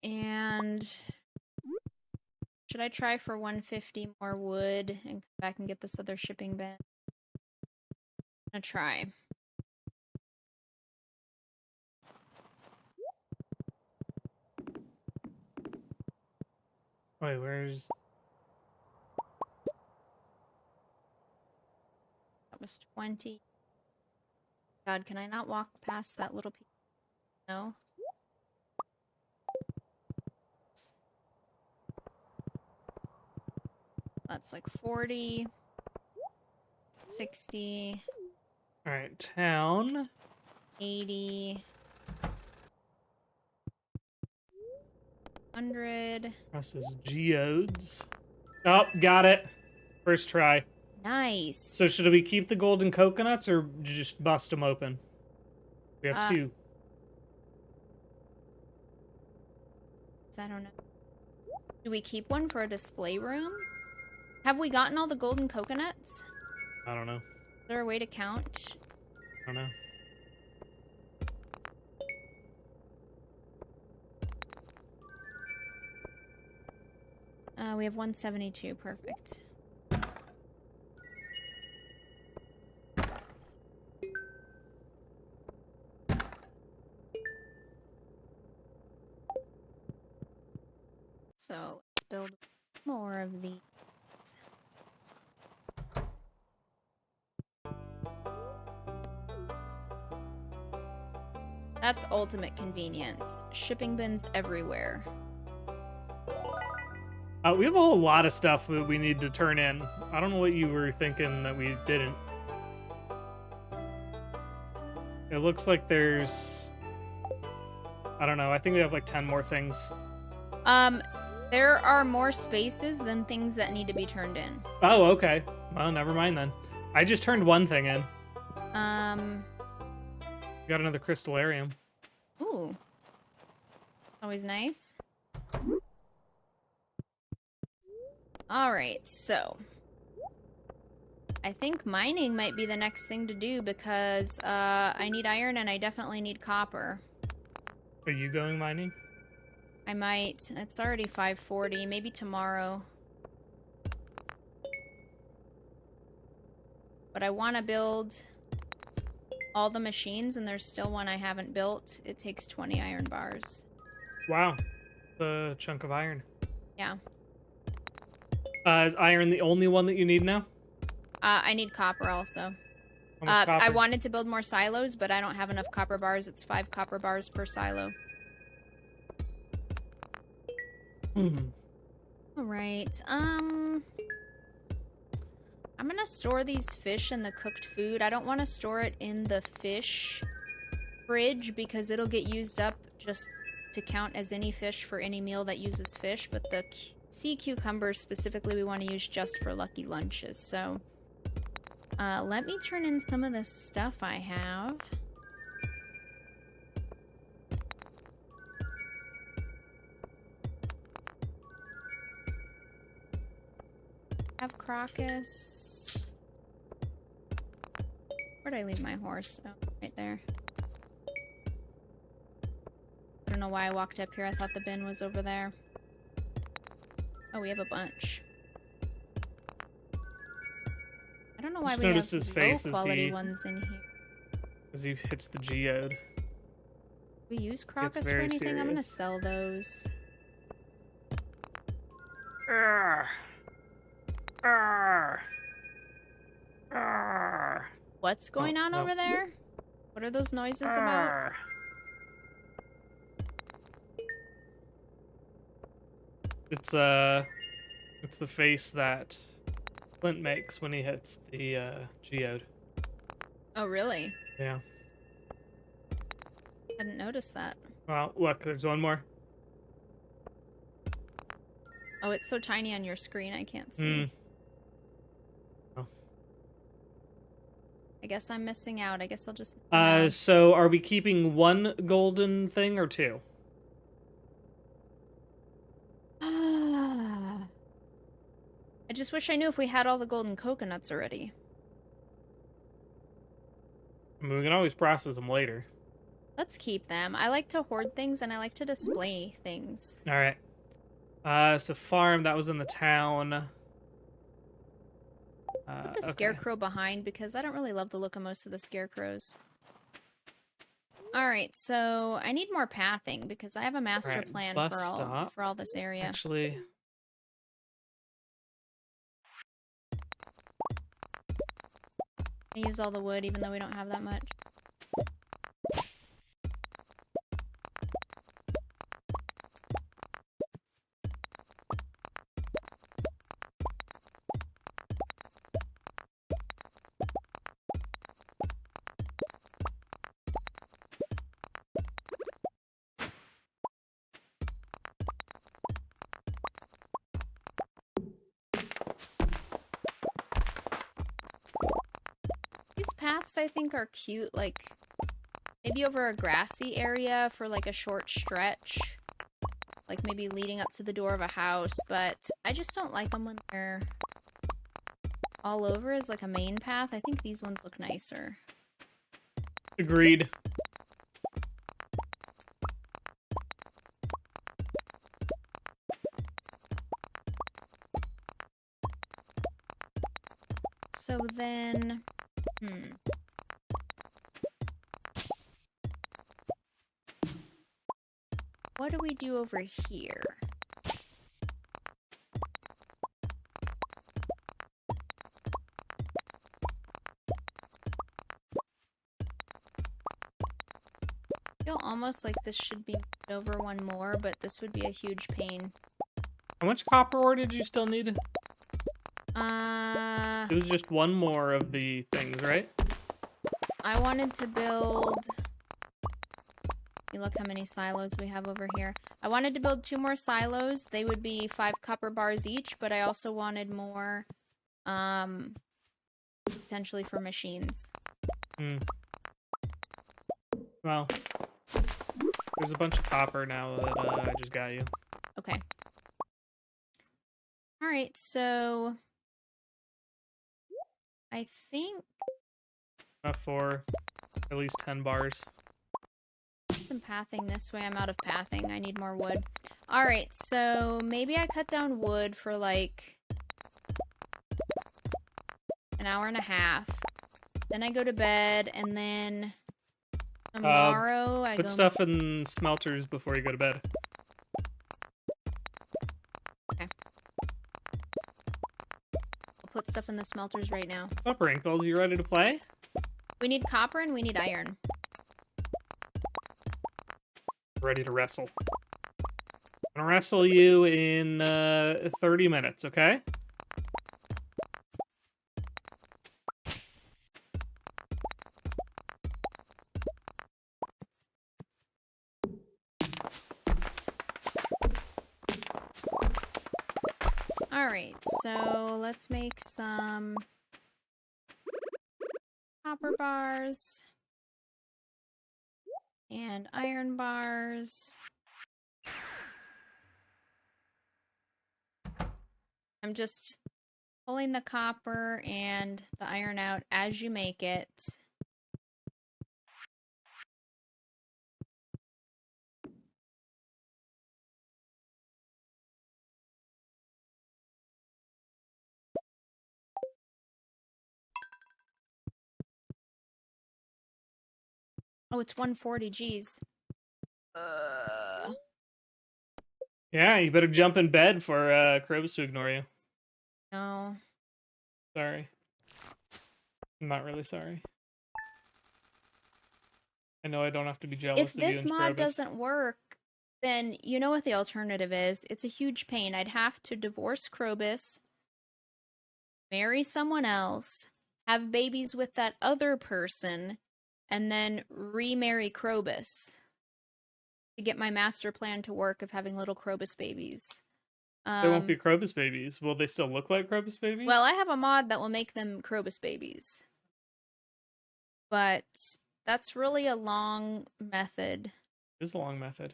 And should I try for 150 more wood and come back and get this other shipping bin? I'm gonna try. Wait, where's... That was 20. God, can I not walk past that little piece? No. That's like 40, 60. All right, town. 80. 100. Process geodes. Oh, got it. First try. Nice. So should we keep the golden coconuts or just bust them open? We have 2. I don't know. Do we keep one for a display room? Have we gotten all the golden coconuts? I don't know. Is there a way to count? I don't know. We have 172. Perfect. So let's build more of these. That's ultimate convenience. Shipping bins everywhere. We have a whole lot of stuff that we need to turn in. I don't know what you were thinking that we didn't. It looks like there's... I don't know. I think we have like 10 more things. There are more spaces than things that need to be turned in. Oh, okay. Well, never mind then. I just turned one thing in. Got another crystallarium. Ooh. Always nice. Alright, so. I think mining might be the next thing to do because I need iron and I definitely need copper. Are you going mining? I might. It's already 5:40. Maybe tomorrow. But I want to build all the machines, and there's still one I haven't built. It takes 20 iron bars. Wow. The chunk of iron. Yeah. Is iron the only one that you need now? I need copper also. How much copper? I wanted to build more silos, but I don't have enough copper bars. It's 5 copper bars per silo. Alright, I'm gonna store these fish in the cooked food. I don't want to store it in the fish fridge because it'll get used up just to count as any fish for any meal that uses fish, but the sea cucumbers specifically we want to use just for lucky lunches. So let me turn in some of the stuff I have. Have Crocus. Where'd I leave my horse? Oh, right there. I don't know why I walked up here. I thought the bin was over there. Oh, we have a bunch. I don't know why we have low quality ones in here. As he hits the geode. We use Crocus for anything? Serious. I'm gonna sell those. What's going on over there? What are those noises about? It's the face that Clint makes when he hits the geode. Oh, really? Yeah. I didn't notice that. Well, look, there's one more. Oh, it's so tiny on your screen, I can't see. I guess I'm missing out. I guess I'll just... So are we keeping one golden thing or two? I just wish I knew if we had all the golden coconuts already. I mean, we can always process them later. Let's keep them. I like to hoard things and I like to display things. All right. So farm, that was in the town. Put the Okay. scarecrow behind because I don't really love the look of most of the scarecrows. Alright, so I need more pathing because I have a master plan for all this area. Actually, I use all the wood even though we don't have that much. These paths I think are cute, like maybe over a grassy area for like a short stretch. Like maybe leading up to the door of a house, but I just don't like them when they're all over as like a main path. I think these ones look nicer. agreed. So then, what do we do over here? I feel almost like this should be moved over one more, but this would be a huge pain. How much copper ore did you still need? It was just one more of the things, right? I wanted to build... You look how many silos we have over here. I wanted to build 2 more silos. They would be 5 copper bars each, but I also wanted more, potentially for machines. Well, there's a bunch of copper now that I just got you. Okay. Alright, so... I think... Enough for at least 10 bars. Some pathing this way. I'm out of pathing. I need more wood. Alright, so maybe I cut down wood for like an hour and a half. Then I go to bed, and then tomorrow I go... Put stuff in smelters before you go to bed. Okay. I'll put stuff in the smelters right now. What's up, Wrinkles? You ready to play? We need copper and we need iron. Ready to wrestle. I'm gonna wrestle you in 30 minutes, okay? Alright, so let's make some copper bars and iron bars. I'm just pulling the copper and the iron out as you make it. Oh, it's 140, geez. Yeah, you better jump in bed for Krobus to ignore you. No. Sorry. I'm not really sorry. I know I don't have to be jealous If of you this and mod Krobus. doesn't work, then you know what the alternative is. It's a huge pain. I'd have to divorce Krobus, marry someone else, have babies with that other person, and then remarry Krobus to get my master plan to work of having little Krobus babies. They won't be Krobus babies. Will they still look like Krobus babies? Well, I have a mod that will make them Krobus babies. but that's really a long method. It is a long method.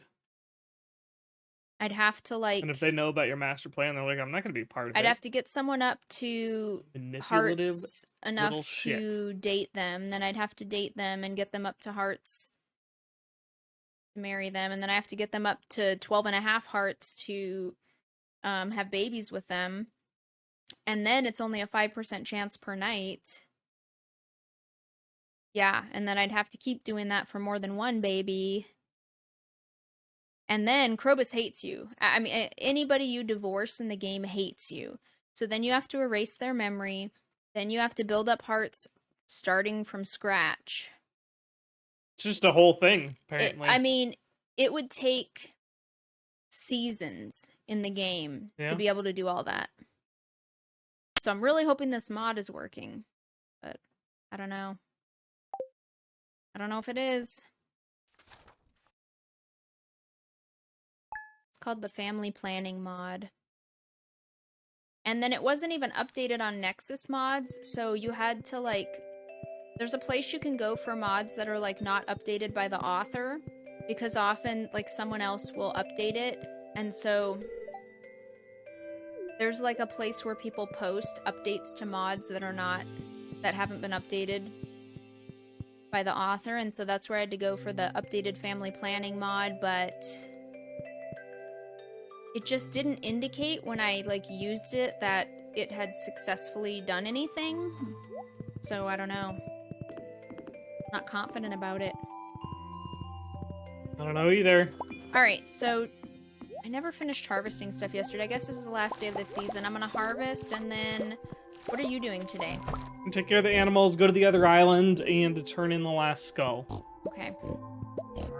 I'd have to like. And if they know about your master plan, they're like, I'm not going to be part of it. I'd have to get someone up to hearts enough to date them. Then I'd have to date them and get them up to hearts to marry them. And then I have to get them up to 12 and a half hearts to have babies with them. And then it's only a 5% chance per night. Yeah, and then I'd have to keep doing that for more than one baby. And then Krobus hates you. I mean, anybody you divorce in the game hates you. So then you have to erase their memory. Then you have to build up hearts starting from scratch. It's just a whole thing, apparently. I mean, it would take seasons in the game to be able to do all that. So I'm really hoping this mod is working. But I don't know. I don't know if it is. It's called the Family Planning mod. And then it wasn't even updated on Nexus mods, so you had to like... There's a place you can go for mods that are like not updated by the author, because often like someone else will update it, and so there's like a place where people post updates to mods that haven't been updated by the author, and so that's where I had to go for the updated family planning mod, but it just didn't indicate when I like used it that it had successfully done anything. So I don't know. Not confident about it. I don't know either. Alright, so I never finished harvesting stuff yesterday. I guess this is the last day of the season. I'm gonna harvest, and then what are you doing today? Take care of the animals, go to the other island, and turn in the last skull. Okay.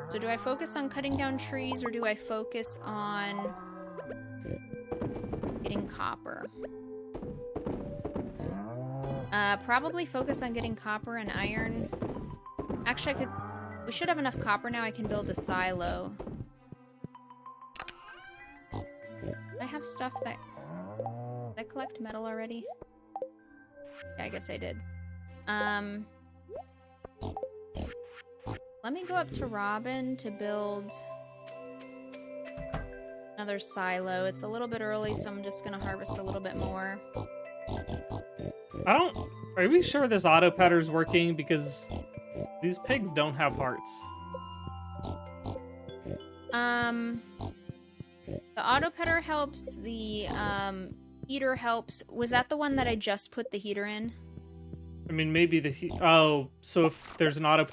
So do I focus on cutting down trees, or do I focus on getting copper? Probably focus on getting copper and iron. Actually, we should have enough copper now. I can build a silo. Did I have stuff that... Did I collect metal already? Yeah, I guess I did. Let me go up to Robin to build another silo. It's a little bit early, so I'm just gonna harvest a little bit more. Are we sure this auto petter's working? Because these pigs don't have hearts. The auto petter helps, the heater helps. Was that the one that I just put the heater in? I mean, maybe oh, so if there's an auto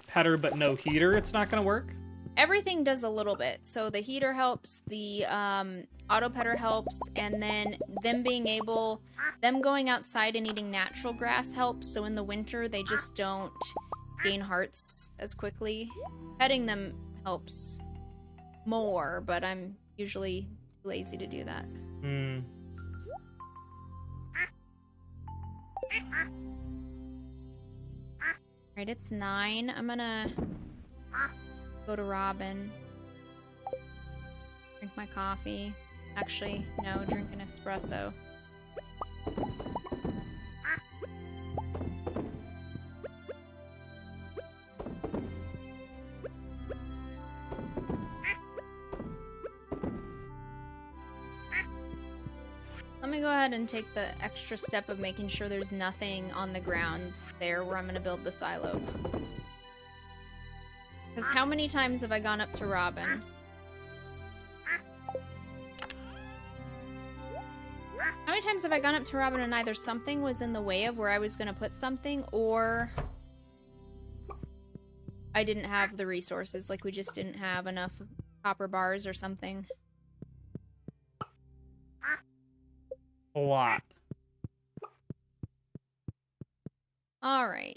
petter but no heater, it's not gonna work? Everything does a little bit. So the heater helps, the auto petter helps, and then them going outside and eating natural grass helps. So in the winter, they just don't gain hearts as quickly. Petting them helps more, but I'm usually too lazy to do that. Alright, it's 9. I'm gonna go to Robin. Drink my coffee. Actually, no, drink an espresso. Let me go ahead and take the extra step of making sure there's nothing on the ground there where I'm going to build the silo. Because how many times have I gone up to Robin? How many times have I gone up to Robin and either something was in the way of where I was going to put something, or I didn't have the resources, like we just didn't have enough copper bars or something? A lot. All right.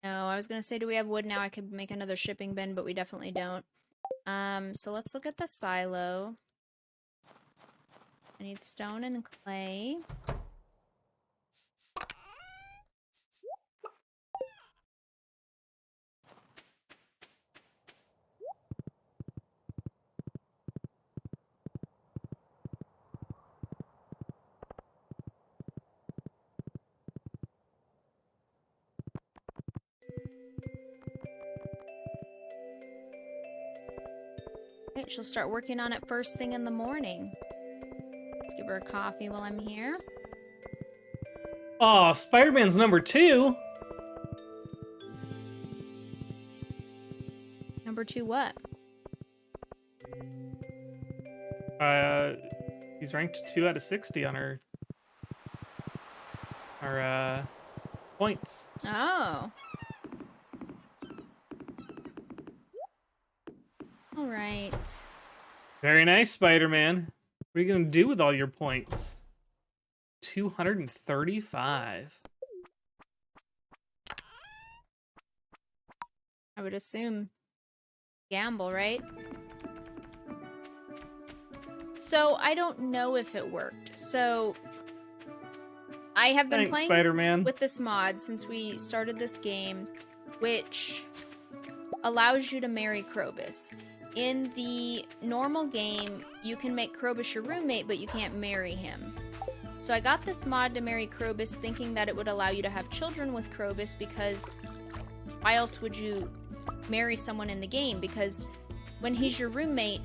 No, I was gonna say, do we have wood now? I could make another shipping bin, but we definitely don't. So let's look at the silo. I need stone and clay. Right, she'll start working on it first thing in the morning. Let's give her a coffee while I'm here. Oh, Spider-Man's number 2. Number 2 what? He's ranked 2 out of 60 on our points. Oh. All right. Very nice, Spider-Man. What are you gonna do with all your points? 235. I would assume gamble, right? So I don't know if it worked. So I have been playing Spider-Man. with this mod since we started this game, which allows you to marry Krobus. In the normal game, you can make Krobus your roommate, but you can't marry him. So I got this mod to marry Krobus thinking that it would allow you to have children with Krobus, because why else would you marry someone in the game? Because when he's your roommate,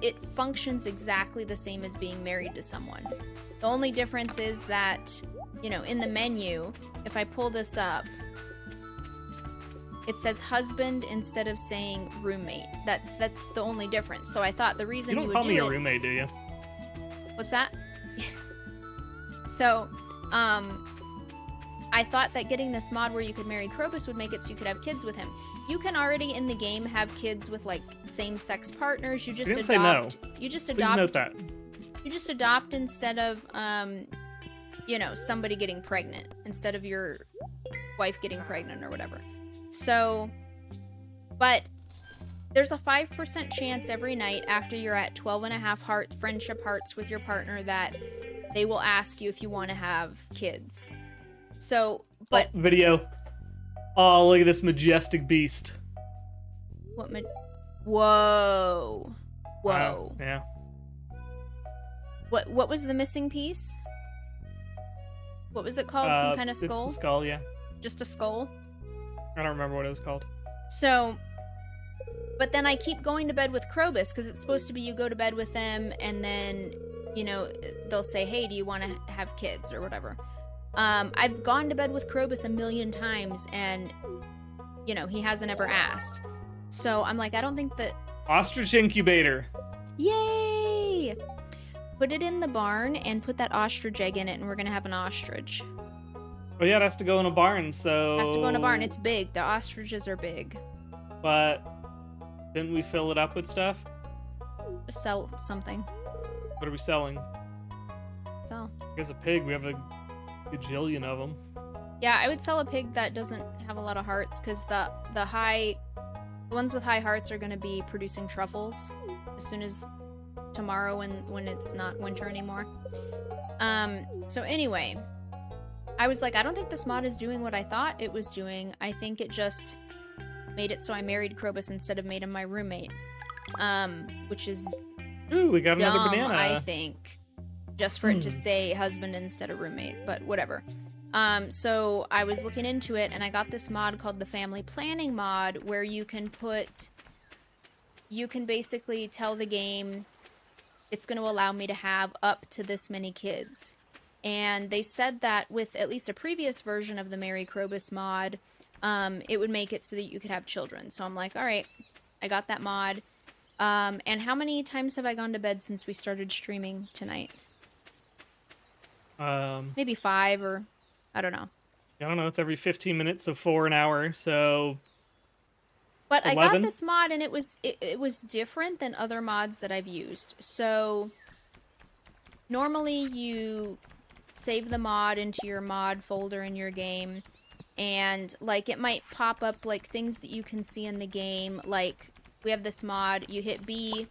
it functions exactly the same as being married to someone. The only difference is that, you know, in the menu, if I pull this up, it says husband instead of saying roommate. That's the only difference. So I thought the reason you don't call me your roommate, do you? What's that? So, I thought that getting this mod where you could marry Krobus would make it so you could have kids with him. You can already in the game have kids with like same-sex partners. You just adopt. Say no. You just Please adopt. Note that. You just adopt instead of you know, somebody getting pregnant, instead of your wife getting pregnant or whatever. So, but there's a 5% chance every night after you're at 12.5 friendship hearts with your partner that they will ask you if you want to have kids. So, but video. Oh, look at this majestic beast. What? Whoa! Whoa! Yeah. What was the missing piece? What was it called? Some kind of skull? It's the skull, yeah. Just a skull? I don't remember what it was called. So, but then I keep going to bed with Krobus, because it's supposed to be you go to bed with them, and then, you know, they'll say, hey, do you want to have kids, or whatever. I've gone to bed with Krobus a million times, and, you know, he hasn't ever asked. So I'm like, I don't think that... Ostrich incubator. Yay! Put it in the barn and put that ostrich egg in it, and we're gonna have an ostrich. Oh yeah, it has to go in a barn, so... It has to go in a barn. It's big. The ostriches are big. But didn't we fill it up with stuff? Just sell something. What are we selling? Sell. I guess a pig. We have a gajillion of them. Yeah, I would sell a pig that doesn't have a lot of hearts, because the ones with high hearts are going to be producing truffles as soon as tomorrow when it's not winter anymore. So anyway, I was like, I don't think this mod is doing what I thought it was doing. I think it just made it so I married Krobus instead of made him my roommate. Which is Ooh, we got dumb, another banana. I think. Just for it to say husband instead of roommate, but whatever. So I was looking into it, and I got this mod called the Family Planning mod, where you can basically tell the game it's going to allow me to have up to this many kids. And they said that with at least a previous version of the Marry Krobus mod, it would make it so that you could have children. So I'm like, all right, I got that mod. And how many times have I gone to bed since we started streaming tonight? Maybe 5, or I don't know. I don't know. It's every 15 minutes, so 4 an hour. So, but 11? I got this mod, and it was different than other mods that I've used. So normally you save the mod into your mod folder in your game, and like it might pop up like things that you can see in the game. Like we have this mod, you hit B,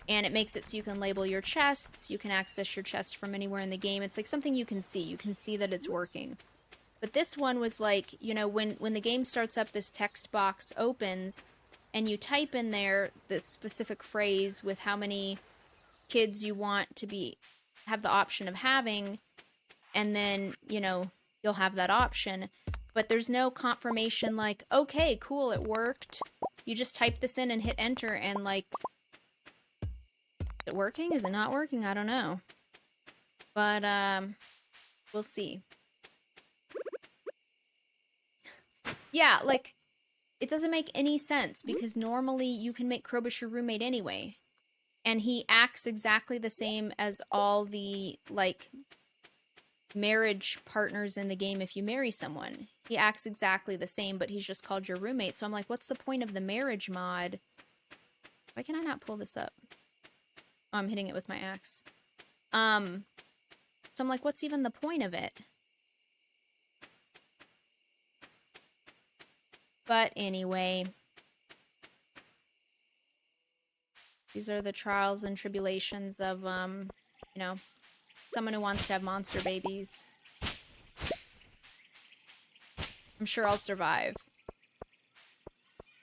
and it makes it so you can label your chests. You can access your chest from anywhere in the game. It's like something you can see. You can see that it's working. But this one was like, you know, when the game starts up, this text box opens, and you type in there this specific phrase with how many kids you want to have the option of having, and then, you know, you'll have that option. But there's no confirmation like, okay, cool, it worked. You just type this in and hit enter, and like, it working? Is it not working? I don't know. But, we'll see. Yeah, like, it doesn't make any sense because normally you can make Krobus your roommate anyway. And he acts exactly the same as all the, like, marriage partners in the game if you marry someone. He acts exactly the same, but he's just called your roommate. So I'm like, what's the point of the marriage mod? Why can I not pull this up? Oh, I'm hitting it with my axe. So I'm like, what's even the point of it? But anyway, these are the trials and tribulations of, you know, someone who wants to have monster babies. I'm sure I'll survive.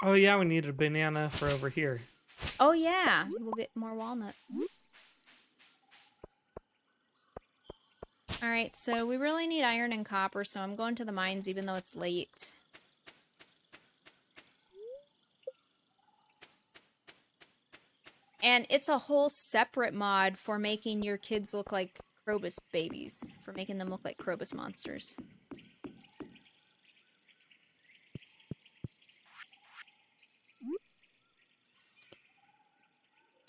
Oh yeah, we need a banana for over here. Oh yeah, we'll get more walnuts. Alright, so we really need iron and copper, so I'm going to the mines even though it's late. And it's a whole separate mod for making your kids look like Krobus babies. For making them look like Krobus monsters.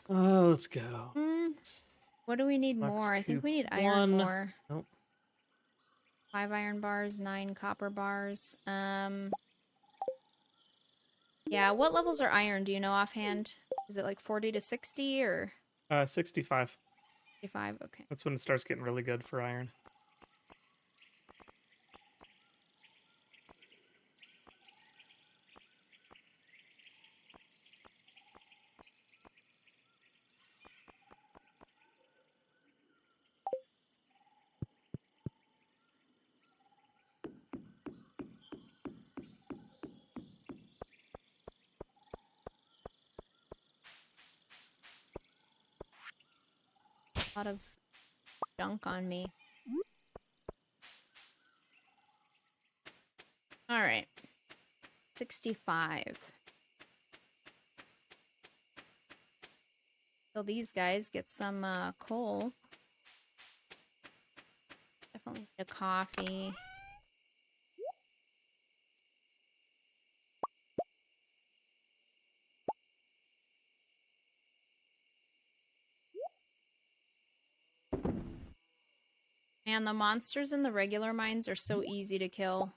Let's go. What do we need Box more? I think coop we need iron 1. more. Nope. 5 iron bars, 9 copper bars. Yeah, what levels are iron? Do you know offhand? Is it like 40 to 60 or 65. 65? Okay. That's when it starts getting really good for iron. A lot of junk on me. Alright. 65. So these guys get some coal. Definitely need a coffee. Man, the monsters in the regular mines are so easy to kill.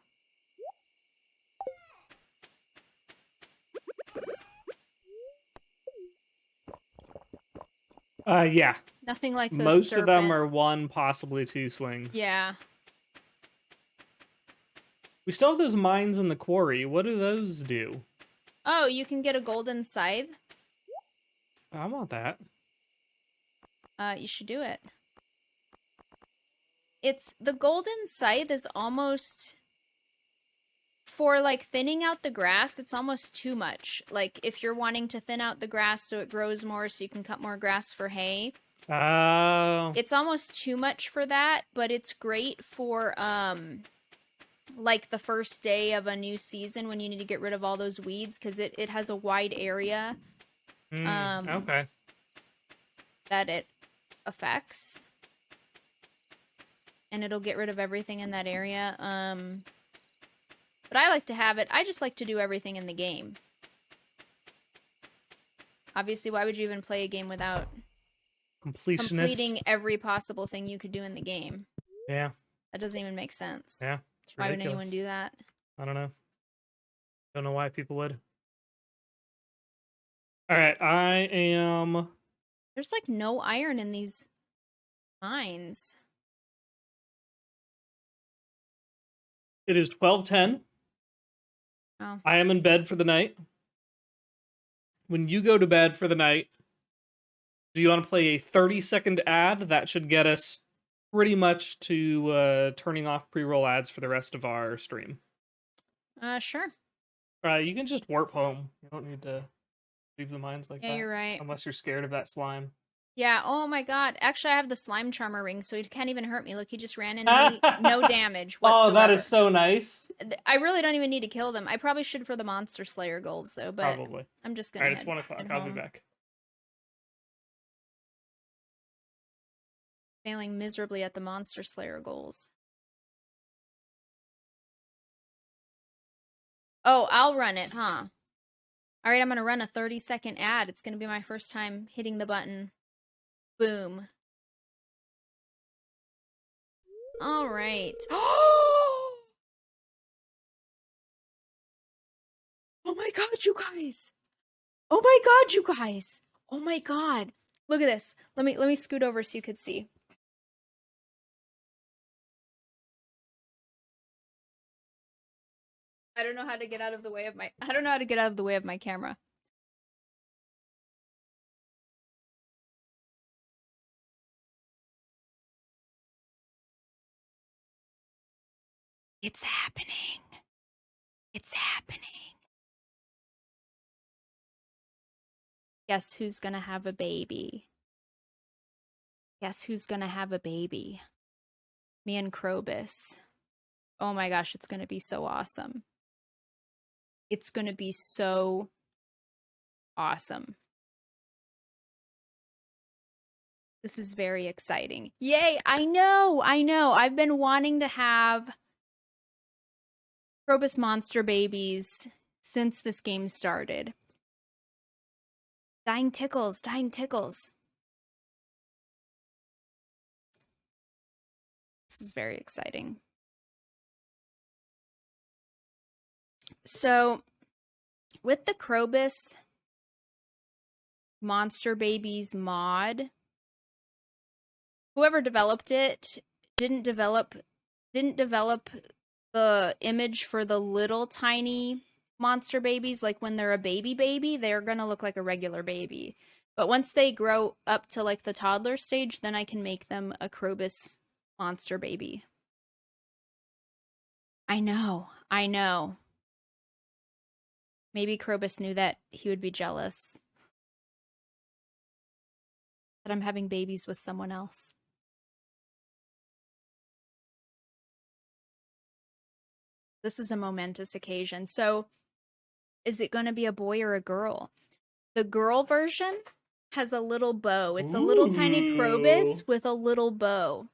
Yeah. Nothing like those Most of them are serpents. 1, possibly 2 swings. Yeah. We still have those mines in the quarry. What do those do? Oh, you can get a golden scythe? I want that. You should do it. It's... The golden scythe is almost... For, like, thinning out the grass, it's almost too much. Like, if you're wanting to thin out the grass so it grows more so you can cut more grass for hay... Oh. It's almost too much for that, but it's great for, like, the first day of a new season when you need to get rid of all those weeds, because it has a wide area, okay. that it affects. And it'll get rid of everything in that area, But I like to have it. I just like to do everything in the game. Obviously, why would you even play a game without... Completionist. completing every possible thing you could do in the game? Yeah. That doesn't even make sense. Yeah. It's ridiculous. Why would anyone do that? I don't know. Don't know why people would. Alright, I am... There's like no iron in these mines. It is 12:10. Oh. I am in bed for the night. When you go to bed for the night, do you want to play a 30-second ad? That should get us pretty much to turning off pre-roll ads for the rest of our stream. Sure. You can just warp home. You don't need to leave the mines like that. Yeah, you're right. Unless you're scared of that slime. Yeah, oh my god. Actually, I have the slime charmer ring, so he can't even hurt me. Look, he just ran into me. No damage whatsoever. Oh, that is so nice. I really don't even need to kill them. I probably should for the Monster Slayer goals, though, but Probably. I'm just gonna Alright, it's 1 o'clock. I'll be back. Failing miserably at the Monster Slayer goals. Oh, I'll run it, huh? All right, I'm going to run a 30-second ad. It's going to be my first time hitting the button. Boom. All right. Oh my god, you guys. Oh my god, you guys. Oh my god. Look at this. Let me scoot over so you could see. I don't know how to get out of the way of my camera. It's happening. It's happening. Guess who's gonna have a baby? Guess who's gonna have a baby? Me and Krobus. Oh my gosh, it's gonna be so awesome. It's gonna be so awesome. This is very exciting. Yay! I know! I've been wanting to have Krobus monster babies since this game started. Dying tickles, dying tickles. This is very exciting. So, with the Krobus Monster Babies mod, whoever developed it didn't develop the image for the little tiny monster babies. Like when they're a baby, they're gonna look like a regular baby. But once they grow up to like the toddler stage, then I can make them a Krobus monster baby. I know. Maybe Krobus knew that he would be jealous that I'm having babies with someone else. This is a momentous occasion. So, is it going to be a boy or a girl? The girl version has a little bow. It's a little tiny Krobus with a little bow.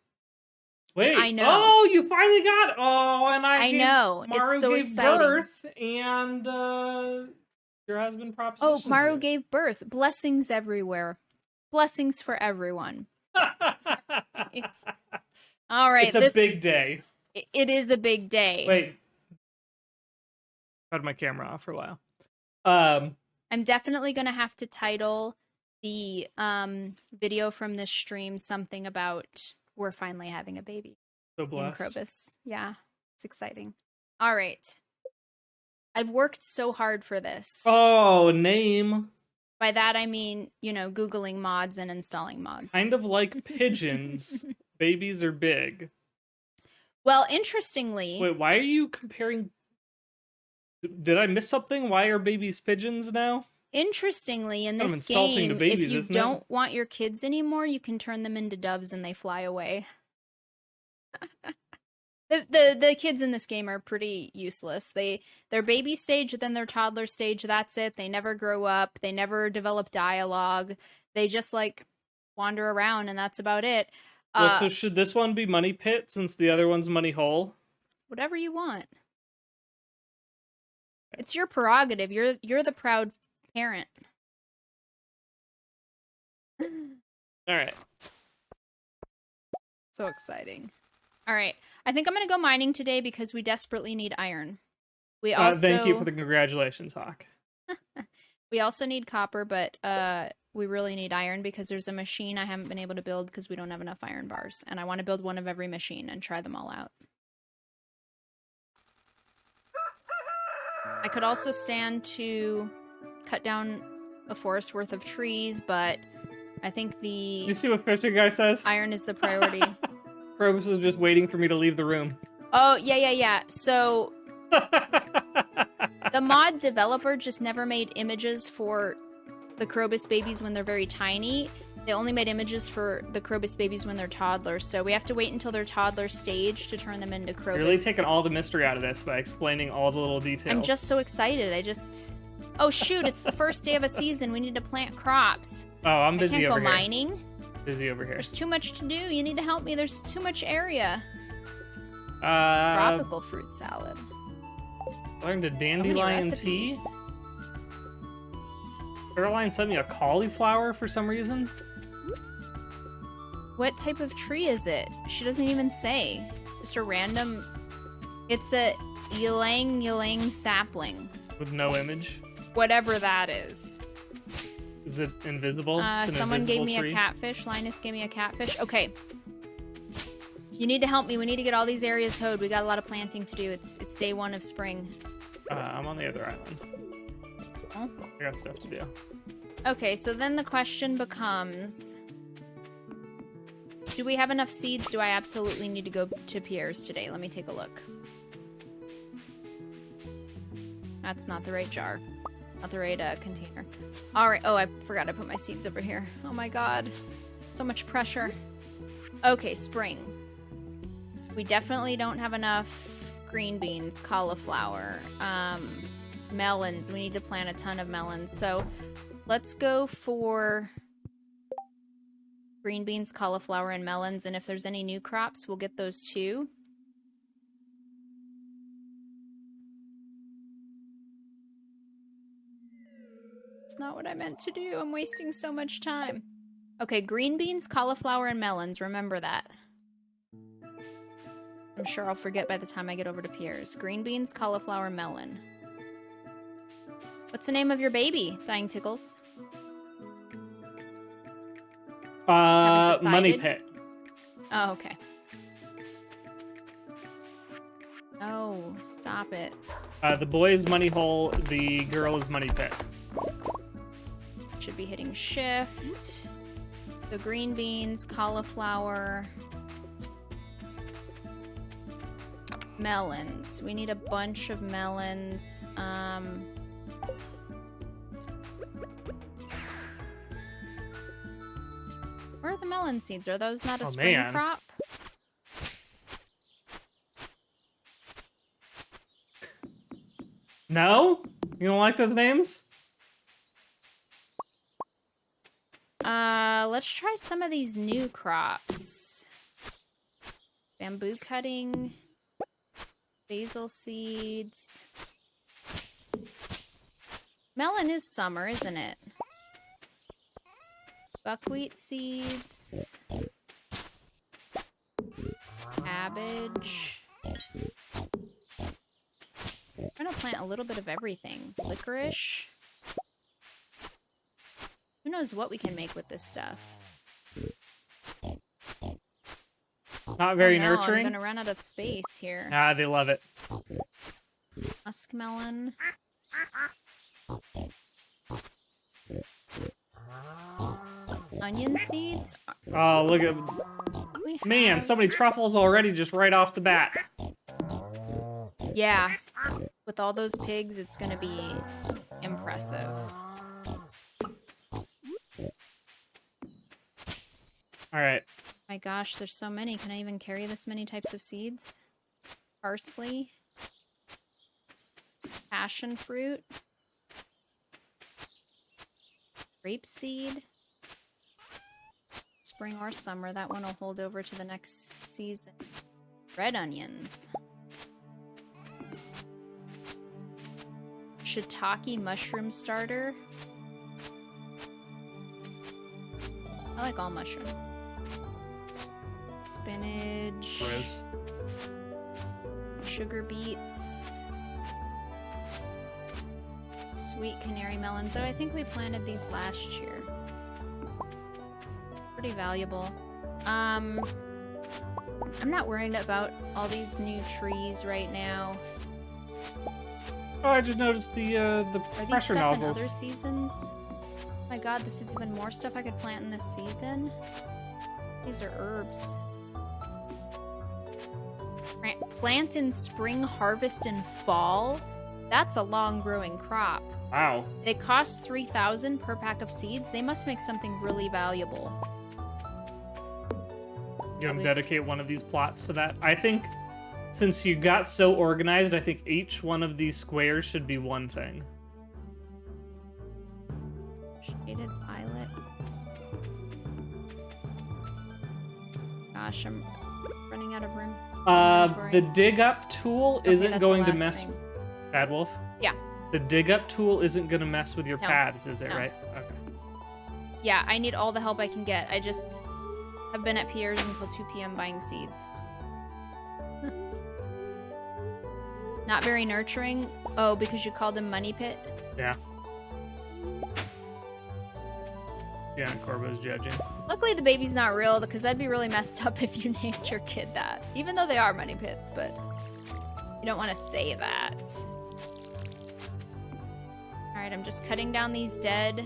Wait. I know. Oh, you finally got. Oh, and I know. Maru it's so gave exciting. Birth, and your husband propositioned. Oh, Maru gave birth. Blessings everywhere. Blessings for everyone. All right. It's a big day. It is a big day. Wait. I had my camera off for a while. I'm definitely going to have to title the video from this stream something about we're finally having a baby. So blessed. In Krobus. Yeah, it's exciting. All right. I've worked so hard for this. Oh, name. By that, I mean, you know, Googling mods and installing mods. Kind of like pigeons. Babies are big. Well, interestingly... Wait, why are you comparing... Did I miss something? Why are babies pigeons now? Interestingly, in this game, babies, if you don't want your kids anymore, you can turn them into doves and they fly away. The kids in this game are pretty useless. They're baby stage, then they're toddler stage, that's it. They never grow up, they never develop dialogue. They just, like, wander around, and that's about it. Well, so should this one be Money Pit, since the other one's Money Hole? Whatever you want. It's your prerogative. You're the proud parent. Alright. So exciting. Alright. I think I'm going to go mining today because we desperately need iron. We also... Thank you for the congratulations, Hawk. We also need copper, but we really need iron because there's a machine I haven't been able to build because we don't have enough iron bars. And I want to build one of every machine and try them all out. I could also stand to cut down a forest worth of trees, but I think the... You see what Fisher Guy says? Iron is the priority. Krobus is just waiting for me to leave the room. Oh, yeah. So, the mod developer just never made images for the Krobus babies when they're very tiny. They only made images for the Krobus babies when they're toddlers, so we have to wait until they're toddler stage to turn them into Krobus. You're really taking all the mystery out of this by explaining all the little details. I'm just so excited. Oh shoot, it's the first day of a season. We need to plant crops. Oh, I'm busy over here. I can't go mining. Busy over here. There's too much to do. You need to help me. There's too much area. Uh, Tropical fruit salad. Learned a dandelion tea. Caroline sent me a cauliflower for some reason. What type of tree is it? She doesn't even say. Just a random... It's a ylang sapling. With no image. Whatever that is. Is it invisible? Someone gave me a catfish. Linus gave me a catfish. Okay. You need to help me. We need to get all these areas hoed. We got a lot of planting to do. It's day 1 of spring. I'm on the other island. Oh. I got stuff to do. Okay, so then the question becomes... Do we have enough seeds? Do I absolutely need to go to Pierre's today? Let me take a look. That's not the right jar. Not the right container. Alright. Oh, I forgot I put my seeds over here. Oh my god. So much pressure. Okay, spring. We definitely don't have enough green beans, cauliflower, melons. We need to plant a ton of melons. So let's go for green beans, cauliflower, and melons. And if there's any new crops, we'll get those too. It's not what I meant to do. I'm wasting so much time. Okay, green beans, cauliflower, and melons. Remember that. I'm sure I'll forget by the time I get over to Pierre's. Green beans, cauliflower, melon. What's the name of your baby, Dying Tickles? Money Pit. Oh, okay. Oh, stop it. The boy is Money Hole, the girl is Money Pit. Should be hitting shift. The green beans, cauliflower, melons. We need a bunch of melons. Where are the melon seeds? Are those not a spring crop? No? You don't like those names? Let's try some of these new crops. Bamboo cutting, basil seeds. Melon is summer, isn't it? Buckwheat seeds. Cabbage. I'm trying to plant a little bit of everything. Licorice. Who knows what we can make with this stuff? Not very oh, no, nurturing. I'm gonna run out of space here. Ah, they love it. Muskmelon. Onion seeds. Oh, look at... Man, so many truffles already just right off the bat. Yeah. With all those pigs, it's gonna be impressive. Alright. My gosh, there's so many. Can I even carry this many types of seeds? Parsley. Passion fruit. Grapeseed. Spring or summer. That one will hold over to the next season. Red onions. Shiitake mushroom starter. I like all mushrooms. Spinach. Gross. Sugar beets. Sweet canary melons. Oh, I think we planted these last year. Pretty valuable. I'm not worried about all these new trees right now. Oh, I just noticed the Are pressure these stuff nozzles. in other seasons? Oh my god, this is even more stuff I could plant in this season. These are herbs. Plant in spring, harvest in fall? That's a long growing crop. Wow. They cost 3,000 per pack of seeds. They must make something really valuable. You gonna dedicate one of these plots to that? I think since you got so organized, I think each one of these squares should be one thing. Shaded violet. Gosh, I'm running out of room. The dig up tool isn't going to mess. Thing. Bad Wolf? Yeah. The dig up tool isn't going to mess with your paths, is it, No. right? Okay. Yeah, I need all the help I can get. I just have been at Pierre's until 2 p.m. buying seeds. Not very nurturing. Oh, because you called him Money Pit? Yeah. Yeah, Krobus judging. Luckily the baby's not real, because that'd be really messed up if you named your kid that. Even though they are Money Pits, but you don't want to say that. Alright, I'm just cutting down these dead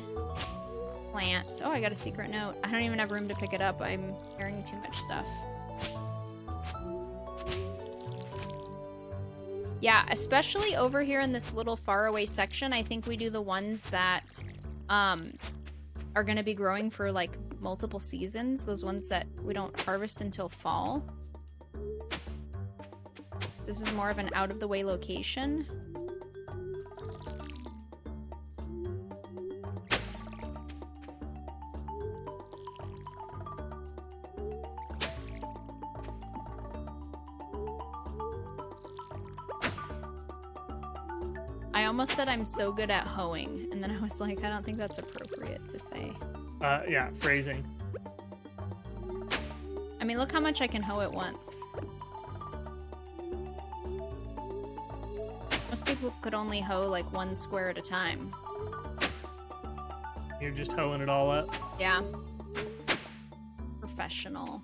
plants. Oh, I got a secret note. I don't even have room to pick it up. I'm carrying too much stuff. Yeah, especially over here in this little faraway section, I think we do the ones that are going to be growing for like multiple seasons. Those ones that we don't harvest until fall. This is more of an out-of-the-way location. I almost said I'm so good at hoeing, and then I was like, I don't think that's appropriate to say. Yeah, phrasing. I mean, look how much I can hoe at once. Most people could only hoe like 1 square at a time. You're just hoeing it all up? Yeah. Professional.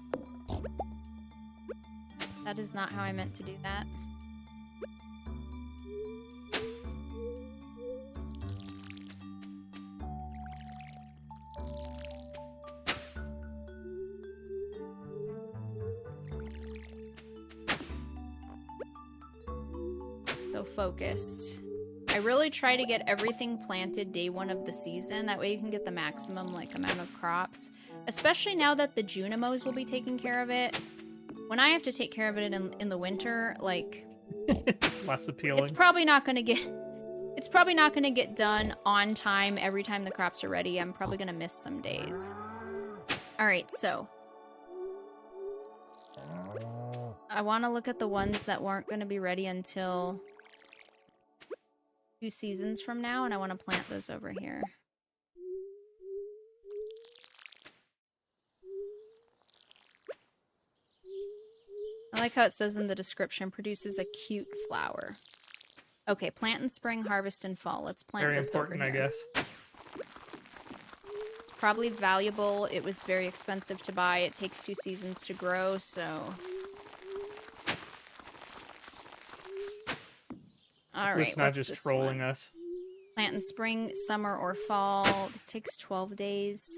That is not how I meant to do that. So focused. I really try to get everything planted day 1 of the season. That way you can get the maximum like amount of crops. Especially now that the Junimos will be taking care of it. When I have to take care of it in the winter, like it's less appealing. It's probably not gonna get done on time every time the crops are ready. I'm probably gonna miss some days. Alright, so I wanna look at the ones that weren't gonna be ready until 2 seasons from now, and I want to plant those over here. I like how it says in the description, produces a cute flower. Okay, plant in spring, harvest in fall. Let's plant this over here. Very important, I guess. It's probably valuable. It was very expensive to buy. It takes 2 seasons to grow, so... Alright, it's not just trolling us. Plant in spring, summer, or fall. This takes 12 days.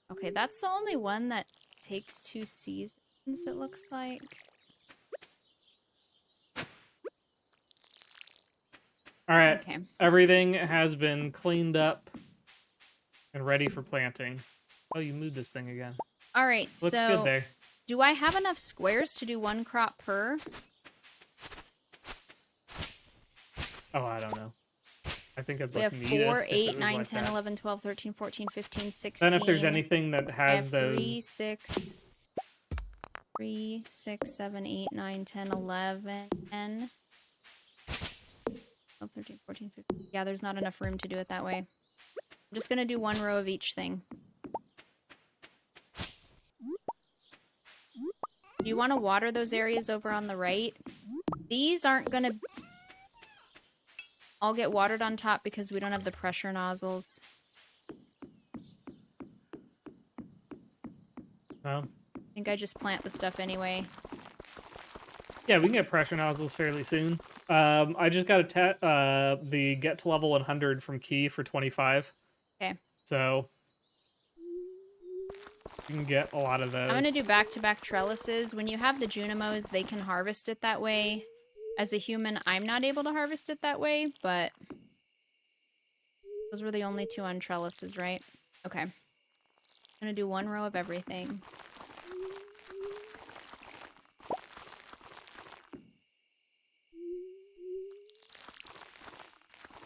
Okay, that's the only one that takes 2 seasons, it looks like. Alright, okay. Everything has been cleaned up and ready for planting. Oh, you moved this thing again. Alright, looks good there. Do I have enough squares to do 1 crop per? Oh, I don't know. I think I'd we look have neatest 4, 8, 9, like 10, that. 11, 12, 13, 14, 15, 16. Then if there's anything that has those... 3, 6, 7, 8, 9, 10, 11, 10, 12, 13, 14, 15. Yeah, there's not enough room to do it that way. I'm just going to do 1 row of each thing. Do you want to water those areas over on the right? These aren't going to all get watered on top because we don't have the pressure nozzles. Oh. I think I just plant the stuff anyway. Yeah, we can get pressure nozzles fairly soon. I just got the get to level 100 from Key for 25. Okay. So you can get a lot of those. I'm going to do back-to-back trellises. When you have the Junimos, they can harvest it that way. As a human, I'm not able to harvest it that way, but those were the only 2 on trellises, right? Okay. I'm going to do 1 row of everything.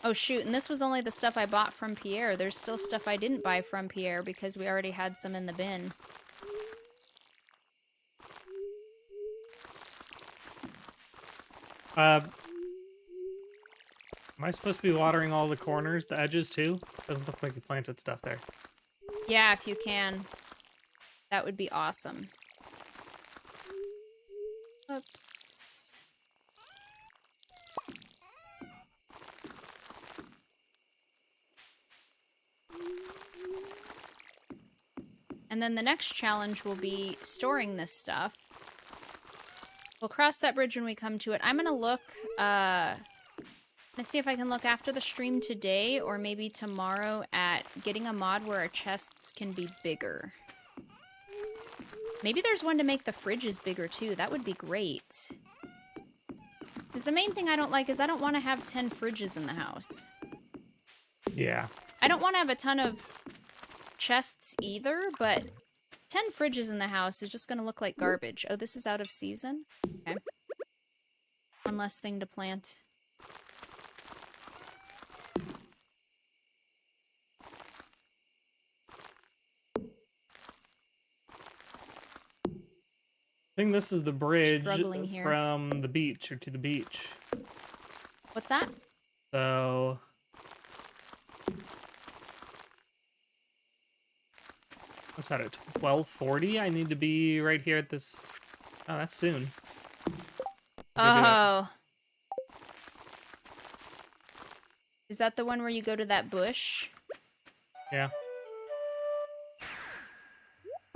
Oh shoot, and this was only the stuff I bought from Pierre. There's still stuff I didn't buy from Pierre because we already had some in the bin. Am I supposed to be watering all the corners, the edges too? Doesn't look like you planted stuff there. Yeah, if you can. That would be awesome. Oops. And then the next challenge will be storing this stuff. We'll cross that bridge when we come to it. I'm gonna look, let's see if I can look after the stream today or maybe tomorrow at getting a mod where our chests can be bigger. Maybe there's one to make the fridges bigger too. That would be great. Because the main thing I don't like is I don't want to have 10 fridges in the house. Yeah. I don't want to have a ton of chests either, but 10 fridges in the house is just going to look like garbage. Oh, this is out of season? Okay. One less thing to plant. I think this is the bridge Struggling here. from the beach, or to the beach. What's that? So... what's that, at 12:40? I need to be right here at this... oh, that's soon. Oh. Is that the one where you go to that bush? Yeah.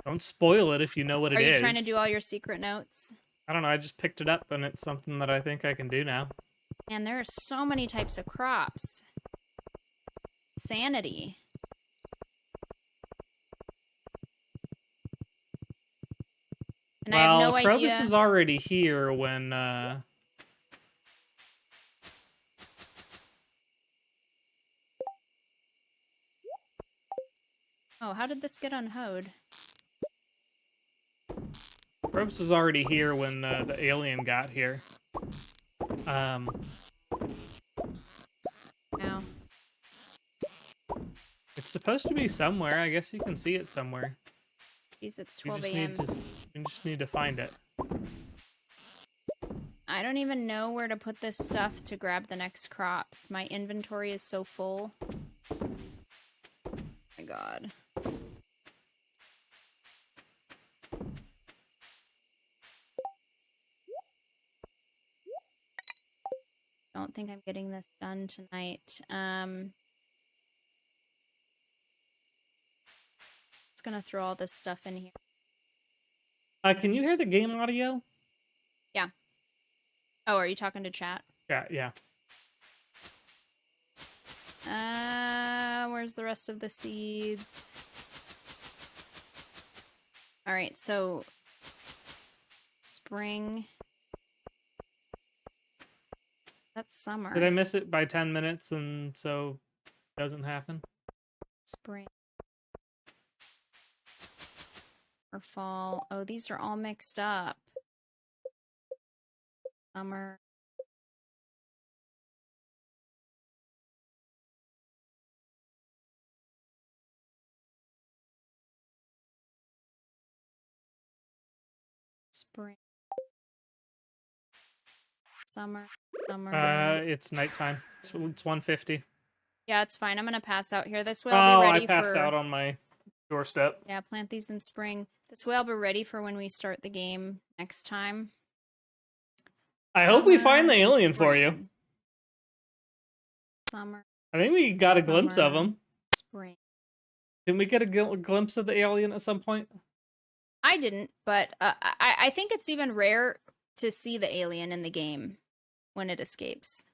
Don't spoil it if you know what it is. Are you trying to do all your secret notes? I don't know, I just picked it up and it's something that I think I can do now. Man, there are so many types of crops. Sanity. And I have no idea. Krobus is already here when, Oh, how did this get unhoed? Krobus was already here when the alien got here. Now. It's supposed to be somewhere. I guess you can see it somewhere. Jeez, it's 12 a.m. You just need to find it. I don't even know where to put this stuff to grab the next crops. My inventory is so full. Oh my god. Don't think I'm getting this done tonight. Just gonna throw all this stuff in here. Can you hear the game audio? Yeah. Oh, are you talking to chat? Yeah. Where's the rest of the seeds? Alright, so... spring... That's summer. Did I miss it by 10 minutes and so it doesn't happen? Spring. Or fall. Oh, these are all mixed up. Summer. Spring. Summer. It's nighttime. It's 1:50. Yeah, it's fine. I'm gonna pass out here. This way I'll be ready I passed out on my doorstep. Yeah, plant these in spring. This way I'll be ready for when we start the game next time. I hope we find the alien for you. Summer. I think we got a glimpse of him. Spring. Didn't we get a glimpse of the alien at some point? I didn't, but I think it's even rare to see the alien in the game when it escapes.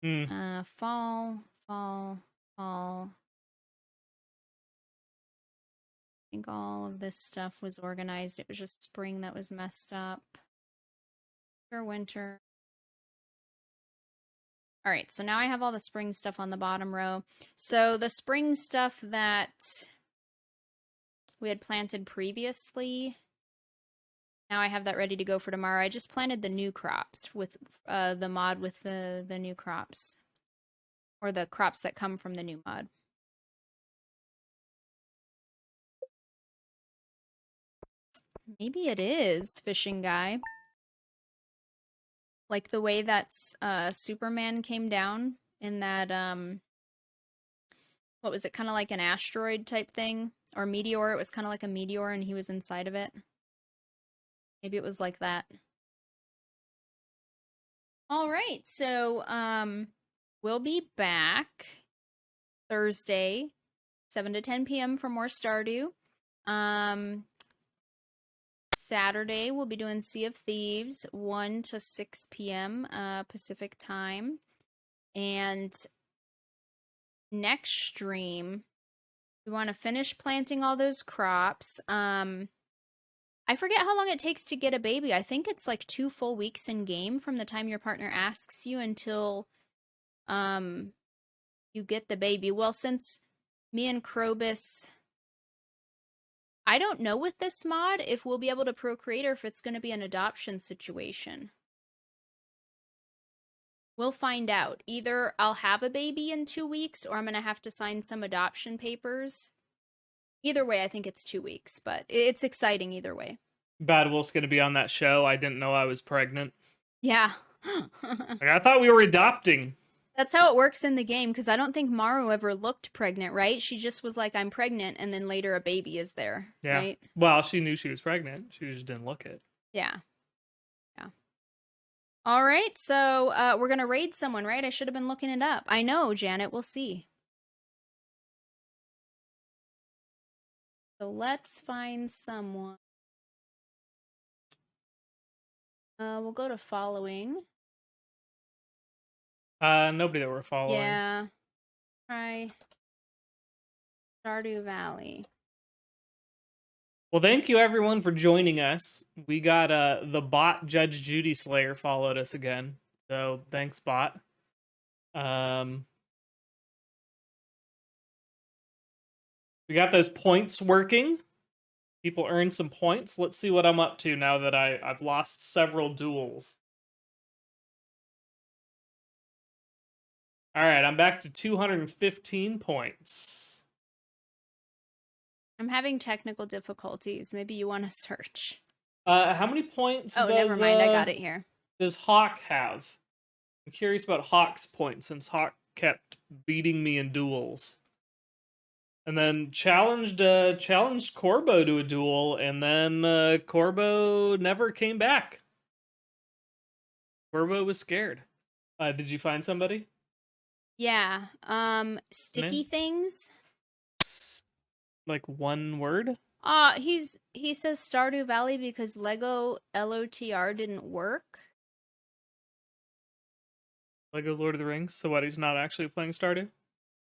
Fall. I think all of this stuff was organized. It was just spring that was messed up. Or winter. Alright, so now I have all the spring stuff on the bottom row. So the spring stuff that we had planted previously, now I have that ready to go for tomorrow. I just planted the new crops with the mod with the new crops. or the crops that come from the new mod. Maybe it is, fishing guy. Like the way that Superman came down in that, what was it, kind of like an asteroid type thing? Or meteor, it was kind of like a meteor and he was inside of it. Maybe it was like that. All right, so we'll be back Thursday, 7 to 10 p.m. for more Stardew. Saturday, we'll be doing Sea of Thieves, 1 to 6 p.m. Pacific time. And next stream, we want to finish planting all those crops. I forget how long it takes to get a baby. I think it's like 2 full weeks in game from the time your partner asks you until you get the baby. Well, since me and Krobus, I don't know with this mod if we'll be able to procreate or if it's going to be an adoption situation. We'll find out. Either I'll have a baby in 2 weeks or I'm going to have to sign some adoption papers. Either way, I think it's 2 weeks, but it's exciting either way. Bad Wolf's gonna be on that show. I didn't know I was pregnant. Yeah. Like, I thought we were adopting. That's how it works in the game, because I don't think Maru ever looked pregnant, right? She just was like, I'm pregnant, and then later a baby is there, Yeah. right? Well, she knew she was pregnant. She just didn't look it. Yeah. Yeah. All right, so we're going to raid someone, right? I should have been looking it up. I know, Janet. We'll see. So let's find someone. We'll go to following. Nobody that we're following. Yeah. Try Stardew Valley. Well, thank you everyone for joining us. We got the bot Judge Judy Slayer followed us again. So thanks, bot. We got those points working. People earn some points. Let's see what I'm up to now that I've lost several duels. All right, I'm back to 215 points. I'm having technical difficulties. Maybe you want to search. How many points Oh, does, never mind. I got it here. does Hawk have? I'm curious about Hawk's points since Hawk kept beating me in duels. And then challenged Corbo to a duel, and then Corbo never came back. Corbo was scared. Did you find somebody? Yeah. Sticky things. Like one word? He says Stardew Valley because Lego LOTR didn't work. Lego Lord of the Rings. So what? He's not actually playing Stardew?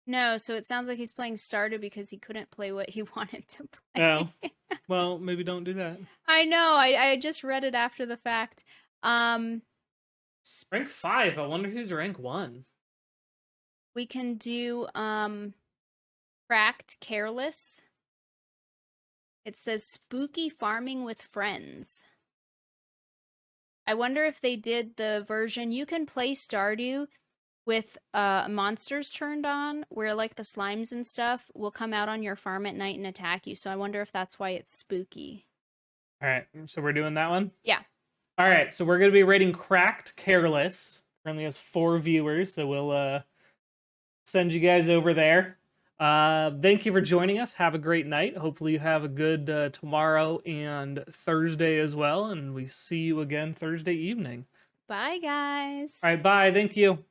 No, so it sounds like he's playing Stardew because he couldn't play what he wanted to play. Oh. Well, maybe don't do that. I know. I just read it after the fact. Rank 5. I wonder who's rank 1. We can do Cracked Careless. It says spooky farming with friends. I wonder if they did the version you can play Stardew with monsters turned on, where like the slimes and stuff will come out on your farm at night and attack you. So I wonder if that's why it's spooky. All right, so we're doing that one? Yeah. All right, so we're going to be rating Cracked Careless. Currently has 4 viewers, so we'll send you guys over there. Thank you for joining us. Have a great night. Hopefully you have a good tomorrow and Thursday as well, and we see you again Thursday evening. Bye, guys. All right, bye. Thank you.